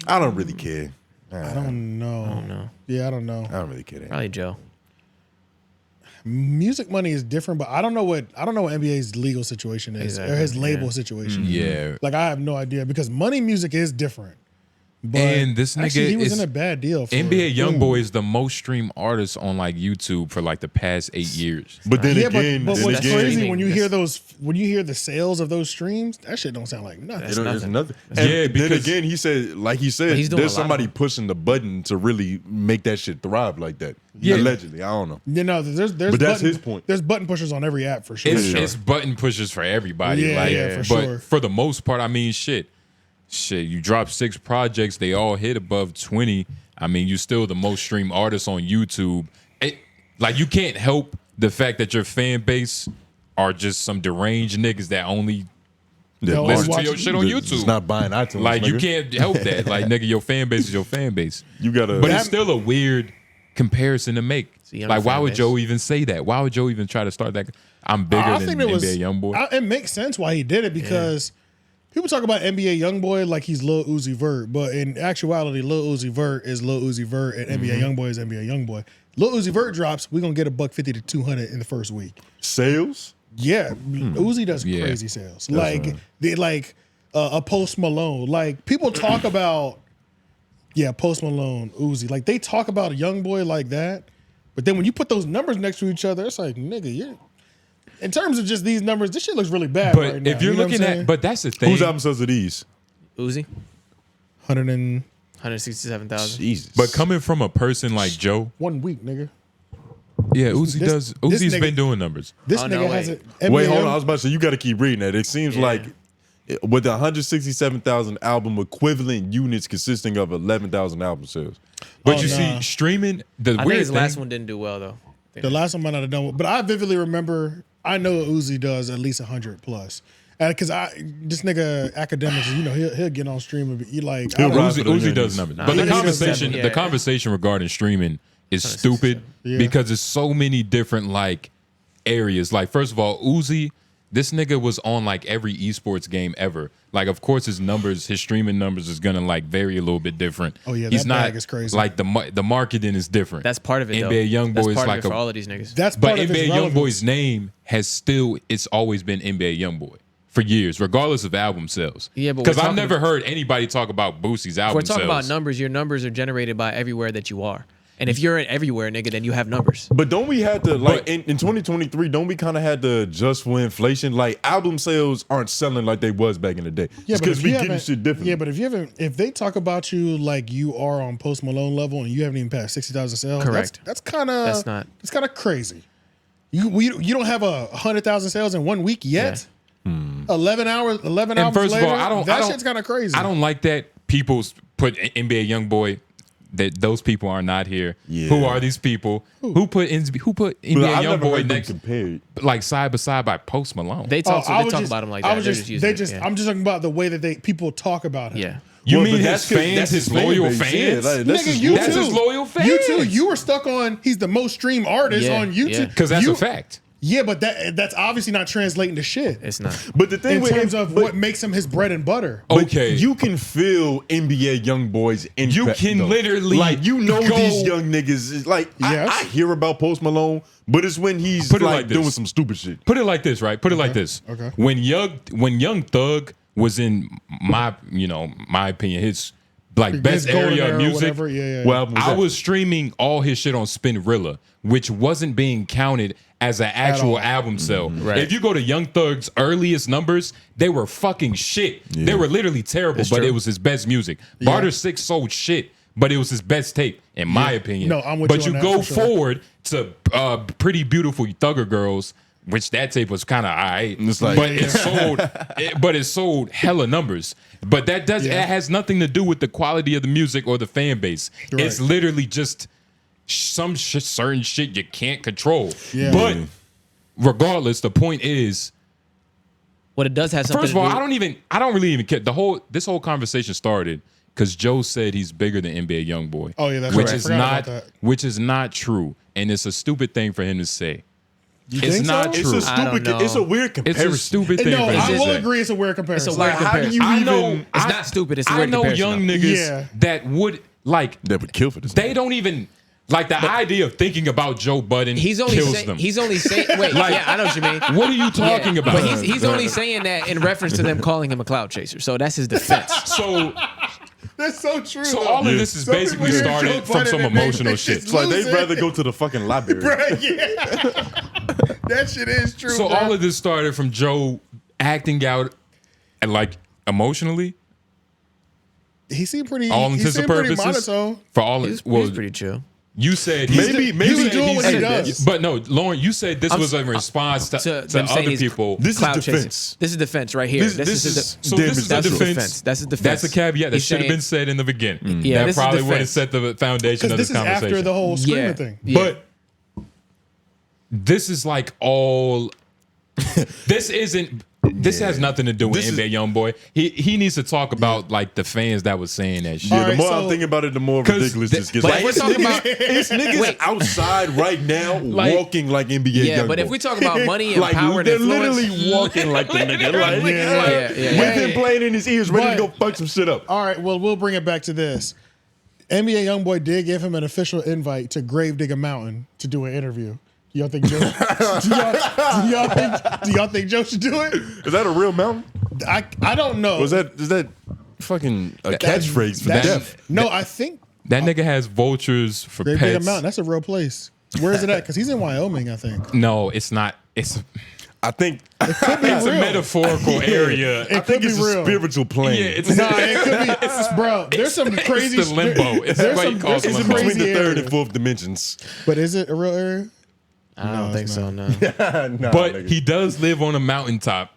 I don't really care. I don't know. Yeah, I don't know. I don't really care. Probably Joe. Music money is different, but I don't know what NBA's legal situation is or his label situation. Yeah. Like I have no idea because money music is different. But and this nigga actually, he was is in a bad deal. For NBA Youngboy is the most streamed artist on like YouTube for like the past 8 years. But then again, but what's crazy when you hear the sales of those streams, that shit don't sound like nothing. It's nothing. Yeah, because then again, he said, like he said, there's somebody pushing the button to really make that shit thrive like that. Yeah. Allegedly, I don't know. You know, but that's his point. There's button pushers on every app for sure. It's button pushers for everybody. Yeah, for but sure. for the most part, I mean, shit, you drop 6 projects, they all hit above 20. I mean, you still the most streamed artist on YouTube. Like, you can't help the fact that your fan base are just some deranged niggas that only listen to your shit on YouTube. It's not buying iTunes. Like, you nigga. can't help that. Like, nigga, your fan base is your fan base. You gotta. But it's still a weird comparison to make. Like, why would base. Joe even say that? Why would Joe even try to start that? I'm bigger than NBA Youngboy. It makes sense why he did it because people talk about NBA Youngboy like he's Lil Uzi Vert, but in actuality, Lil Uzi Vert is Lil Uzi Vert and NBA Youngboy is NBA Youngboy. Lil Uzi Vert drops, we're gonna get $150 to $200 in the first week. Sales? Yeah, Uzi does crazy sales. Like a Post Malone. Like people talk about Post Malone, Uzi. Like they talk about a Youngboy like that, but then when you put those numbers next to each other, it's like nigga, in terms of just these numbers, this shit looks really bad But right now. if you're looking at, but that's the thing. Whose album sales are these? Uzi. 167,000. Jesus. But coming from a person like Joe, 1 week, nigga. yeah, Uzi's nigga- been doing numbers. This Oh, nigga no, has wait. it. Wait, hold on. I was about to say, you got to keep reading that. It seems like with the 167,000 album equivalent units consisting of 11,000 album sales. But you see, streaming, the I think weird his thing, last one didn't do well though. The last one might not have done well, but I vividly remember. I know Uzi does at least 100 plus, because this nigga academics, you know, he'll get on stream and be like, Uzi does numbers. But the 167, the conversation regarding streaming is stupid because there's so many different like areas. Like, first of all, Uzi, this nigga was on like every esports game ever. Like, of course, his streaming numbers is gonna like vary a little bit different. Oh yeah, he's that not bag is crazy. like the marketing is different. That's part of it. NBA Youngboy That's is part like of it for all of these niggas. That's but part of his NBA relevance. Youngboy's name it's always been NBA Youngboy for years, regardless of album sales. Yeah, but because we're I've talking never heard anybody talk about Boosie's album We're talking sales. about numbers. Your numbers are generated by everywhere that you are. And if you're in everywhere, nigga, then you have numbers. But don't we have to, like, in 2023, don't we kind of had to adjust for inflation? Like, album sales aren't selling like they was back in the day. Yeah, but because if we you getting haven't- shit different. Yeah, but if they talk about you like you are on Post Malone level and you haven't even passed 60,000 sales, Correct. That's kind of That's kind of crazy. You don't have 100,000 sales in 1 week yet. 11 hours. 11 And hours first later, of all, I don't. That shit's kind of crazy. I don't like that people put NBA Youngboy. That those people are not here. Yeah. Who are these people? Who put NBA I've never Youngboy heard them next, compared. like side by side by Post Malone? They talk, I they was talk just- about him like I that. was They're just- using they it, just. yeah. I'm just talking about the way that people talk about him. Yeah. You Well, mean but his fans, that's his fan loyal base. fans? Yeah, like, that's Nigga, his- you that's too. his loyal fans. You too. You were stuck on. He's the most streamed artist Yeah, on YouTube yeah. Because that's You- a fact. Yeah, but that's obviously not translating to shit. It's not. But the thing In with terms of what makes him his bread and butter. But Okay. you can feel NBA Youngboy's impact. You can though. literally like you know go- these young niggas is like Yes. I hear about Post Malone, but it's when he's Put it like like this. doing some stupid shit. Put it like this, right? Put it like this. Okay. When Young Thug was in my opinion, his like best His golden area of era, music. whatever. Yeah. What album was I that? was streaming all his shit on Spinrilla, which wasn't being counted as an actual all. album sale. Right. If you go to Young Thug's earliest numbers, they were fucking shit. They were literally terrible, That's but true. it was his best music. Barter 6 sold shit, but it was his best tape, in my opinion. No, I'm with but you on you that go for sure. forward to Pretty Beautiful Thugger Girls, which that tape was kind of alright, It's like- but it sold hella numbers. But that it has nothing to do with the quality of the music or the fan base. Right. It's literally just some certain shit you can't control. Yeah. But regardless, the point is, What it does have something first of to all, do. I don't really even care. This whole conversation started because Joe said he's bigger than NBA Youngboy. Oh, yeah, that's which right. I is forgot not about that. which is not true, and it's a stupid thing for him to say. It's think not so? true. It's a I don't stupid. know. It's a weird It's comparison. a stupid thing. No, for him I to will say. agree it's a weird comparison. It's a weird Like, how do comparison. you I even? know It's not stupid. It's a I weird know comparison, young though. niggas Yeah. that would like that would kill for this. They don't even like the idea of thinking about Joe Budden. He's only kills them. He's only saying. Wait, Like, yeah, I know what you mean. What are you talking about? But he's only saying that in reference to them calling him a cloud chaser. So that's his defense. So That's so true. So though. all of this is Some basically people hear started Joe from Budden some and they emotional just shit. It's like lose they'd it. rather go to the fucking library. Bruh, yeah. That shit is true. So bro. all of this started from Joe acting out and like emotionally. He seemed pretty. All he intents and seemed pretty purposes. monotone. For all He's pretty chill. You said Maybe he's doing what he does. But no, Lauren, you said this was a response to them saying other he's people. This is cloud defense. chasing. This is defense right here. So this is the that's his defense. That's his defense. That's a caveat that He's should have been saying- said in the beginning. Yeah, That this is probably would have defense. set the foundation Because of this this is conversation. after the whole screamer Yeah. thing. Yeah. But this is like all. This isn't. This has nothing to do with NBA Youngboy. He needs to talk about like the fans that was saying that shit. Yeah, All the right, more so- I'm thinking about it, the more 'Cause ridiculous this gets. but Like, if we're it's talking niggas, about- it's niggas Wait. outside right now Like- walking like NBA Yeah, Youngboy. but if we talk about money and like, power and they're influence, literally walking like the nigga. Like, yeah. with him playing in his ears, ready to But- go fuck some shit up. All right, well, we'll bring it back to this. NBA Youngboy did give him an official invite to Gravedigger Mountain to do an interview. Y'all think Joe? do y'all think Joe should do it? Is that a real mountain? I don't know. Is that fucking a catchphrase for that- death? No, I think That nigga has vultures for Gravedigger pets. Mountain. That's a real place. Where is it at? Because he's in Wyoming, I think. No, it's not. It's I think it's a metaphorical area. I think be it's real. a spiritual plane. Yeah, it's Nah, it could be. Bro, there's some crazy. It's the limbo. It's there's what he some, calls there's some limbo. between crazy the third area. and fourth dimensions. But is it a real area? I don't think so. No. But he does live on a mountaintop.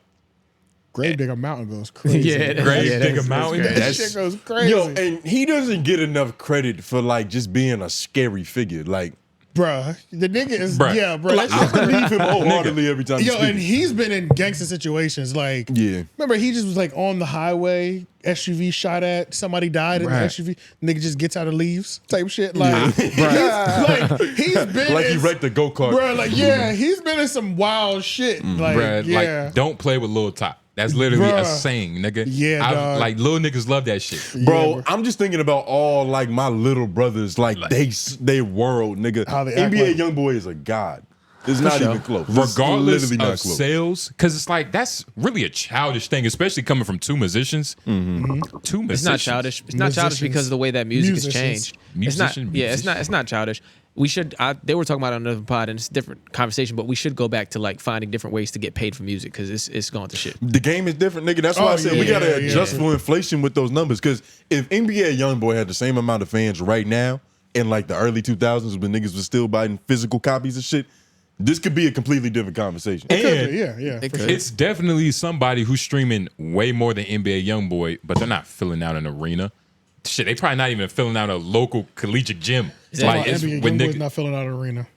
Gravedigger Mountain goes crazy. Gravedigger Mountain. That shit goes crazy. Yo, and he doesn't get enough credit for like just being a scary figure. Like, Bruh, the nigga is Bruh. yeah, bro. like I believe him wholeheartedly every time. he Yo, and speaks. he's been in gangster situations. Like, Yeah. remember he just was like on the highway, SUV shot at, somebody died in Right. the SUV. Nigga just gets out and leaves, type shit. Like, he's been like he in, wrecked the go kart. bro. Like, yeah, he's been in some wild shit. Like, Bruh, yeah, like don't play with Lil Top. That's literally a Bruh. saying, nigga. Yeah, dog. Like little niggas love that shit. Bro, I'm just thinking about all like my little brothers, like they world, nigga. How they act NBA like- Youngboy is a god. It's not even close. It's Regardless literally not of close. sales, because it's like that's really a childish thing, especially coming from two musicians. Two musicians. It's not childish. It's not childish because of the way that music has Musicians. changed. It's not. Musician, Yeah, it's not childish. We should. They were talking about it on another pod, and it's a different conversation. But we should go back to like finding different ways to get paid for music because it's gone to shit. The game is different, nigga. That's why I said we yeah, gotta yeah. adjust for inflation with those numbers. Because if NBA Youngboy had the same amount of fans right now in like the early 2000s when niggas was still buying physical copies of shit, this could be a completely different conversation. And yeah. for sure. it's definitely somebody who's streaming way more than NBA Youngboy, but they're not filling out an arena. Shit, they probably not even filling out a local collegiate gym. Like, It's NBA when Youngboy's niggas- not filling out an arena.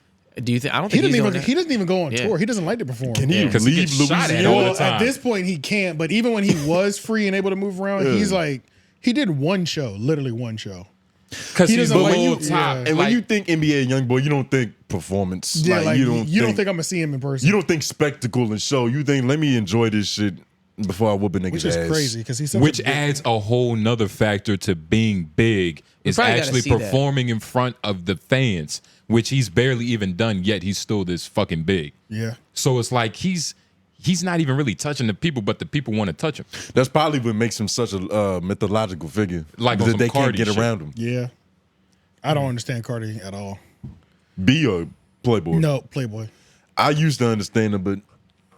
Do you think? I don't He think doesn't he's even. doing He doesn't even go on Yeah. tour. He doesn't like to perform. Can he because he leave gets shot at Louisiana? all the Well, time. at this point, he can't. But even when he was free and able to move around, he's like, he did one show, literally one show. Because he he's doesn't below like you- top. yeah. And when Like, you think NBA Youngboy, you don't think performance. Yeah, like, you don't think I'm gonna see him in person. you don't think spectacle and show. You think let me enjoy this shit before I whoop a nigga's which is ass. crazy because he's which adds a whole nother factor to being big is probably gotta actually see that. performing in front of the fans, which he's barely even done yet. He's still this fucking big. Yeah. So it's like he's not even really touching the people, but the people want to touch him. That's probably what makes him such a mythological figure. Like on that some they can't Cardi get shit. around him. Yeah. I don't understand Cardi at all. Be a Playboy. No, Playboy. I used to understand him, but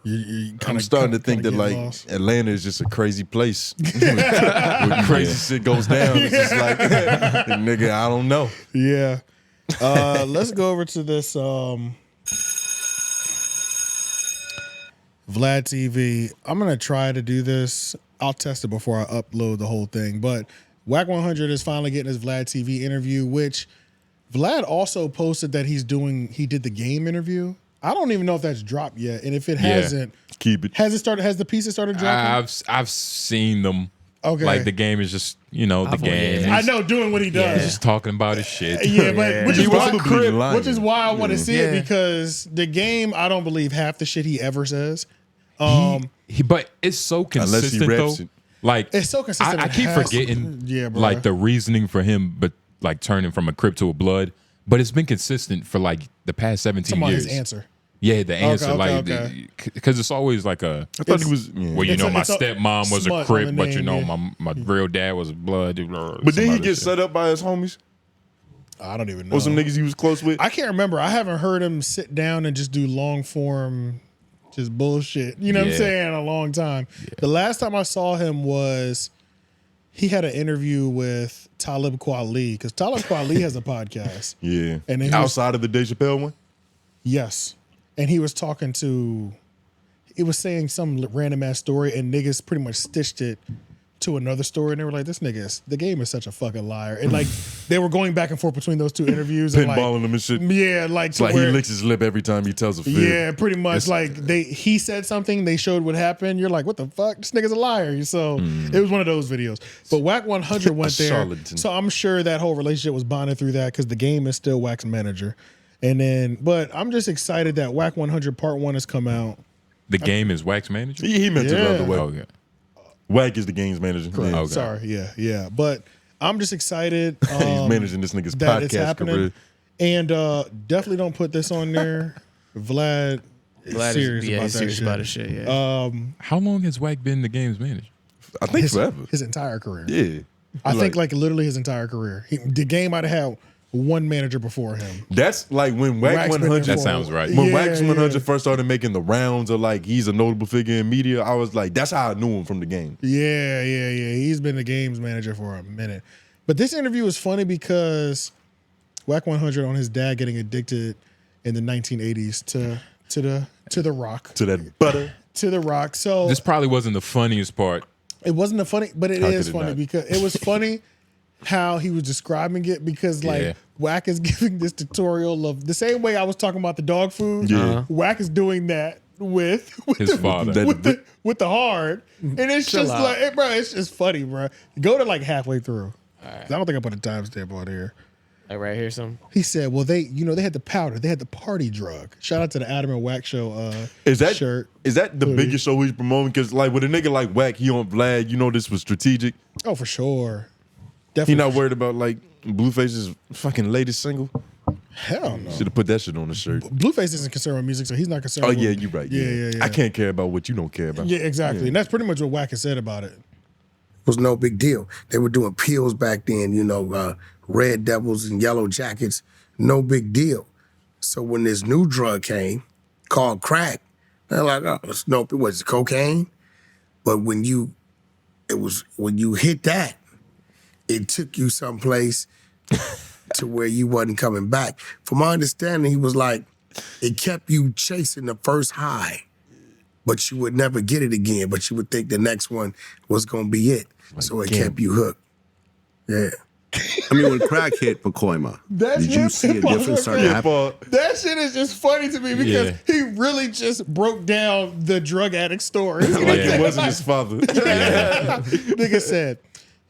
You I'm starting to think that like Atlanta is just a crazy place. when crazy shit goes down, it's just like, nigga, I don't know. Yeah. Let's go over to this Vlad TV. I'm gonna try to do this. I'll test it before I upload the whole thing. But Wack 100 is finally getting his Vlad TV interview, which Vlad also posted that he did the game interview. I don't even know if that's dropped yet, and if it hasn't, keep it. Has it started? Has the pieces started dropping? I've seen them. Okay. Like the game is just the game. I know doing what he does. He's just talking about his shit. Yeah, but which is why I want to see it Yeah. because the game, I don't believe half the shit he ever says. But it's so consistent raps though. it. Like It's so consistent. I it keep has- forgetting Yeah, bro. like the reasoning for him, but like turning from a Crip to a Blood, but it's been consistent for like the past 17 Come on, years. his answer. Yeah, the answer, okay. because it's always like a. I thought he was. Well, you know, my stepmom was a Crip, but you know, my real dad was a Blood. But did he get set up by his homies? I don't even know. Or some niggas he was close with? I can't remember. I haven't heard him sit down and just do long form, just bullshit. You know what I'm saying? In a long time. Yeah. The last time I saw him was he had an interview with 𝙿𝙾𝚂𝚃, because 𝙿𝙾𝚂𝚃 has a podcast. Yeah. And then outside of the Dave Chappelle one? Yes. And he was talking to, he was saying some random ass story, and niggas pretty much stitched it to another story, and they were like, "This nigga, the game is such a fucking liar." And like, they were going back and forth between those two interviews, and pinballing him and shit. Yeah, like, it's like he licks his lip every time he tells a fib. Yeah, pretty much. Like he said something, they showed what happened. You're like, "What the fuck? This nigga's a liar." So it was one of those videos. But Wack 100 went there, charlatan. so I'm sure that whole relationship was bonded through that, because the game is still Wack's manager. And then, but I'm just excited that Wack 100 Part 1 has come out. The game is Wack's manager? He meant it the other way. Okay. Wack is the game's manager. Correct. Yeah. Sorry, yeah. But I'm just excited. He's managing this nigga's that it's podcast happening. career. And definitely don't put this on there. Vlad is serious about that shit. Yeah. How long has Wack been the game's manager? I think forever. His entire career. Yeah. I think like literally his entire career. The game might have had one manager before him. That's like when Wack 100. That sounds right. When Wack 100 first started making the rounds of like he's a notable figure in media, I was like, that's how I knew him from the game. Yeah. He's been the game's manager for a minute. But this interview is funny because Wack 100 on his dad getting addicted in the 1980s to the rock. To that butter. To the rock. So this probably wasn't the funniest part. It wasn't the funny, but it is funny because it was funny how he was describing it, because like Wack is giving this tutorial of the same way I was talking about the dog food. Yeah. Wack is doing that with his father. with the hard. And it's just like, bro, it's just funny, bro. Go to like halfway through. I don't think I put a timestamp on here. Like right here, some. He said, well, they had the powder, they had the party drug. Shout out to the Adam and Wack show shirt. Is that the biggest show he's promoting? Because like with a nigga like Wack, he on Vlad, you know this was strategic. Oh, for sure. He not worried about like Blueface's fucking latest single? Hell no. Should have put that shit on the shirt. Blueface isn't concerned with music, so he's not concerned. Oh yeah, with, you're right. Yeah. I can't care about what you don't care about. Yeah, exactly. And that's pretty much what Wack has said about it. Was no big deal. They were doing pills back then, you know, red devils and yellow jackets, no big deal. So when this new drug came called crack, they're like, oh, nope, it was cocaine. But when you hit that, it took you someplace to where you wasn't coming back. From my understanding, he was like, it kept you chasing the first high, but you would never get it again, but you would think the next one was going to be it. Like, so it kept you hooked. Yeah. I mean, when crack hit Pacoima, did you see a difference start to happen? That shit is just funny to me because he really just broke down the drug addict story. Like it wasn't his father. Nigga said,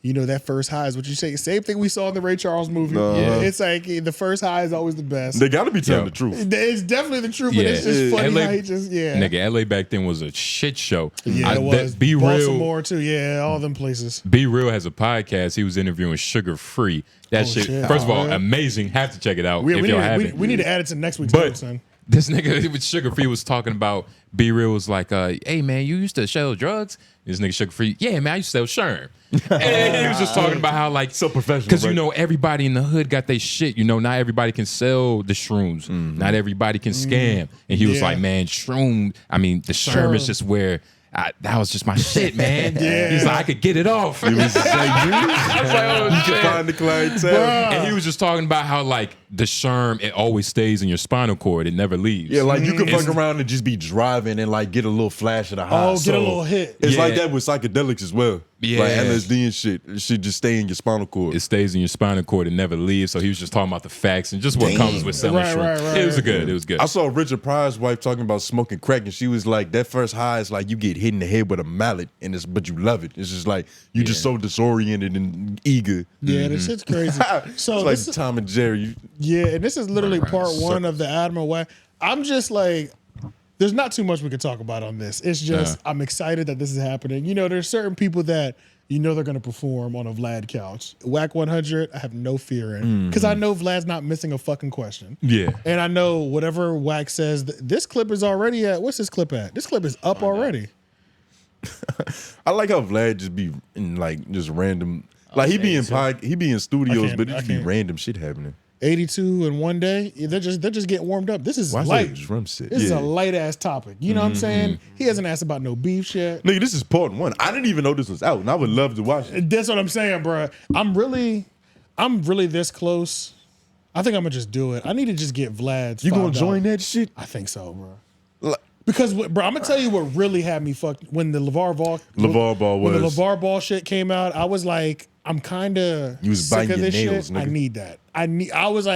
you know, that first high is what you say. Same thing we saw in the Ray Charles movie. It's like the first high is always the best. They got to be telling the truth. It's definitely the truth, but it's just funny LA, how he just, Nigga, LA back then was a shit show. Yeah, it was. Be Baltimore Real. too, yeah, all them places. Be Real has a podcast. He was interviewing Sugar Free. That shit, first of all, amazing. Have to check it out if y'all haven't. We need to add it to next week's notes, son. This nigga with Sugar Free was talking about Be Real was like, hey man, you used to sell drugs? This nigga Sugar Free, yeah man, I used to sell Sherm. And he was just talking about how like so professional, because you know everybody in the hood got their shit. You know, not everybody can sell the shrooms, not everybody can scam. And he was like, man, the Sherm is just where. That was just my shit, man. He's like, I could get it off. He was like, I was like, oh, you can find the clientele. And he was just talking about how like the Sherm, it always stays in your spinal cord. It never leaves. Yeah, like you can fuck around and just be driving and like get a little flash of the high. Oh, get a little hit. It's like that with psychedelics as well. Yeah. Like LSD and shit. It should just stay in your spinal cord. It stays in your spinal cord. It never leaves. So he was just talking about the facts and just what comes with selling shrimp. It was good. It was good. I saw Richard Pryor's wife talking about smoking crack, and she was like, that first high is like you get hit in the head with a mallet, but you love it. It's just like you just so disoriented and eager. Yeah, this shit's crazy. So it's like Tom and Jerry. Yeah, and this is literally part one of the Adam and Wack. I'm just like, there's not too much we could talk about on this. It's just I'm excited that this is happening. You know, there's certain people that you know they're going to perform on a Vlad couch. Wack 100, I have no fear in. Because I know Vlad's not missing a fucking question. Yeah. And I know whatever Wack says, this clip is already at, what's this clip at? This clip is up already. I like how Vlad just be in like just random, like he be in studios, but it just be random shit happening. 82 in one day, they're just getting warmed up. This is light. Drum set? This is a light ass topic. You know what I'm saying? He hasn't asked about no beef shit. Nigga, this is part 1. I didn't even know this was out, and I would love to watch it. That's what I'm saying, bro. I'm really this close. I think I'm gonna just do it. I need to just get Vlad's. You gonna $5. join that shit? I think so, bro. Because, bro, I'm gonna tell you what really had me fucked when the LeVar Ball when the LeVar Ball shit came out. I was like, I'm kind of sick of this shit. Nigga. I need that. I was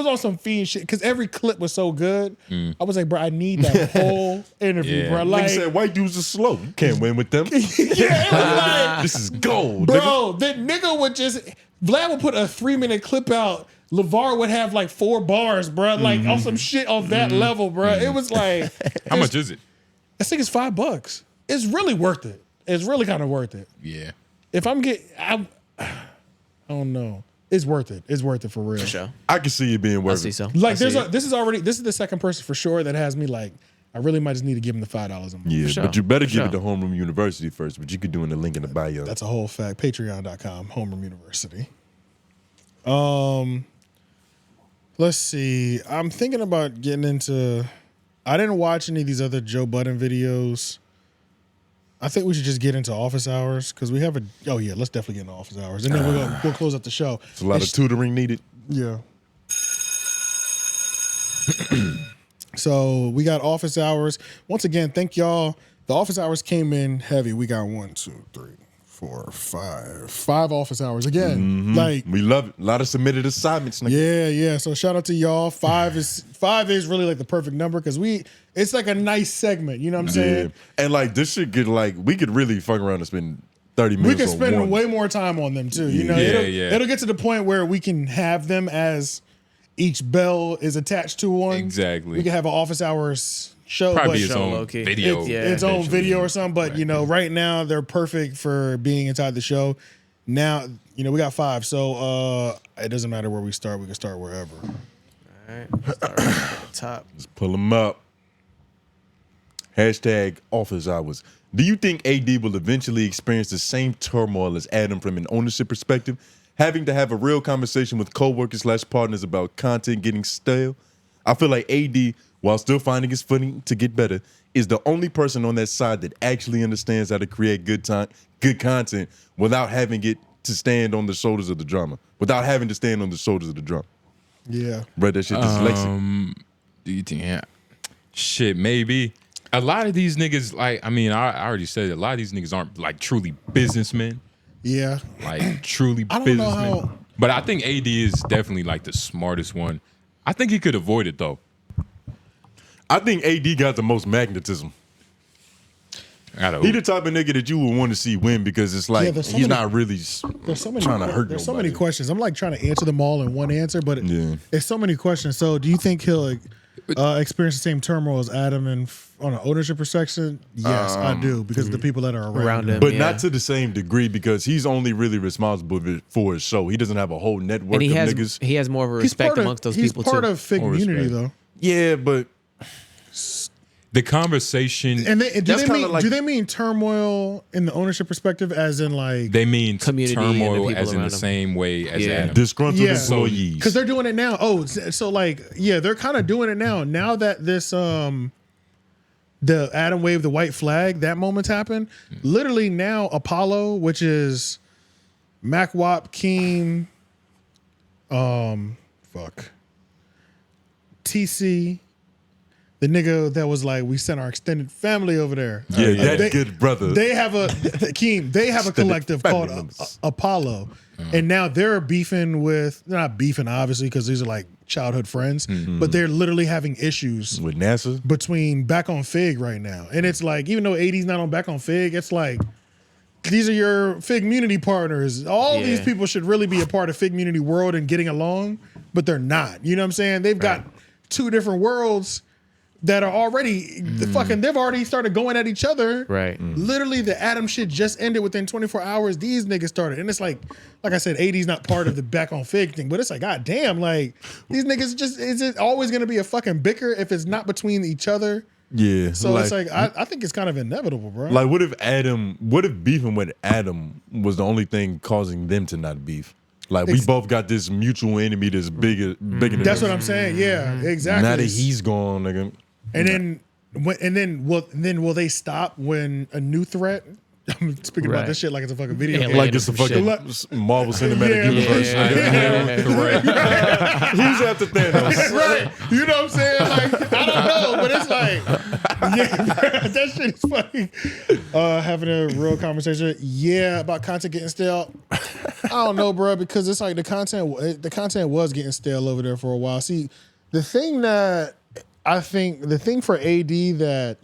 on some fiend shit because every clip was so good. I was like, bro, I need that whole interview, bro. Like, nigga said white dudes are slow. You can't win with them. Yeah, it was like, this is gold, bro. The nigga would Vlad would put a 3-minute clip out. LeVar would have like 4 bars, bro. Like on some shit on that level, bro. It was like, how much is it? I think it's $5. It's really worth it. It's really kind of worth it. Yeah. If I'm getting, I don't know. It's worth it. It's worth it for real. For sure. I can see it being worth it. I see so. Like this is the second person for sure that has me like, I really might just need to give him the $5 a month. Yeah, sure. but you better give it to Homeroom University first. But you could do in the link in the bio. That's a whole fact. Patreon.com, Homeroom University. Let's see. I'm thinking about getting into. I didn't watch any of these other Joe Budden videos. I think we should just get into office hours because we have a. Oh yeah, let's definitely get into office hours, and then we'll close out the show. It's a lot of tutoring needed. Yeah. So we got office hours. Once again, thank y'all. The office hours came in heavy. We got 1, 2, 3, 4, 5 office hours again. Like we love it. A lot of submitted assignments. Nigga. Yeah. So shout out to y'all. 5 is really like the perfect number because it's like a nice segment. You know what I'm saying? And like this shit could we could really fuck around and spend 30 minutes. We can spend way more time on them too. You know, it'll get to the point where we can have them as each bell is attached to one. Exactly. We can have an office hours show. Probably its own video. Its own video or something. But, you know, right now they're perfect for being inside the show. Now, you know, we got 5. So it doesn't matter where we start. We can start wherever. All right. Start at the top. Let's pull them up. Hashtag office hours. Do you think AD will eventually experience the same turmoil as Adam from an ownership perspective? Having to have a real conversation with coworkers/partners about content getting stale? I feel like AD, while still finding his footing to get better, is the only person on that side that actually understands how to create good content without having it to stand on the shoulders of the drama. Without having to stand on the shoulders of the drama. Yeah. Bro, that shit dyslexic. Do you think, shit, maybe. A lot of these niggas, like, I mean, I already said it, a lot of these niggas aren't like truly businessmen. Yeah. Like truly I don't know businessmen. how. But I think AD is definitely like the smartest one. I think he could avoid it though. I think AD got the most magnetism. He the type of nigga that you would want to see win because it's like he's not really trying to hurt There's nobody. so many questions. I'm like trying to answer them all in one answer, but it's so many questions. So do you think he'll experience the same turmoil as Adam and on an ownership perspective? Yes, I do, because of the people that are around him. But not to the same degree because he's only really responsible for his show. He doesn't have a whole network And of niggas. he has more of a respect amongst those people too. He's part of Fig Community though. Yeah, but the conversation and do they mean turmoil in the ownership perspective as in like they mean community turmoil and the as in around the him. same way as Adam. Disgruntled employees. Because they're doing it now. Oh, so like, yeah, they're kind of doing it now. Now that this the Adam waved the white flag, that moment's happened. Literally now Apollo, which is 𝔓𝔦𝚃𝚃, TC, the nigga that was like, we sent our extended family over there. Yeah, that good brother. They have a Keem. They have a collective called Apollo, and now they're beefing with. They're not beefing obviously because these are like childhood friends, but they're literally having issues with NASA between Back on Fig right now, and it's like even though 80's not on Back on Fig, it's like these are your Fig community partners. All these people should really be a part of Fig community world and getting along, but they're not. You know what I'm saying? They've got two different worlds that are already they've already started going at each other. Right. Literally, the Adam shit just ended within 24 hours. These niggas started, and it's like I said, AD's not part of the back on Fig thing, but it's like, god damn, like these niggas just is it always gonna be a fucking bicker if it's not between each other? Yeah. So it's like I think it's kind of inevitable, bro. Like, what if beefing with Adam was the only thing causing them to not beef? Like, we both got this mutual enemy that's bigger than That's us. what I'm saying. Yeah, exactly. Now that he's gone, nigga. And then will they stop when a new threat? I'm speaking about this shit like it's a fucking video game. Like it's a fucking Marvel Cinematic Universe. Who's after Thanos? Right. You know what I'm saying? Like, I don't know, but it's like, yeah, that shit is funny. Having a real conversation. Yeah, about content getting stale. I don't know, bro, because it's like the content was getting stale over there for a while. See, the thing for AD that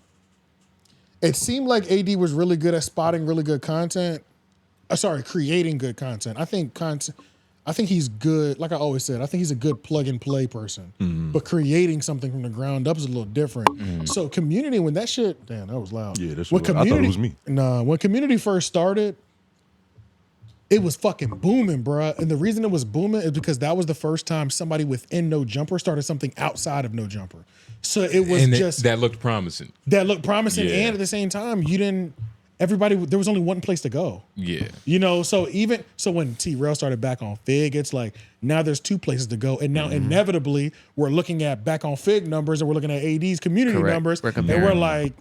it seemed like AD was really good at spotting really good content. Creating good content. I think he's good. Like I always said, I think he's a good plug and play person. But creating something from the ground up is a little different. So Community, when that shit, damn, that was loud. Yeah, that's when what I thought it was me. Nah, when Community first started, it was fucking booming, bruh. And the reason it was booming is because that was the first time somebody within No Jumper started something outside of No Jumper. So it was that looked promising. That looked promising, Yeah. and at the same time, there was only one place to go. Yeah. You know, so when T-Rail started back on Fig, it's like now there's two places to go. And now inevitably we're looking at back on Fig numbers and we're looking at AD's community numbers. And we're like,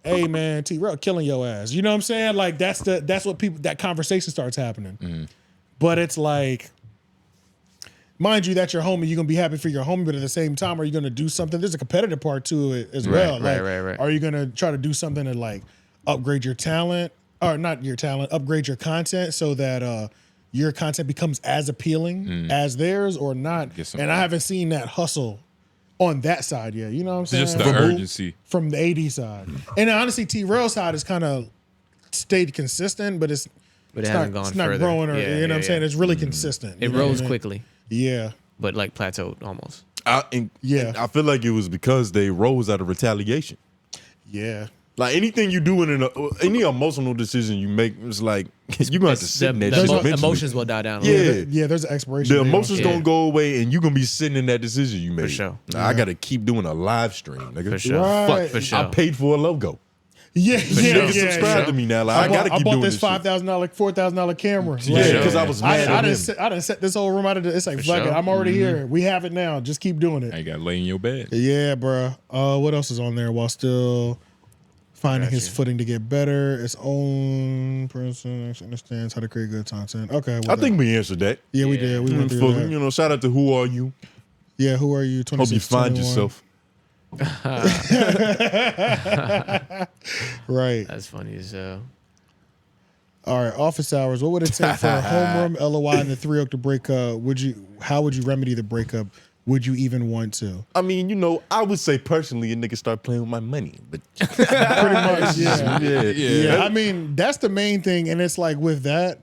hey man, T-Rail killing your ass. You know what I'm saying? Like that's what that conversation starts happening. But it's like, mind you, that's your homie. You're gonna be happy for your homie, but at the same time, are you gonna do something? There's a competitive part to it as well. Right. Are you gonna try to do something to like upgrade your talent, or not your talent, upgrade your content so that your content becomes as appealing as theirs or not? And I haven't seen that hustle on that side yet. You know what I'm saying? Just the urgency from the AD side. And honestly, T-Rail's side has kind of stayed consistent, but it hasn't gone it's not further. growing. Or, Yeah, you know what I'm saying? It's really consistent. It rose quickly. Yeah. But like plateaued almost. I feel like it was because they rose out of retaliation. Yeah. Like anything you do any emotional decision you make, it's like you're gonna have to sit in that shit eventually. Emotions will die down. Yeah, there's an expiration. The emotions gonna go away, and you're gonna be sitting in that decision you made. For sure. I gotta keep doing a live stream, nigga. For sure. Right. For sure. I paid for a logo. Yeah, subscribe to me now. Like, I gotta keep doing this. I bought this $5,000, $4,000 camera. Yeah, because I was mad at him. I done set this whole room out of this. It's like, fuck it, I'm already here. We have it now. Just keep doing it. You gotta lay in your bed. Yeah, bro. What else is on there while still finding his footing to get better? Its own person understands how to create good content. Okay, I think we answered that. Yeah, we did. We went through fully. that. You know, shout out to Who Are You? Yeah, Who Are You? 26, Hope you find 21. yourself. Right. That's funny as hell. All right, office hours. What would it take for a homeroom, LOI, and the 3 Oak to break up? How would you remedy the breakup? Would you even want to? I mean, you know, I would say personally, a nigga start playing with my money, but Pretty much, yeah. yeah. I mean, that's the main thing, and it's like with that,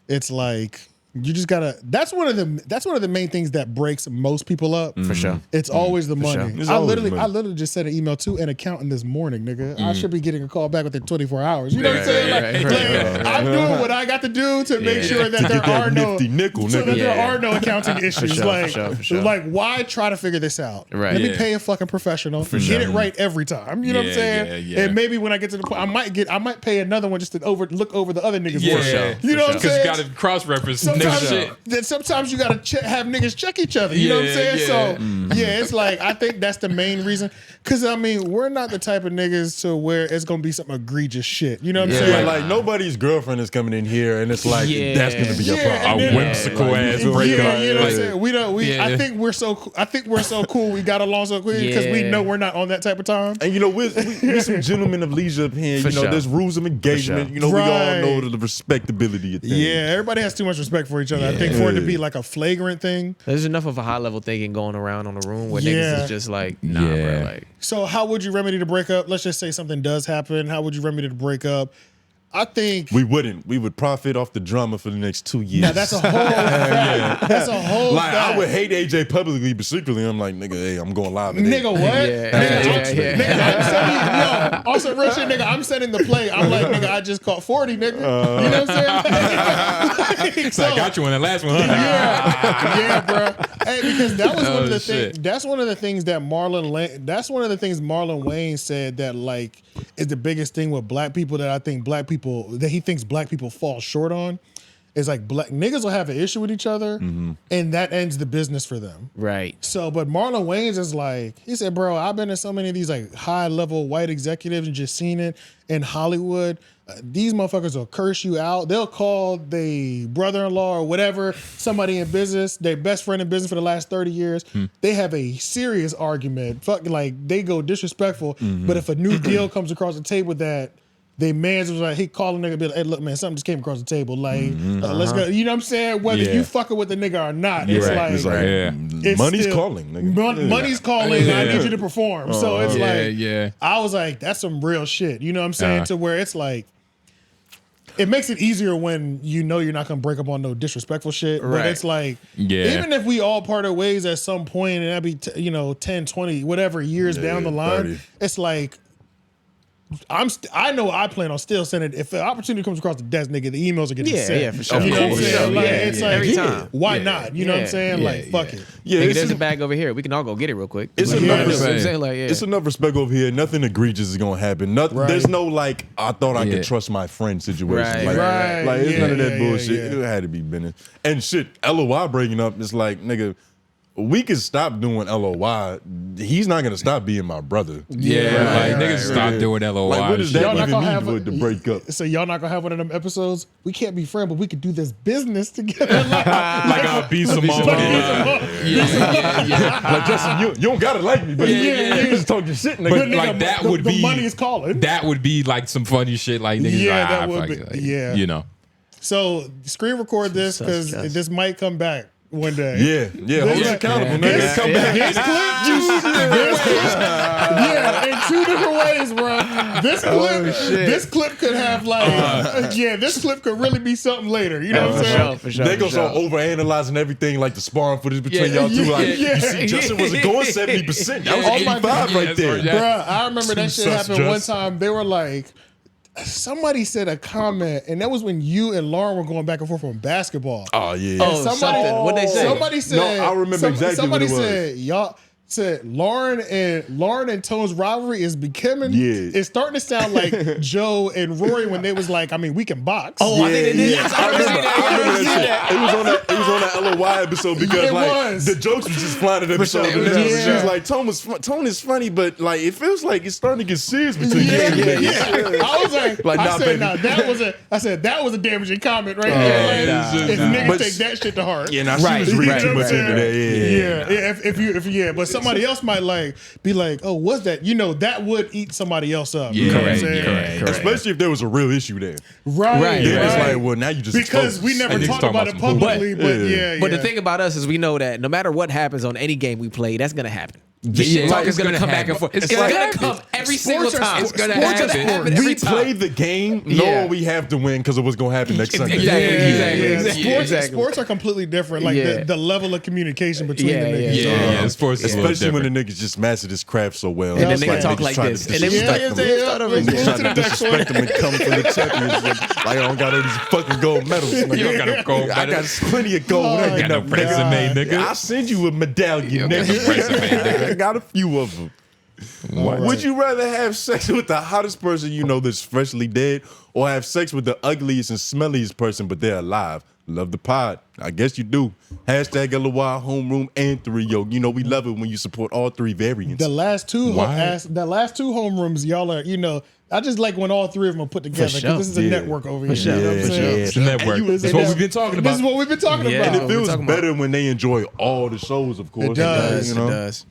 it's like you just gotta. That's one of the main things that breaks most people up. For sure. It's always the money. It's I always literally, money. I literally just sent an email to an accountant this morning, nigga. I should be getting a call back within 24 hours. You know what I'm saying? Like, I'm doing what I got to do to make sure that there are no nifty nickel, so nigga. that there are no accounting issues. For sure. Like, why try to figure this out? Right. Let me pay a fucking professional. Get it right every time. You know what I'm saying? Yeah. And maybe when I get to the point, I might pay another one just to look over the other niggas' Yeah. work. You know what I'm saying? Because you gotta cross-reference nigga shit. Sometimes you gotta have niggas check each other. You know what I'm saying? So it's like I think that's the main reason. Because I mean, we're not the type of niggas to where it's gonna be some egregious shit. You know what I'm Yeah, saying? like nobody's girlfriend is coming in here, and it's like that's gonna be a problem. A whimsical ass breakup. Yeah, you know what I'm saying? I think we're so cool. We got along so quick because we know we're not on that type of time. And you know, we're some gentlemen of leisure up here. For You know, sure. there's rules of engagement. You know, we all know the respectability of things. Yeah, everybody has too much respect for each other. I think for it to be like a flagrant thing. There's enough of a high level thinking going around on the room where niggas is just like, nah, bro. Like, So how would you remedy the breakup? Let's just say something does happen. How would you remedy the breakup? I think we wouldn't. We would profit off the drama for the next 2 years. Now that's a whole. That's a whole. Like fact. I would hate AJ publicly, but secretly I'm like, nigga, hey, I'm going live. Nigga, what? Nigga, I'm sending, yo, also real shit, nigga. I'm sending the play. I'm like, nigga, I just caught 40, nigga. You know what I'm saying? So I got you on that last one. Huh? Yeah, bro. Hey, because that was one of the things. That's one of the things that That's one of the things Marlon Wayne said that like is the biggest thing with black people that I think that he thinks black people fall short on. Is like black niggas will have an issue with each other, and that ends the business for them. Right. So, but Marlon Wayans is like, he said, bro, I've been in so many of these like high level white executives and just seen it in Hollywood. These motherfuckers will curse you out. They'll call their brother-in-law or whatever, somebody in business, their best friend in business for the last 30 years. They have a serious argument. Fuck, like they go disrespectful. But if a new deal comes across the table that they man's was like, he called a nigga, be like, hey, look, man, something just came across the table. Like, let's go. You know what I'm saying? Whether you fucking with the nigga or not, it's like money's still, calling, nigga. Money's calling. I need you to perform. So it's like, I was like, that's some real shit. You know what I'm saying? To where it's like, it makes it easier when you know you're not gonna break up on no disrespectful shit. Right. But it's like, even if we all parted ways at some point, and that'd be 10, 20, whatever years down the line, 30. it's like, I know I plan on still sending. If an opportunity comes across the desk, nigga, the emails are getting sent. Yeah, for sure. You know what I'm saying? Like, it's like, every time. Why not? You know what I'm saying? Like, fuck it. Yeah, Nigga, there's a bag over here. We can all go get it real quick. It's like, enough respect. It's enough respect over here. Nothing egregious is gonna happen. Nothing. There's no like I thought I could trust my friend situation. Like it's none of that bullshit. It had to be business. And shit, LOI breaking up. It's like, nigga, we could stop doing LOI. He's not gonna stop being my brother. Niggas stop doing LOI. Like, what does that Y'all not even gonna mean have for it to break up? So y'all not gonna have one of them episodes? We can't be friends, but we could do this business together. Like be Simone. Like Justin, you don't gotta like me, but you just talk your shit, nigga. But like that would be the money is calling. That would be like some funny shit. Like niggas, that would be. like, you know. So screen record this because this might come back one day. Hold us accountable, nigga. Come back. In 2 different ways, bro. This clip could have like, this clip could really be something later. You know what I'm saying? For sure. Niggas are overanalyzing everything, like the sparring footage between y'all two. Like, you see, Justin wasn't going 70%. That was 85 right there. Bro, I remember that shit happened one time. They were like, somebody said a comment, and that was when you and Lauren were going back and forth on basketball. Oh, yeah. What'd they say? Somebody said, no, I remember exactly somebody what it was. said, y'all said Lauren and Tone's rivalry is becoming. It's starting to sound like Joe and Rory when they was like, I mean, we can box. I think they did. I remember that shit. It was on that LOY episode because the jokes was just flying in the episode. She was like, Tone is funny, but like it feels like it's starting to get serious between you. I was like nah, baby. That was a damaging comment right there. If niggas take that shit to heart. Yeah, now she was reading too much into that. But somebody else might be like, oh, what's that? You know, that would eat somebody else up. You know what I'm saying? Correct. Especially if there was a real issue there. Right. Then it's like, well, now you just because we never talked about it publicly. But the thing about us is we know that no matter what happens on any game we play, that's gonna happen. The shit talk is gonna come back and forth. It's gonna come every single time. It's gonna happen every time. We play the game knowing we have to win because of what's gonna happen next Sunday. Exactly. Sports are completely different. Like the level of communication between the niggas. Sports is especially when the niggas just master this craft so well. And then they talk like this. And they start to disrespect them and come for the championship. Like I don't got all these fucking gold medals. You don't got no gold medals. I got plenty of gold. I got no resume, nigga. I'll send you a medallion, nigga. I got a few of them. Would you rather have sex with the hottest person you know that's freshly dead, or have sex with the ugliest and smelliest person but they're alive? Love the pod. I guess you do. Hashtag LOY, homeroom, and 3. Yo, you know we love it when you support all 3 variants. The last two homerooms, y'all are, you know, I just like when all 3 of them are put together because this is a network over here. You know what I'm saying? It's a network. That's what we've been talking about. This is what we've been talking about. And it feels better when they enjoy all the shows, of course. It does. You know? It does.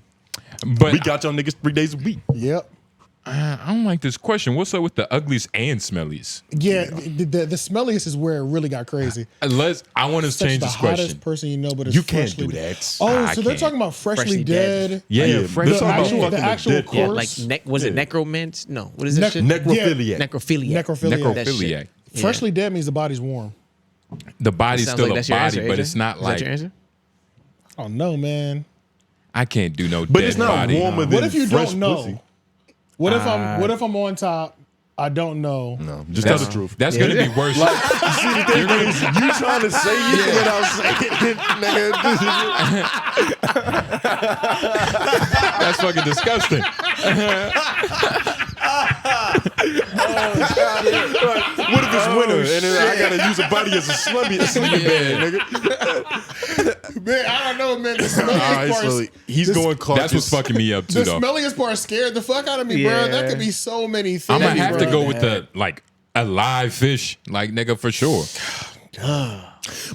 But we got y'all niggas 3 days a week. Yep. I don't like this question. What's up with the ugliest and smelliest? Yeah, the smelliest is where it really got crazy. I want to change this the question. hottest person you know, but it's You can't freshly do that. Oh, I so they're can't. talking about freshly dead. Yeah, They're fresh. talking about The fucking actual dead corpse. Yeah, like was it necromant? No, what is that shit? Necrophiliac. Necrophiliac. Necrophiliac. That shit. Necrophiliac. Yeah. Freshly dead means the body's warm. The body's Sounds still like a that's your body, answer, but AJ? it's not Is like that your answer? I don't know, man. I can't do no But dead it's not body. warmer than What if you fresh don't know? pussy. What if I'm on top? I don't know. No, just tell the truth. That's gonna be worse. Like, you see the thing is, you trying to say it without saying it, nigga. That's fucking disgusting. What if it's winter and then I gotta use a body as a sleeping bag, nigga? Man, I don't know, man. The smelliest All right, part. so he's going cautious. That's what's fucking me up too, The though. smelliest part scared the fuck out of me, bro. That could be so many things. I'm gonna have to bro. go with the like a live fish, like nigga for sure.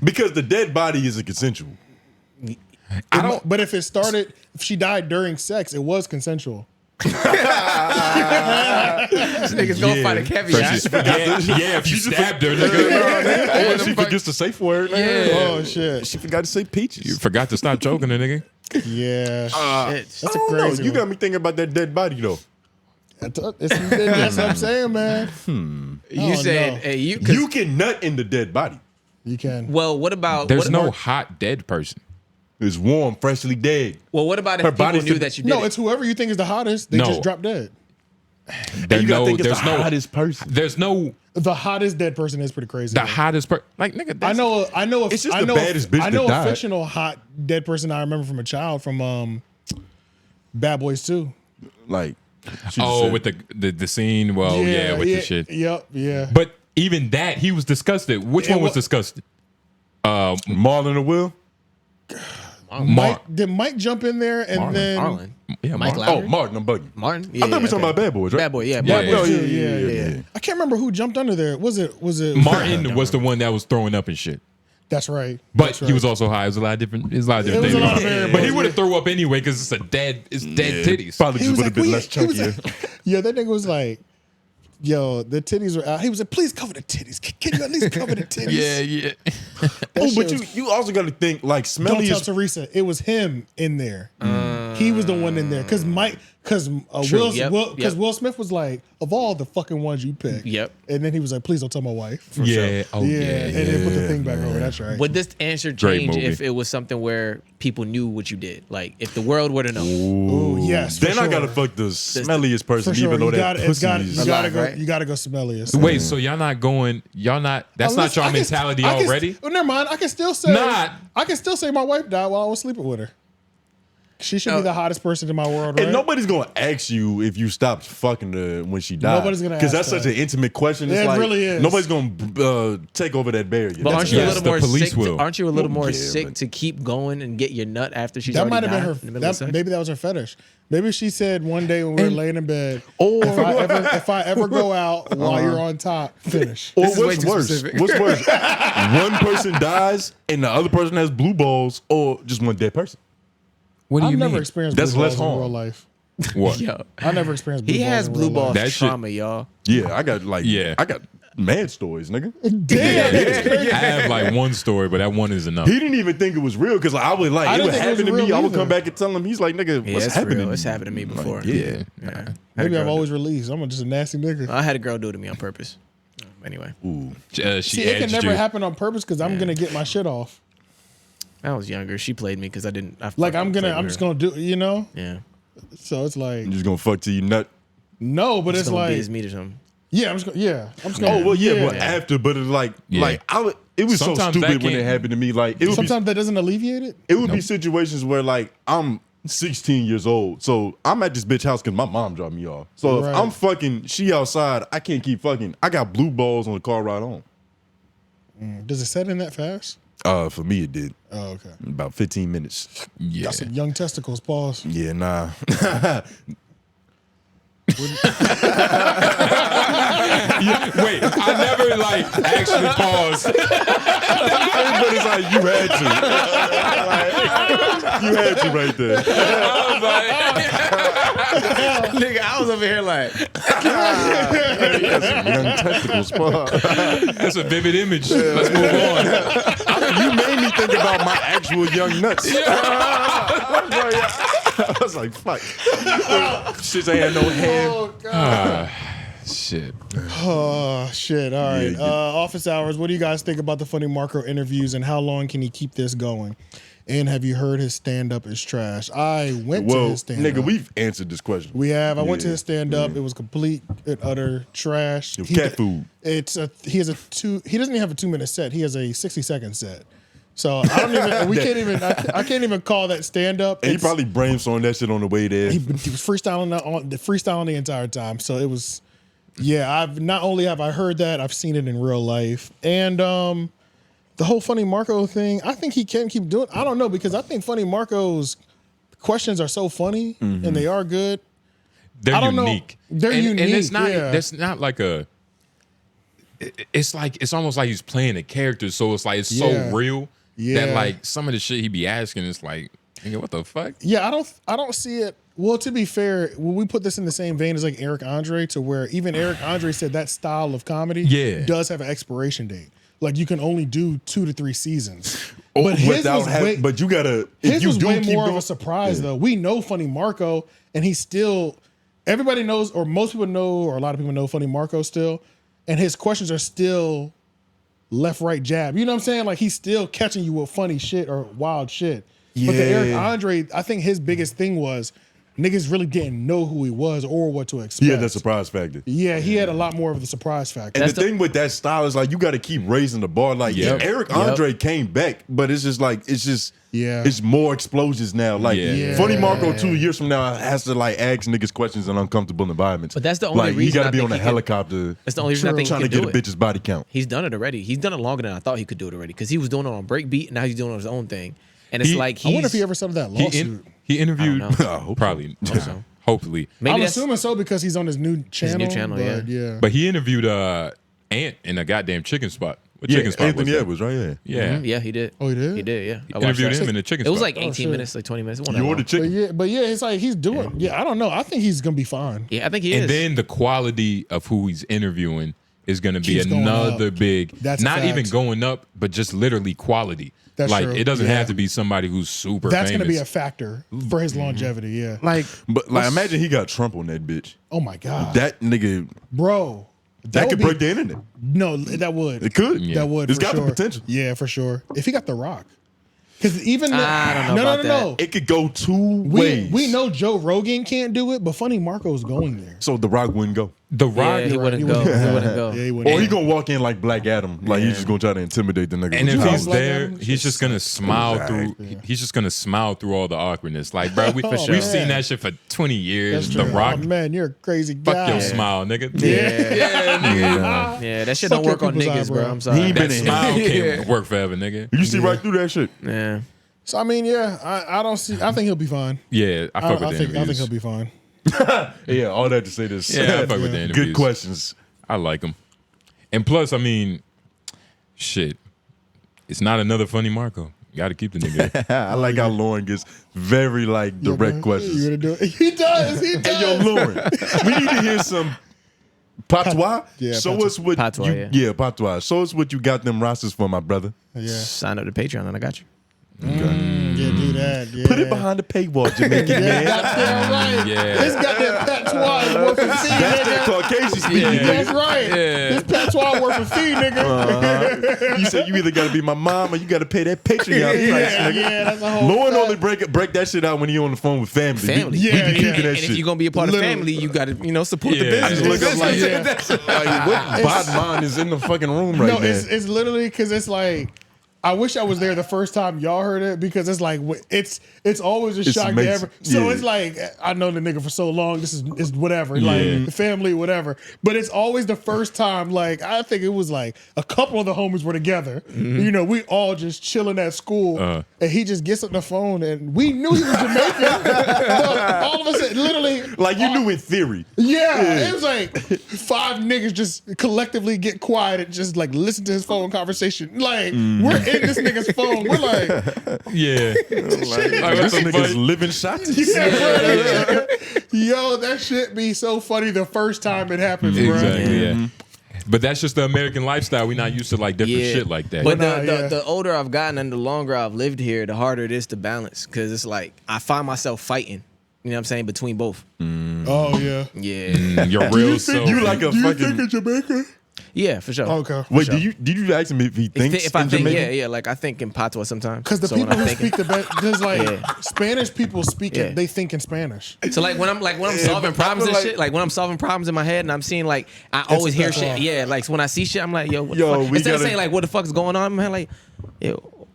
Because the dead body isn't consensual. I don't. But if she died during sex, it was consensual. This nigga's gonna fight a caveat. Yeah, if you stabbed her, nigga. Or she forgets the safe word. Yeah. Oh shit. She forgot to say peaches. You forgot to stop choking her, nigga. Yeah. Shit. That's a I don't know. crazy. You got me thinking about that dead body though. That's what I'm saying, man. You Oh, said no. hey, You can nut in the dead body. You can. Well, what about There's what no about, hot dead person. It's warm, freshly dead. Well, what about if Her people body's knew the- that you did No, it? it's whoever you think is the hottest. They No. just drop dead. There's You gotta no. think it's There's the no. hottest person. There's no. The hottest dead person is pretty crazy. The though. hottest person. Like nigga. I know. It's just the baddest bitch I know that a died. fictional hot dead person I remember from a child from Bad Boys 2. Like, she just Oh, said- with the scene. Well, yeah, with the shit. Yep. Yeah. But even that, he was disgusted. Which one was disgusted? Marlon and Will. Did Mike jump in there and then Marlon. Yeah, Mike Marlon. Lowry? Oh, Martin, I'm bugging. Martin? I thought we were talking about Bad Boys, right? Bad Boy, yeah. Yeah, Bad yeah. Boy. yeah. I can't remember who jumped under there. Was it Martin was the one that was throwing up and shit. That's right. But That's he right. was also high. It was a lot of different. It was a lot of different It was things. a lot of variables, But he would have yeah. threw up anyway because it's dead titties. Probably He just was would have like, been less he was chunkier. like- yeah, that nigga was like, yo, the titties were out. He was like, please cover the titties. Can you at least cover the titties? Yeah. That Oh, shit but was- you also got to think like Don't Smelly tell is Teresa. It was him in there. He was the one in there. Because True, Will, yep, because yep. Will Smith was like, of all the fucking ones you picked. Yep. And then he was like, please don't tell my wife. Yeah. Oh yeah. And then put the thing back over. That's right. Would this answer Great change movie. if it was something where people knew what you did? Like if the world were to know. Ooh, yes. for Then I gotta sure. fuck the smelliest person, For sure. even though You that gotta- pussy you is. gotta alive, go. right? You gotta go smelliest. Wait, so y'all not going? Y'all not? That's not your mentality already. Oh, never mind. I can still say. Not. I can still say my wife died while I was sleeping with her. She should be the hottest person in my world, right? And nobody's gonna ask you if you stopped fucking her when she died. Nobody's gonna because ask that's that. such an intimate question. It's It like, really is. Nobody's gonna take over that barrier. But aren't you a Yes, little the more police sick? will. Aren't you a little more Yeah, sick but- to keep going and get your nut after she's That already might have been died her. in the middle of sex? Maybe that was her fetish. Maybe she said one day when we were laying in bed, Or- if I ever go out while you're on top, finish. Or This is way what's too worse? specific. What's worse? One person dies and the other person has blue balls, or just one dead person. What do I've you never mean? experienced That's blue less balls in harm. real life. What? Yo, I never experienced blue he balls has in blue real ball life. That shit- trauma, y'all. Yeah, I got like, Yeah. I got mad stories, nigga. Damn. I have like one story, but that one is enough. He didn't even think it was real because I would like I it didn't would think it was happen to me. real I would either. come back and tell him. He's like, nigga, Yeah, what's it's happening? real. It's happened to me before. Yeah. Maybe I've always released. I'm just a nasty nigga. I had a girl do it to me on purpose. Anyway, Ooh. She See, it can edged never you. happen on purpose because I'm gonna get my shit off. I was younger. She played me because I didn't. Like I'm just gonna do. You know. Yeah. So it's like I'm just gonna fuck till you nut. no, but It's it's gonna be like his meat or something. yeah. I'm just gonna. Oh well, yeah, but after, but it's like, Yeah. it was Sometimes so that stupid when can't- it happened to me. Like it would Sometimes that doesn't alleviate it. be, it would be situations where like I'm 16 years old, so I'm at this bitch house because my mom dropped me off. So Right. if I'm fucking, she outside, I can't keep fucking. I got blue balls on the car ride home. Does it set in that fast? For me it did. Oh, okay. About 15 minutes. Yeah. Got some young testicles. Pause. Yeah, nah. Wait, I never like actually paused. But it's like you had to. You had to right there. I was like, Nigga, I was over here like, young testicles. That's a vivid image. Let's move on. You made me think about my actual young nuts. I was like, fuck. Shit, I had no hair. Oh, God. Shit. Oh, shit. All right. Office hours. What do you guys think about the Funny Marco interviews and how long can he keep this going? And have you heard his stand-up is trash? I went to his stand-up. Nigga, we've answered this question. We have. I went to his stand-up. It was complete and utter trash. It was cat food. He doesn't even have a 2-minute set. He has a 60-second set. So I don't even. I can't even call that stand-up. And he probably brainstormed that shit on the way there. He was freestyling the entire time. So it was. Yeah, I've not only have I heard that, I've seen it in real life. And the whole Funny Marco thing, I think he can keep doing. I don't know, because I think Funny Marco's questions are so funny and they are good. They're unique. They're unique. And it's not. Yeah. That's not like a. It's almost like he's playing a character. So it's like it's so real that like some of the shit he be asking is like, nigga, what the fuck? Yeah, I don't see it. Well, to be fair, when we put this in the same vein as like Eric Andre, to where even Eric Andre said that style of comedy does have an expiration date. Like you can only do 2 to 3 seasons. But his was but you gotta. His was way more of a surprise though. We know Funny Marco, and he's still. Everybody knows, or most people know, or a lot of people know Funny Marco still, and his questions are still left, right, jab. You know what I'm saying? Like he's still catching you with funny shit or wild shit. But the Eric Andre, I think his biggest thing was niggas really didn't know who he was or what to expect. Yeah, the surprise factor. Yeah, he had a lot more of the surprise factor. And the thing with that style is like you got to keep raising the bar. Like Eric Andre came back, but it's just like it's more explosions now. Like Funny Marco 2 years from now has to like ask niggas questions in uncomfortable environments. But that's the only reason he got to I be think on a he helicopter. That's the only reason I think trying he to could get do a bitch's body count. He's done it already. He's done it longer than I thought he could do it already because he was doing it on Breakbeat and now he's doing it on his own thing. And it's like I wonder if he ever settled that lawsuit. He interviewed probably. So. Hopefully. I'm assuming so because he's on his new channel. His new channel, yeah. But he interviewed Ant in a goddamn chicken spot. What chicken spot Anthony was that? Edwards, right? Yeah. Yeah, he did. Oh, he did? He did, yeah. He interviewed him in the chicken spot. It was like 18 minutes, like 20 minutes. You ordered chicken? But yeah, it's like he's doing. Yeah, I don't know. I think he's gonna be fine. Yeah, I think he is. And then the quality of who he's interviewing is going to be Keeps going another up. big, That's a not even fact. going up, but just literally quality. That's like true. it doesn't Yeah. have to be somebody who's super That's famous. gonna be a factor for his longevity. Yeah. But imagine he got Trump on that bitch. Oh my god. That nigga, bro. that could would break be- the internet. No, that would. It could. That would. It's for got sure. the potential. Yeah, for sure. If he got The Rock, because even I don't know about no. It could go two ways. We know Joe Rogan can't do it, but Funny Marco's going there. So The Rock wouldn't go. The Rock, he wouldn't go. He wouldn't go. Yeah, he wouldn't. Or he gonna walk in like Black Adam, like he's just gonna try to intimidate the nigga. and if you he's know Black there, Adam? he's just gonna smile through. He's just gonna smile through all the awkwardness. Like, bro, we've man. seen that shit for 20 years. That's The true. Rock, Oh, man, you're a crazy fuck guy. your smile, nigga. Yeah, that shit Fuck don't work your on people's niggas, bro. eyebrow. I'm sorry. He ain't been That in smile can't work forever, nigga. You see right through that shit. Yeah. So I mean, yeah, I don't see. I think he'll be fine. Yeah, I fuck with the think interviews. he'll be fine. Yeah, all that to say this. Yeah, I fuck with the interviews. Good questions. I like them. And plus, I mean, shit, it's not another Funny Marco. Got to keep the nigga. I like how Lauren gets very like direct questions. You gonna do it? He does. He does. Hey, yo, Lauren, we need to hear some patois. Yeah, Show patois. us what Patois, you, yeah. patois. Show us what you got them rosters for, my brother. Yeah. Sign up to Patreon and I got you. Yeah, do that. Yeah. Put it behind the paywall, Jamaican man. Goddamn right. Yeah. This goddamn patois worth a fee, That's that nigga. Caucasian speaking. Yeah. That's nigga. right. Yeah. This patois worth a fee, nigga. You said you either got to be my mom or you got to pay that Patreon price, nigga. Yeah, that's a whole. Lauren fact. only break that shit out when you on the phone with family. Family. We Yeah, be keeping And that if shit. you're gonna be a part of Literally. family, you gotta, support the Yeah. I just business. look up like, Yeah. like what Vodmon is in the fucking room right No, now. it's literally because it's like. I wish I was there the first time y'all heard it because it's like it's always a It's shock to amazing. ever. So Yeah. it's like I know the nigga for so long. This is whatever, like the family, whatever. But it's always the first time. Like I think it was like a couple of the homies were together. You know, we all just chilling at school, and he just gets on the phone, and we knew he was Jamaican. But all of I said, literally. Like you knew in theory. Yeah, it was like 5 niggas just collectively get quiet and just like listen to his phone conversation. Like we're in this nigga's phone. We're like, yeah, this nigga's living shots. Yeah, bro, yo, that shit be so funny the first time it happens, bro. Exactly. Yeah. But that's just the American lifestyle. We're not used to like different shit like that. But the older I've gotten and the longer I've lived here, the harder it is to balance. Because it's like I find myself fighting. You know what I'm saying? Between both. Oh yeah. Yeah. You're real. You like a fucking. Think of Jamaica? Yeah, for sure. Okay. Wait, sure. did you ask him if he thinks If I in think, Jamaican? yeah, like I think in patois sometimes. Because the So when people I'm who thinking- speak the best, there's like Yeah. Spanish people speak Yeah. it. They think in Spanish. So like when I'm solving problems and shit, like when I'm solving problems in my head and I'm seeing like I always hear shit. Yeah, like when I see shit, I'm like, yo, what the fuck? Instead of saying like what the fuck is going on, man, like, yo,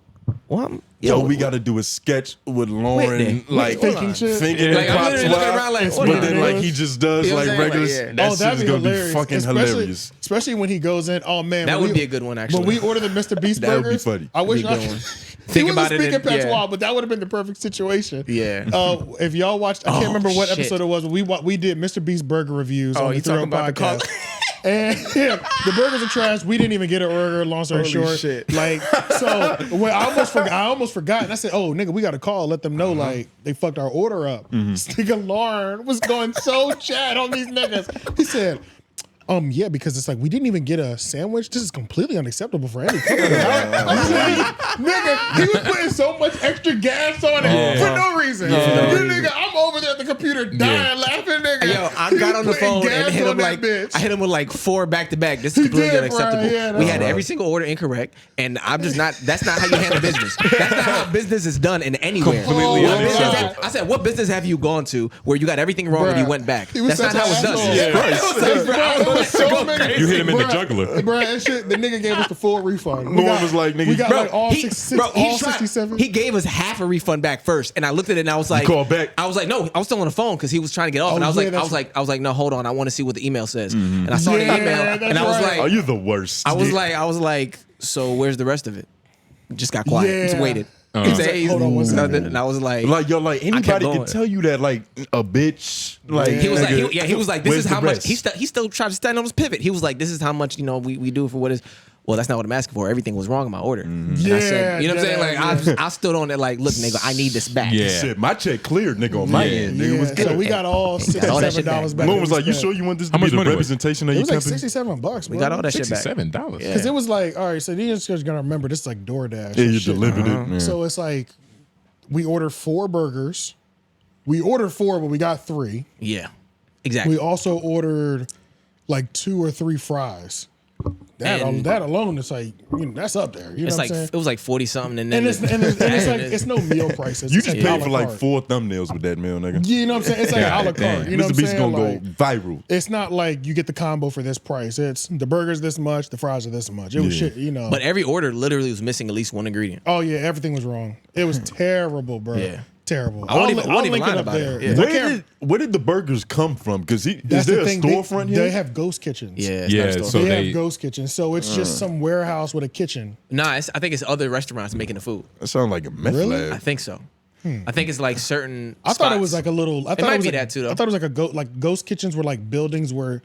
what? Yo, we got to do a sketch with Lauren, like thinking shit. thinking Like, I'm literally looking around like, hold but on, then man. like he just does You know what like I'm saying? regular. Like, yeah. That Oh, that'd shit's be gonna hilarious. be fucking especially, hilarious. Especially when he goes in. Oh man, That when would be a good one, actually. When we order the Mr. Beast That would be burgers, funny. I wish That'd I be a good could. one. He Think wasn't about it speaking and- patois, yeah. but that would have been the perfect situation. Yeah. If y'all watched, I can't remember what shit. episode it was. We did Mr. Beast burger reviews Oh, on the you talking 3 about the call? podcast. And the burgers are trash. We didn't even get an order. Long story Holy short, shit. like so, when I almost forgot. And I said, "Oh, nigga, we got to call. Let them know like they fucked our order up." This nigga Lauren was going so chat on these niggas. He said, yeah, because it's like we didn't even get a sandwich. This is completely unacceptable for any company. I was like, nigga, he was putting so much extra gas on it for no reason. Nigga, I'm over there at the computer dying laughing, nigga. Yo, I got on the phone and hit him like I hit him with like 4 back to back. This is completely did, bro. unacceptable. Yeah, we that's had right. every single order incorrect, and I'm just not. That's not how you handle business. That's not how business is done in anywhere. Completely What business unacceptable. I said, what business have you gone to where you got everything wrong and you went back? He was That's not such how an it's done. asshole. Bro, it was so many. You hit him in the Bruh, jugular. Bruh, that shit, the nigga gave us the full refund. Lauren was like, nigga, we got Bro, like all he 67. He gave us half a refund back first, and I looked at it and I was like, called back? I was like, no, I was still on the phone because he was trying to get off, Oh, and I was yeah, like, that's I was like, no, hold on, I want to see what the email says, and I saw the Yeah, email, that's and I was right. Oh, like, you're the worst. I was like, so where's the rest of it? Just got quiet, just Yeah. waited. He's like, Days, hold on one second. nothing, and I was like, Like anybody going. can tell you that like a bitch like he was nigga, like, he was like, this where's is the how much. rest? He still tried to stand on his pivot. He was like, this is how much we do for what is. Well, that's not what I'm asking for. Everything was wrong in my order. And I said, you know what I'm saying? Like I stood on it like, look, nigga, I need this back. Yeah. Shit, my check cleared, nigga, on my end. Nigga, it was good. So we got all all that shit $67 back. back. Lauren was like, you sure you want this to How be much the money was it? representation of It your was like company? $67. We got all that shit back. $67. Because it was like, all right, so these just gonna remember this is like DoorDash. Yeah, and you shit. delivered it. Man. So it's like we ordered 4 burgers. We ordered 4, but we got 3. Yeah, exactly. We also ordered like 2 or 3 fries. And- That alone is like, that's up there. You know It's what like I'm saying? it was like 40 something, and then And it's like it's no meal prices. You It's just like a paid la for like carte. 4 thumbnails with that meal, nigga. You know what I'm saying? It's like a la carte. You know Mr. what I'm Beast saying? gonna Like, go viral. it's not like you get the combo for this price. It's the burgers this much, the fries are this much. It was shit, you know. But every order literally was missing at least one ingredient. Oh yeah, everything was wrong. It was terrible, bro. Yeah. Terrible. I won't even I'll lie link it up about it. there. Yeah. I can't- Where did the burgers come from? Because is That's there the a thing. storefront They here? have ghost kitchens. Yeah, it's Yeah, not a store. so they they- have ghost kitchens. So it's just some warehouse with a kitchen. Nah, I think it's other restaurants making the food. That sounds like a meth Really? I lab. think so. I think it's like certain. I thought it spots. was like a little. I thought might it was be like, that too, though. I thought it was like ghost kitchens were like buildings where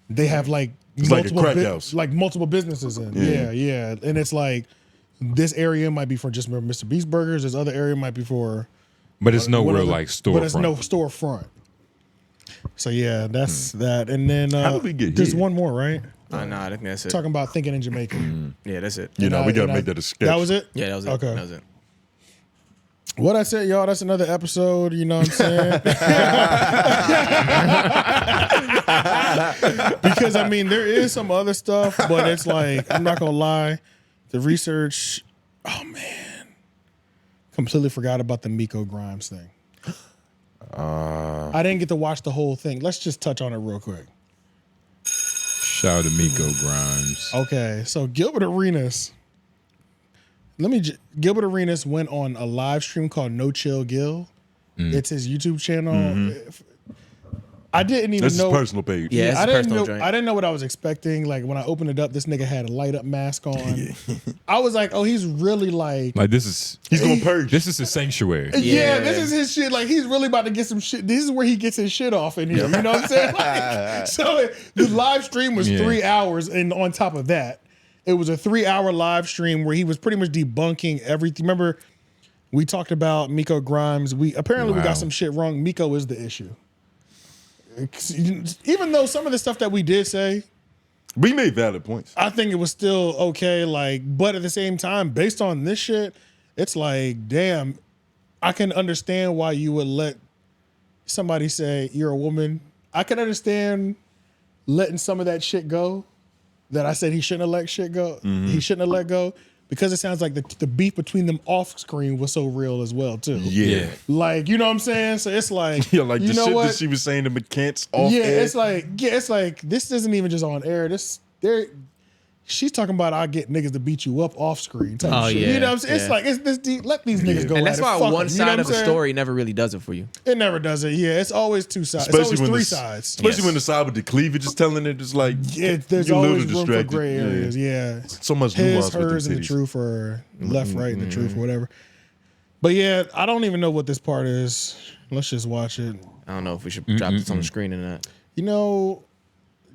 they have like It's like a multiple crack house. like multiple businesses in. Yeah, and it's like this area might be for just Mr. Beast burgers. This other area might be for. But it's no one real other- like storefront. But it's no storefront. So yeah, that's that. And then How did we get there's here? one more, right? Nah, I think that's it. Talking about thinking in Jamaica. Yeah, that's it. You know, we gotta And make that a sketch. That was it? Yeah, that was it. Okay. That was it. What I said, y'all, that's another episode, you know what I'm saying? Because, I mean, there is some other stuff, but it's like, I'm not going to lie, the research, oh, man, completely forgot about the Miko Grimes thing. I didn't get to watch the whole thing. Let's just touch on it real quick. Shout out to Miko Grimes. Okay, so Gilbert Areanas. Gilbert Areanas went on a live stream called No Chill Gil. It's his YouTube channel. I didn't even That's know. his personal page. Yeah, it's I a didn't personal know. joint. I didn't know what I was expecting. Like when I opened it up, this nigga had a light up mask on. I was like, oh, he's really like this is he's gonna purge. This is a sanctuary. Yeah, this is his shit. Like he's really about to get some shit. This is where he gets his shit off in here. You know what I'm saying? Like, so the live stream was 3 hours, and on top of that, it was a 3-hour live stream where he was pretty much debunking everything. Remember, we talked about Miko Grimes. We got some shit wrong. Miko is the issue. Even though some of the stuff that we did say, we made valid points. I think it was still okay. Like, but at the same time, based on this shit, it's like, damn, I can understand why you would let somebody say you're a woman. I can understand letting some of that shit go. That I said he shouldn't have let shit go. Mm-hmm. He shouldn't have let go because it sounds like the beef between them off screen was so real as well too. Yeah. Like, you know what I'm saying? So it's like, Yeah, like you the know shit what? that she was saying to McKent's off Yeah, air. it's like this isn't even just on air. She's talking about I get niggas to beat you up off screen type shit. Yeah, You know what I'm saying? It's like it's this deep. Let these niggas go. And that's at it. why Fuck one them. You know side what of I'm a saying? story never really does it for you. It never does it. Yeah, it's always two sides. It's always three sides. Especially when the side with the cleavage is telling it, it's like There's you're a little always room for distracted. gray areas. Yeah. So much His, nuance with them hers, and the titties. truth, or left, right, and the truth, or whatever. But yeah, I don't even know what this part is. Let's just watch it. I don't know if we should drop this on the screen or not. You know,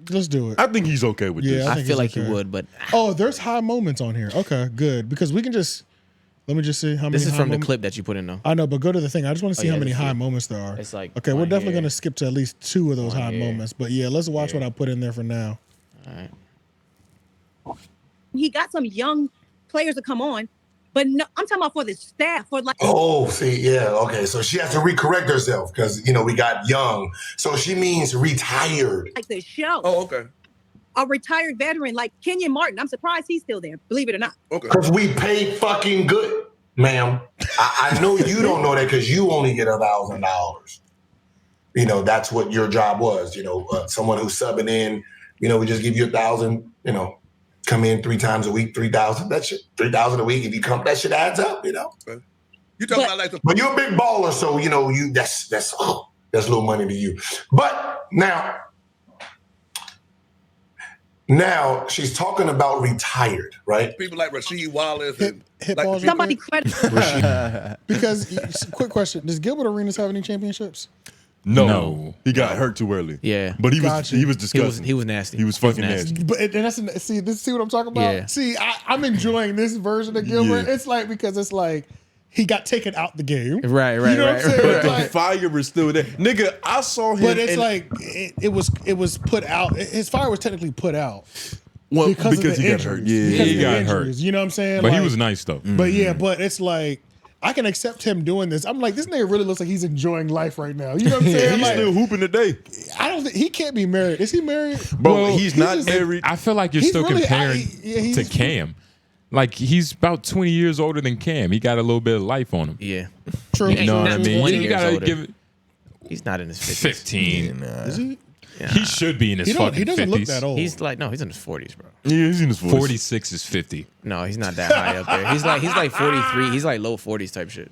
let's do it. I think he's okay with this. I think feel he's like he would, but Oh, there's high moments on here. Okay, good. Because we can just let me just see how many. this is high from the moments- clip that you put in though. I know, but go to the thing. I just want to see yeah, how many let's high see. moments there are. It's like okay, we're one definitely here. gonna skip to at least 2 of those One high here. moments. But yeah, let's watch what I put in there for now. All right. He got some young players to come on, but no, I'm talking about for the staff, for like. Oh, see, yeah, okay. So she has to recorrect herself because, we got young. So she means retired. Like the show. Oh, okay. A retired veteran like Kenyon Martin. I'm surprised he's still there, believe it or not. Okay. Because we pay fucking good, ma'am. I know you don't know that because you only get $1,000. That's what your job was. Someone who's subbing in, we just give you $1,000, come in 3 times a week, 3,000. That shit, 3,000 a week. If you come, that shit adds up, You talking about like But you're a big baller, so that's little money to you. But now she's talking about retired, right? People like Rasheed Wallace and Hit like balls. Somebody credit. Because quick question: does Gilbert Arenas have any championships? No. He got hurt too early. Yeah. But he Gotcha. was disgusting. He was nasty. He was fucking nasty. But and that's see what I'm talking about. Yeah. See, I'm enjoying this version of Gilbert. Yeah. It's like because it's like he got taken out the game. Right. You know what I'm saying? It's The like- fire is still there. Nigga, I saw him. but it's and- like it was put out. His fire was technically put out. Well, because because of the he got injuries. hurt. Yeah. Because He of the got hurt. injuries, you know what I'm saying? But he Like- was nice though. But yeah, but it's like I can accept him doing this. I'm like, this nigga really looks like he's enjoying life right now. You know what I'm saying? He's Like, still hooping today. I don't think he can't be married. Is he married? Bro, Well, he's not just- married. I feel like you're He's still really- comparing he's- to Cam. Like he's about 20 years older than Cam. He got a little bit of life on him. Yeah. True. You know what I mean? 20 You years gotta older. give it He's not in his 50s. 15. Is he? He should be in his fucking 50s. He doesn't look that old. He's like, no, he's in his 40s, bro. Yeah, he's in his 40s. 46 is 50. No, he's not that high up there. He's like 43. He's like low 40s type shit.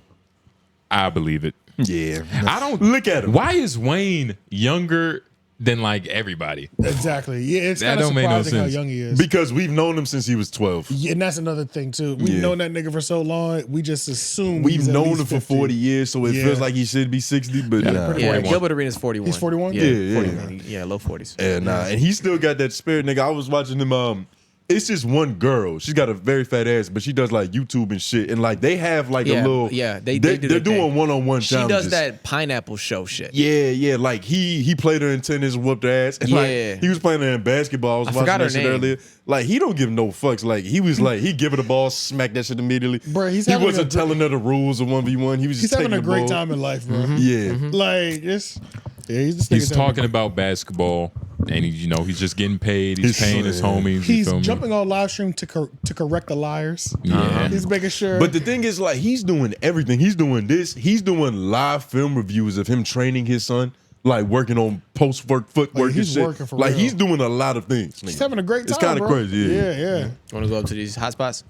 I believe it. Yeah. I don't Look at him. Why is Wayne younger than like everybody? Exactly. Yeah, it's That kind of don't make no surprising how sense. young he is. Because we've known him since he was 12. Yeah, and that's another thing too. We've Yeah. known that nigga for so long. We just assume We've he's at known least him for 50. 40 years, so it Yeah. feels like he should be 60, but nah. Yeah, Gilbert Arenas 41. He's 41? Yeah, Yeah, 41. Yeah, low 40s. And and he still got that spirit, nigga. I was watching him. It's just one girl. She's got a very fat ass, but she does like YouTube and shit. And like they have like Yeah, a little. yeah, they they're do their doing thing. one-on-one She challenges. does that pineapple show shit. Yeah. Like he played her in tennis, whooped her ass. And Yeah. like he was playing her in basketball. I was I watching forgot that her shit name. earlier. Like he don't give no fucks. Like he was like he give her the ball, smack that shit immediately. Bro, he having wasn't a- telling her the rules of 1v1. He was just He's having taking a the great ball. time in life, bro. Yeah. Like it's he's this He's nigga's having talking about basketball, and he's just getting paid. He's paying his homies. you He's feel me? jumping on live stream to correct the liars. Yeah. He's making sure. But the thing is, like, he's doing everything. He's doing this. He's doing live film reviews of him training his son, like working on post-work footwork and he's shit. working for like real. he's doing a lot of things. he's having a great time. It's kind of bro. crazy. Yeah. Yeah. Want to go up to these hot spots?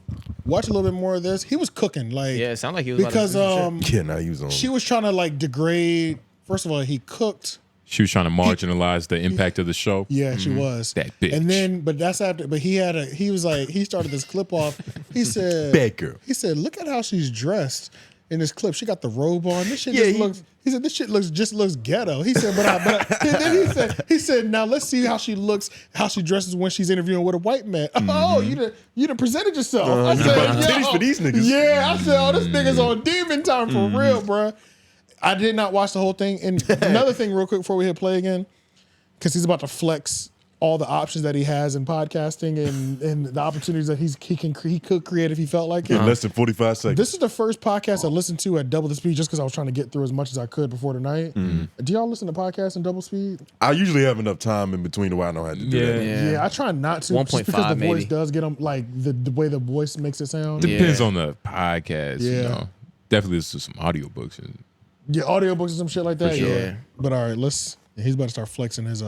Watch a little bit more of this. He was cooking, like Yeah, it sounded like he was about to because do some shit. Yeah, now he was on. she was trying to like degrade. First of all, he cooked. She was trying to marginalize the impact of the show. Yeah, she was. That bitch. And then, but that's after. But he was like, he started this clip off. He said, "Bad girl." He said, "Look at how she's dressed in this clip. She got the robe on. This shit just looks." He said, "This shit looks ghetto." He said, then he said, "Now let's see how she looks, how she dresses when she's interviewing with a white man." Oh, you done presented yourself. I said, titties for these niggas. Yeah, I said, "Oh, this nigga's on demon time for real, bro." I did not watch the whole thing. And another thing, real quick, before we hit play again, because he's about to flex all the options that he has in podcasting and the opportunities that he could create if he felt like it. In less than 45 seconds. This is the first podcast I listened to at double the speed just because I was trying to get through as much as I could before tonight. Do y'all listen to podcasts in double speed? I usually have enough time in between where I know how to do that. Yeah, I try not to. 1.5 just because the voice maybe. does get them, like the way the voice makes it sound. Depends on the podcast, you Yeah. know. Definitely listen to some audiobooks. And Yeah, audiobooks and some shit like that. sure. Yeah. But all right, he's about to start flexing his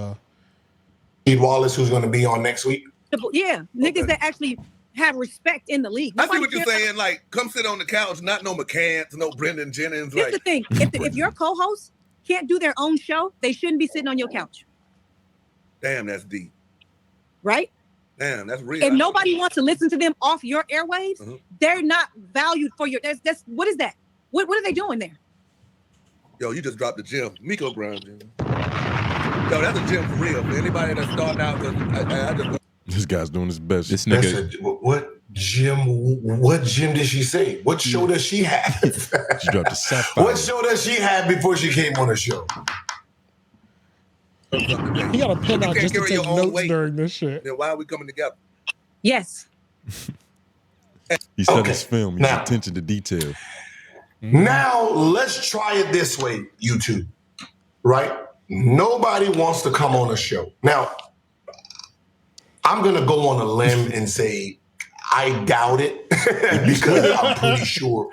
Steve Wallace, who's going to be on next week. Yeah, niggas that actually have respect in the league. I see Nobody what you're cares. saying. Like, come sit on the couch, not no McCants, no Brendan Jennings. Here's Like, the thing: if your co-host can't do their own show, they shouldn't be sitting on your couch, damn, that's deep. right? Damn, that's real. If nobody wants to listen to them off your airwaves, they're not valued for your. That's what is that? What are they doing there? Yo, you just dropped the gym. Miko Brown gym. Yo, that's a gym for real. For anybody that's starting out, I just. This guy's doing his best. This That's nigga, what gym did she say? What show does she have? She dropped a sapphire. What show does she have before she came on the show? he got a pen out can't just to carry take your own notes weight. during this shit. Then why are we coming together? Yes. He said Okay. his film. He's Now- attention to detail. Now let's try it this way, you two. Right? Nobody wants to come on a show. Now, I'm gonna go on a limb and say I doubt it because I'm pretty sure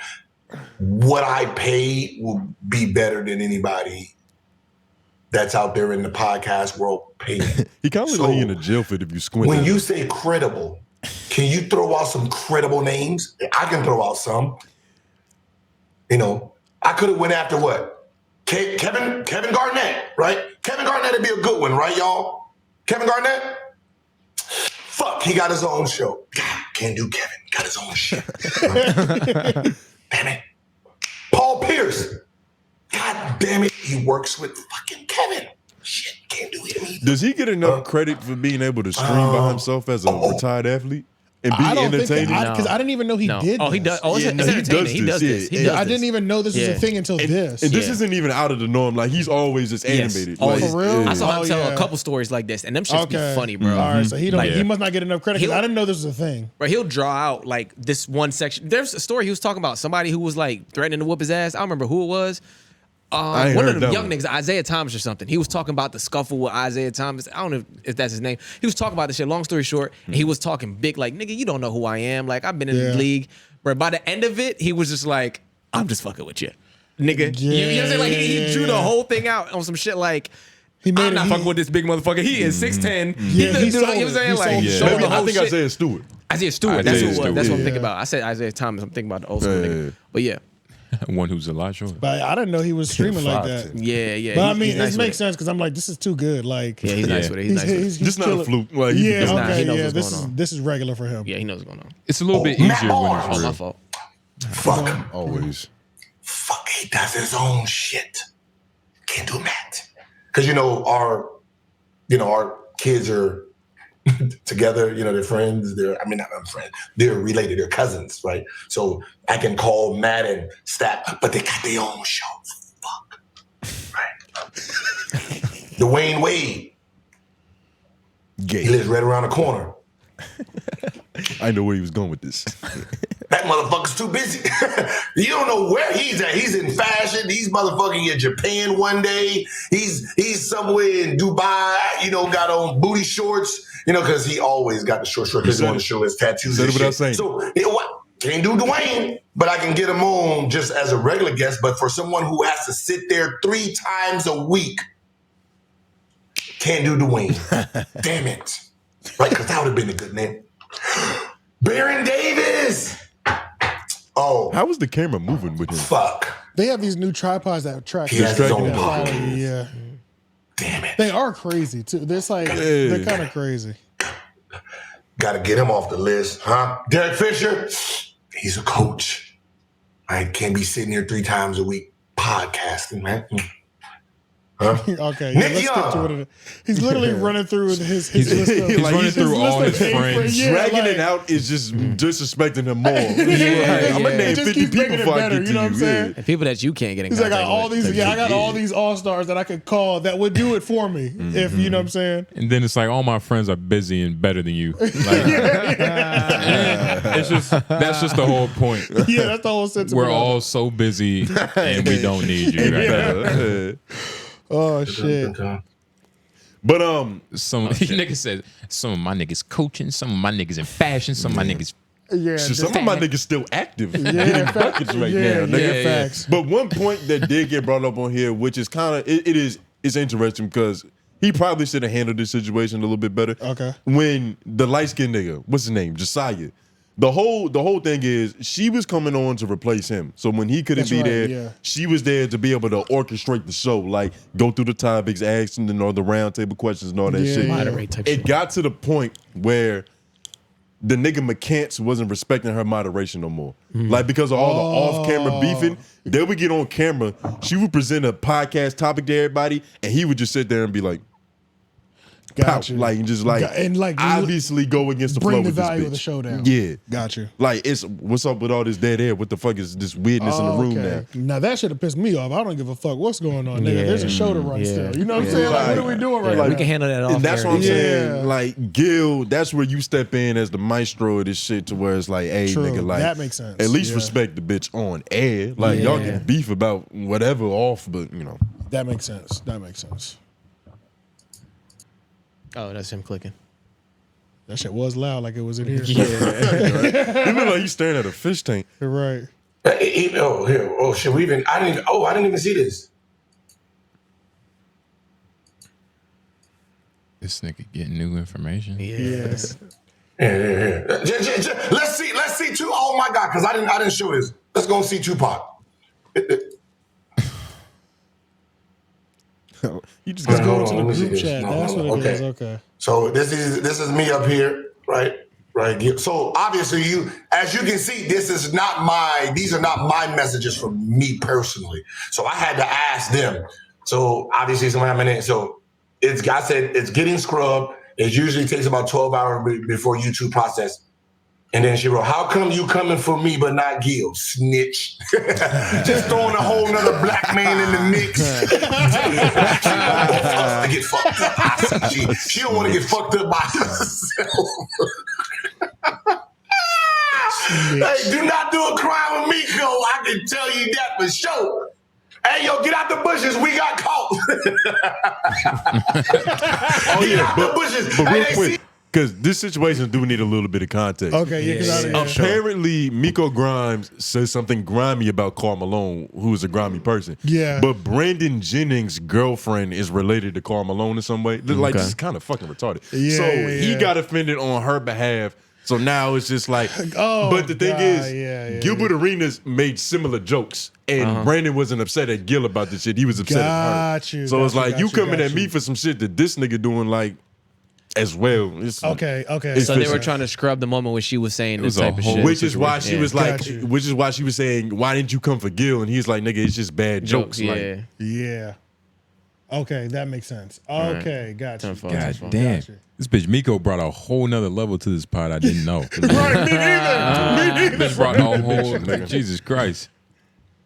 what I pay will be better than anybody that's out there in the podcast world paying. He kind of So, look like he in a jail fit if you squint. When at you him. say credible, can you throw out some credible names? I can throw out some. You know, I could have went after what? Kevin Garnett, right? Kevin Garnett would be a good one, right, y'all? Kevin Garnett? Fuck, he got his own show. God, can't do Kevin. Got his own shit. Damn it. Paul Pierce. God damn it. He works with fucking Kevin. Shit, can't do him either. Does he get enough credit for being able to stream by himself as a retired athlete and be I don't think entertaining? because I didn't even know he did. Oh, he this. does. Oh, it's Yeah, no, he entertaining. does He does this, this. yeah. He does I this. didn't even know this was a thing until this. And this isn't even out of the norm. Like he's always just animated. Always. Like, For real? yeah. I saw him Oh, tell yeah. a couple stories like this, and them shits Okay. be funny, bro. All right, so he don't. Like, He must not get enough credit because I didn't know this was a thing. Right, he'll draw out like this one section. There's a story he was talking about somebody who was like threatening to whoop his ass. I don't remember who it was. I ain't One heard of them that young one. niggas, Isaiah Thomas or something. He was talking about the scuffle with Isaiah Thomas. I don't know if that's his name. He was talking about this shit. Long story short, and he was talking big, like, nigga, you don't know who I am. Like, I've been in the league. But by the end of it, he was just like, I'm just fucking with you, nigga. You know what I'm saying? Like, he drew the whole thing out on some shit like, I'm not fucking with this big motherfucker. He is 6'10". Yeah, He he you know what sold I'm it. saying? He Like, sold it. showed Maybe, the I whole think shit. Isaiah Stewart. Isaiah Stewart. That's who it was. Stewart, That's what I'm yeah. thinking about. I said Isaiah Thomas. I'm thinking about the old school Yeah. nigga. But yeah. one who's a lot shorter. But I didn't know he was streaming like that. Yeah, yeah. But I mean, he's nice it with makes sense because I'm like, this is too good. Like, Yeah, he's nice with it. He's nice with it. he's Just not a chilling. fluke. Like, he Yeah, does not- okay, he knows yeah. what's going on. This is regular for him. Yeah, he knows what's going on. It's a little bit Matt easier when Barnes. it's Oh, my real. fault. Fuck. Always. Fuck, he does his own shit. Can't do that. Because our kids are together, they're friends, not friends, they're related, they're cousins, right? So I can call Matt and Stat, but they got their own show. Fuck. Right. 𝙿𝙾𝚂𝚃 Wade. Gay. He lives right around the corner. I know where he was going with this. That motherfucker's too busy. You don't know where he's at. He's in fashion. He's motherfucking in Japan one day. He's somewhere in Dubai, got on booty shorts, because he always got the short because he want to show his tattoos Said and it without shit. saying. So, what? Can't do Dwayne, but I can get him on just as a regular guest. But for someone who has to sit there 3 times a week, can't do Dwayne. Damn it. Right, because that would have been a good name. Baron Davis. Oh. How was the camera moving with him? Fuck. They have these new tripods that track. He has his own that follow pocket. you, yeah. damn it. They are crazy too. They're kind of crazy. Got to get him off the list, huh? Derek Fisher, he's a coach. I can't be sitting here 3 times a week podcasting, man. Huh? Okay, yeah, let's get to it. He's literally running through his list of, he's running through all his friends. Dragging it out is just disrespecting him more. I'm gonna name 50 people before I get to you know what I'm saying? And people that you can't get in He's like, contact I got all with. these. Yeah, I got all these all-stars that I could call that would do it for me. If you know what I'm saying. And then it's like all my friends are busy and better than you. Like, it's just that's just the whole point. Yeah, that's the whole sentiment. We're all so busy and we don't need you right now. Oh shit! But some niggas said some of my niggas coaching, some of my niggas in fashion, some of my niggas. Yeah, some of my niggas still active, Yeah, getting buckets right now. Nigga. Facts. But one point that did get brought up on here, which is kind of it's interesting because he probably should have handled this situation a little bit better. Okay. When the light skinned nigga, what's his name, Josiah. The whole thing is she was coming on to replace him. So when he couldn't be there, she was there to be able to orchestrate the show, like go through the topics, ask them the round table questions and all that shit. Moderate type It shit. got to the point where the nigga 𝙾𝚃 wasn't respecting her moderation no more. Like because of all the off-camera beefing, they would get on camera, she would present a podcast topic to everybody, and he would just sit there and be like, Got you. Like just like, and like obviously go against the flow bring the with this value bitch. of the show down. Yeah, got you. Like it's what's up with all this dead air? What the fuck is this weirdness in the room now? Now that should have pissed me off. I don't give a fuck what's going on, nigga. There's a show to run still. You know what I'm saying? Like, what are we doing right now? We can handle that off. And that's what I'm Yeah. saying. Like Gil, that's where you step in as the maestro of this shit to where it's like, hey, True. nigga, like That makes sense. at least Yeah. respect the bitch on air. Like y'all can beef about whatever off, but you know. That makes sense. That makes sense. Oh, that's him clicking. That shit was loud, like it was in here. You look like you staring at a fish tank. Right. Oh, here. Oh shit. I didn't even see this. This nigga getting new information. Yes. Yeah. Let's see two. Oh my god, because I didn't show this. Let's go see Tupac. You just Let's gotta go to the group chat. That's what it is. Okay. So this is me up here, right? Right. So obviously as you can see, these are not my messages from me personally. So I had to ask them. So obviously somebody in. So I said it's getting scrubbed. It usually takes about 12 hours before YouTube process. And then she wrote, how come you coming for me but not Gil? Snitch. Just throwing a whole nother black man in the mix. To get fucked up. She don't want to get fucked up by herself. Hey, do not do a crime with Miko. I can tell you that for sure. Hey, yo, get out the bushes. We got caught. But real quick, because this situation do need a little bit of context. Okay, yeah. Apparently, Miko Grimes says something grimy about Karl Malone, who is a grimy person. Yeah. But Brandon Jennings' girlfriend is related to Karl Malone in some way. Like, this is kind of fucking retarded. He got offended on her behalf. So now it's just like, but the thing is, Gilbert Areanas made similar jokes, and Brandon wasn't upset at Gil about this shit. He was upset at her. So it's like, you coming at me for some shit that this nigga doing like as well. Okay. So they were trying to scrub the moment when she was saying this type of shit. Which is why she was like, which is why she was saying, why didn't you come for Gil? And he's like, nigga, it's just bad jokes. Like, yeah. Okay, that makes sense. Okay, gotcha. God damn. This bitch Miko brought a whole nother level to this pod I didn't know. Right, me neither. Bitch brought a whole, Jesus Christ.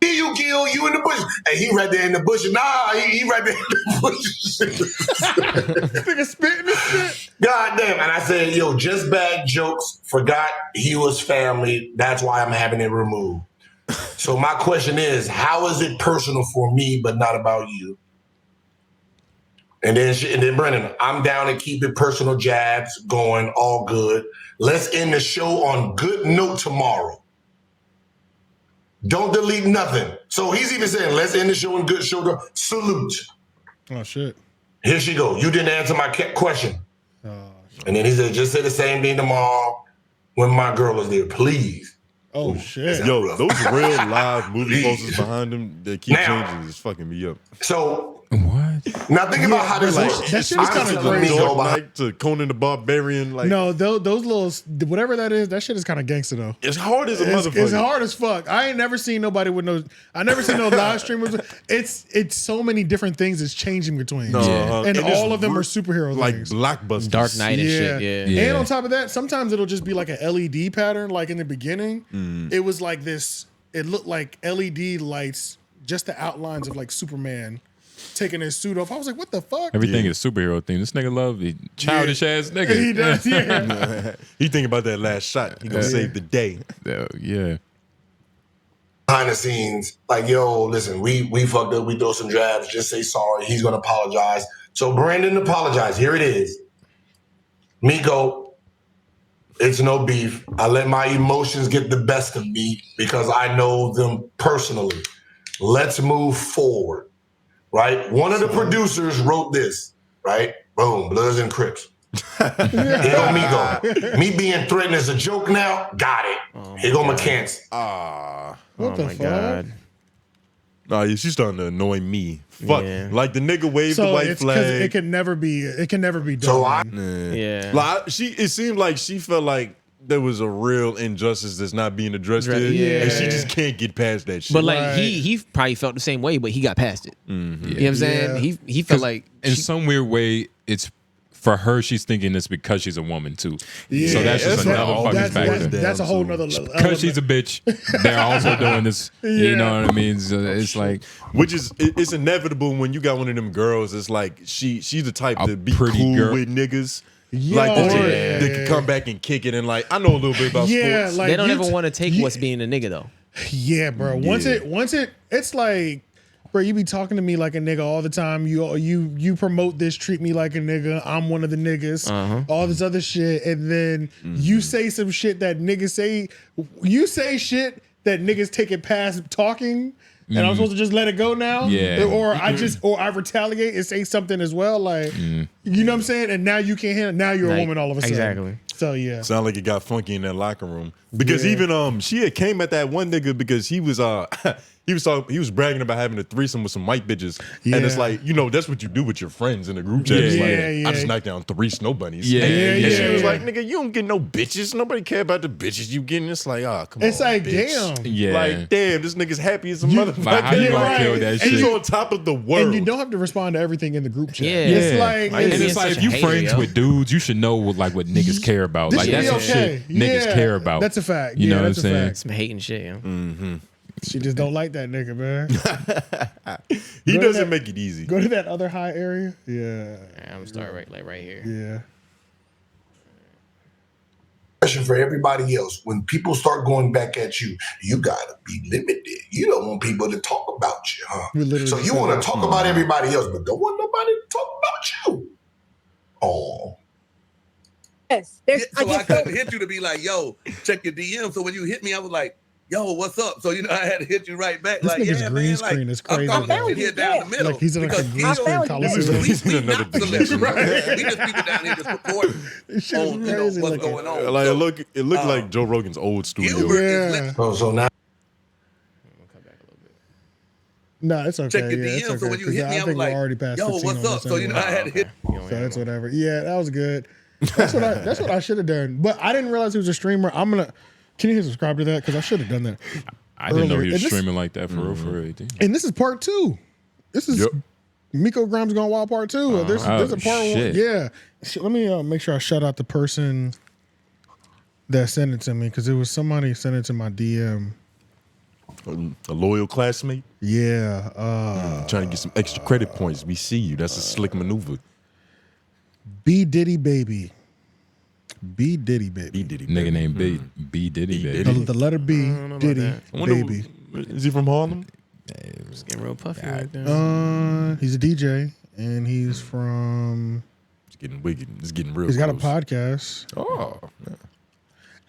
You Gil, you in the bush. And he right there in the bush. Nah, he right there in the bush. Nigga spitting this shit. God damn. And I said, yo, just bad jokes. Forgot he was family. That's why I'm having it removed. So my question is, how is it personal for me but not about you? And then Brennan, I'm down to keep it personal jabs going, all good. Let's end the show on good note tomorrow. Don't delete nothing. So he's even saying, let's end the show on good shoulder. Salute. Oh, shit. Here she go. You didn't answer my question. And then he said, just say the same thing tomorrow when my girl is there, please. Oh, shit. Yo, those real live movie posters behind them that keep changing is fucking me up. So what? Now think about how this that works. shit is kind of crazy. Dark Knight to Conan the Barbarian. Like, no, those little whatever that is, that shit is kind of gangster though. it's hard as a motherfucker. It's hard as fuck. I ain't never seen nobody with no. I never seen no live streamers. It's so many different things it's changing between, and all of them are superhero like things. blockbusters, Dark Knight and shit. Yeah. And on top of that, sometimes it'll just be like an LED pattern. Like in the beginning, it was like this. It looked like LED lights, just the outlines of like Superman taking his suit off. I was like, what the fuck? Everything is superhero theme. This nigga love the childish ass nigga. He does, yeah. He think about that last shot. He gonna save the day. Yeah. Behind the scenes, like, yo, listen, we fucked up. We throw some jabs. Just say sorry. He's gonna apologize. So Brandon apologized. Here it is. Miko, it's no beef. I let my emotions get the best of me because I know them personally. Let's move forward. Right? One of the producers wrote this, right? Boom, Bloods and Crips. Here go Miko. Me being threatened as a joke now, got it. Here go McCants. What the fuck? Nah, she's starting to annoy me. Fuck. Like the nigga waved the white it's flag. It can never be done. So Like she it seemed like she felt like there was a real injustice that's not being addressed here. And she just can't get past that shit. But like he probably felt the same way, but he got past it. You know what I'm saying? He felt like in some weird way, it's for her. She's thinking it's because she's a woman too. Yeah. So that's just another fucking factor. That's a whole nother level. Because she's a bitch, they're also doing this. You know what I mean? So it's like, which is it's inevitable when you got one of them girls. It's like she's the type to be pretty cool girl. with niggas. Like they can come back and kick it and like I know a little bit about sports. like they don't ever want to take what's being a nigga though. Yeah, bro. Once it's like, bro, you be talking to me like a nigga all the time. You promote this, treat me like a nigga. I'm one of the niggas. All this other shit, and then you say some shit that niggas say. You say shit that niggas take it past talking. And I'm supposed to just let it go now? Yeah. Or I retaliate and say something as well. Like, you know what I'm saying? And now you can't handle it. Now you're a woman all of a sudden. Exactly. So yeah. Sound like it got funky in that locker room. Because even she had came at that one nigga because he was he was bragging about having a threesome with some white bitches. And it's like, you know, that's what you do with your friends in a group chat. It's like, I just knocked down 3 snow bunnies. And she was like, nigga, you don't get no bitches. Nobody care about the bitches you getting. It's like, come on. It's like, bitch. damn. Yeah. Like, damn, this nigga's happy as a motherfucker. Like, how you gonna kill that shit? He's on top of the world. And you don't have to respond to everything in the group chat. Yeah. It's like, and it's like if you friends with dudes, you should know what niggas care about. This Like should that's be some shit niggas care about. That's a fact. You know what I'm that's a saying? fact. Some hating shit, yo. She just don't like that nigga, man. He doesn't make it easy. Go to that other high area. Yeah. I'm gonna start right here. Yeah. Question for everybody else. When people start going back at you, you gotta be limited. You don't want people to talk about you, huh? So you want to talk about everybody else, but don't want nobody to talk about you. Oh. Yes. So I couldn't hit you to be like, yo, check your DM. So when you hit me, I was like, yo, what's up? So, you know, I had to hit you right back. This like, nigga's yeah, green man, screen like, is crazy. I'm throwing shit down the middle. Like he's in like a because green screen coliseum. He's in another dimension. Right. We just people down here just recording on, you know, what's going on. Like it looked like Joe Rogan's old studio. Gilbert is lit. So now. No, it's okay. Check your it's DM. okay, So when you 'cause hit me, I I think was like, we're already past yo, 15 what's on up? this So, you know, I had to hit. So that's whatever. Yeah, that was good. That's what I should have done. But I didn't realize he was a streamer. Can you subscribe to that? Because I should have done that. I didn't know he was And this- streaming like that for real, for real. And this is part 2. This is Miko Grimes Gone Wild part 2. There's a part 1. shit. Yeah. Let me make sure I shout out the person that sent it to me because it was somebody sent it to my DM. A loyal classmate? Yeah. Trying to get some extra credit points. We see you. That's a slick maneuver. 𝐵 Baby. 𝐵 Baby. Nigga named B Diddy Baby. The letter B, Diddy, Baby. Is he from Harlem? It's getting real puffy right there. He's a DJ and he's from. It's getting wicked. It's getting real. He's got a close. podcast. Oh.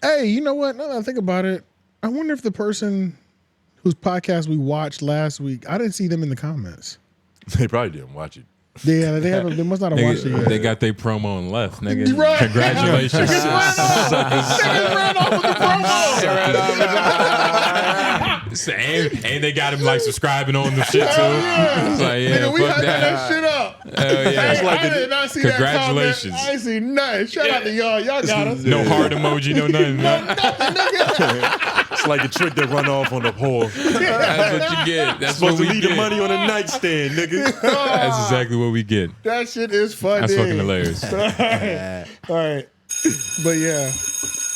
Hey, you know what? Now that I think about it, I wonder if the person whose podcast we watched last week, I didn't see them in the comments. They probably didn't watch it. Yeah, they must not have watched it yet. They got their promo and left, nigga. Right. Congratulations. Niggas ran off with the promo. and they got him like subscribing on the shit too. It's like, yeah, Nigga, we fuck hyping that. that shit up. yeah. I did not see that comment. Congratulations. I ain't see nothing. Shout out to y'all. Y'all got us. No heart emoji, no nothing. It's like a trick that run off on the whore. That's what you get. That's supposed what to we leave get. the money on a nightstand, nigga. That's exactly what we get. That shit is funny. That's fucking hilarious. All right. But yeah.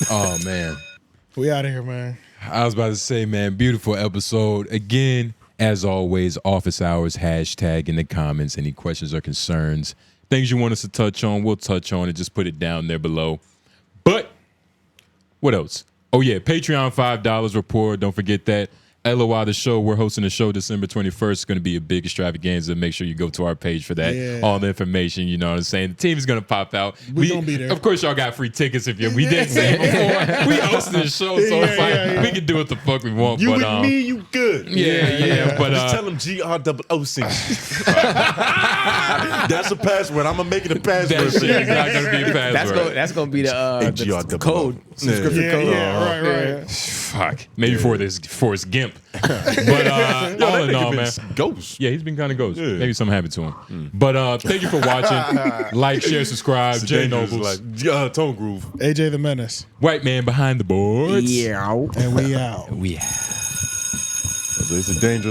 Oh, man. We out of here, man. I was about to say, man, beautiful episode. Again, as always, office hours, hashtag in the comments. Any questions or concerns, things you want us to touch on, we'll touch on it. Just put it down there below. But what else? Oh, yeah, Patreon $5 report. Don't forget that. LOI the show. We're hosting the show December 21st. It's going to be a big extravaganza. Make sure you go to our page for that. Yeah. All the information, you know what I'm saying? The team is going to pop out. We going to be there. Of course, y'all got free tickets if you. We did say it before. We hosted the show, so it's like we can do what the fuck we want. You but, with me, you good. Yeah. But just tell them 𝐺𝟐𝚃. That's a password. I'm gonna make it a password. That shit is not gonna be a password. That's gonna be the code. Subscription code. Right. Fuck. Maybe for his GIMP. But all in all, man. Ghost. Yeah, he's been kind of ghost. Maybe something happened to him. But thank you for watching. Like, share, subscribe. Jay Noblez. Tone Groove. AJ the Menace. White man behind the boards. Yeah. And we out. We out. It's a dangerous.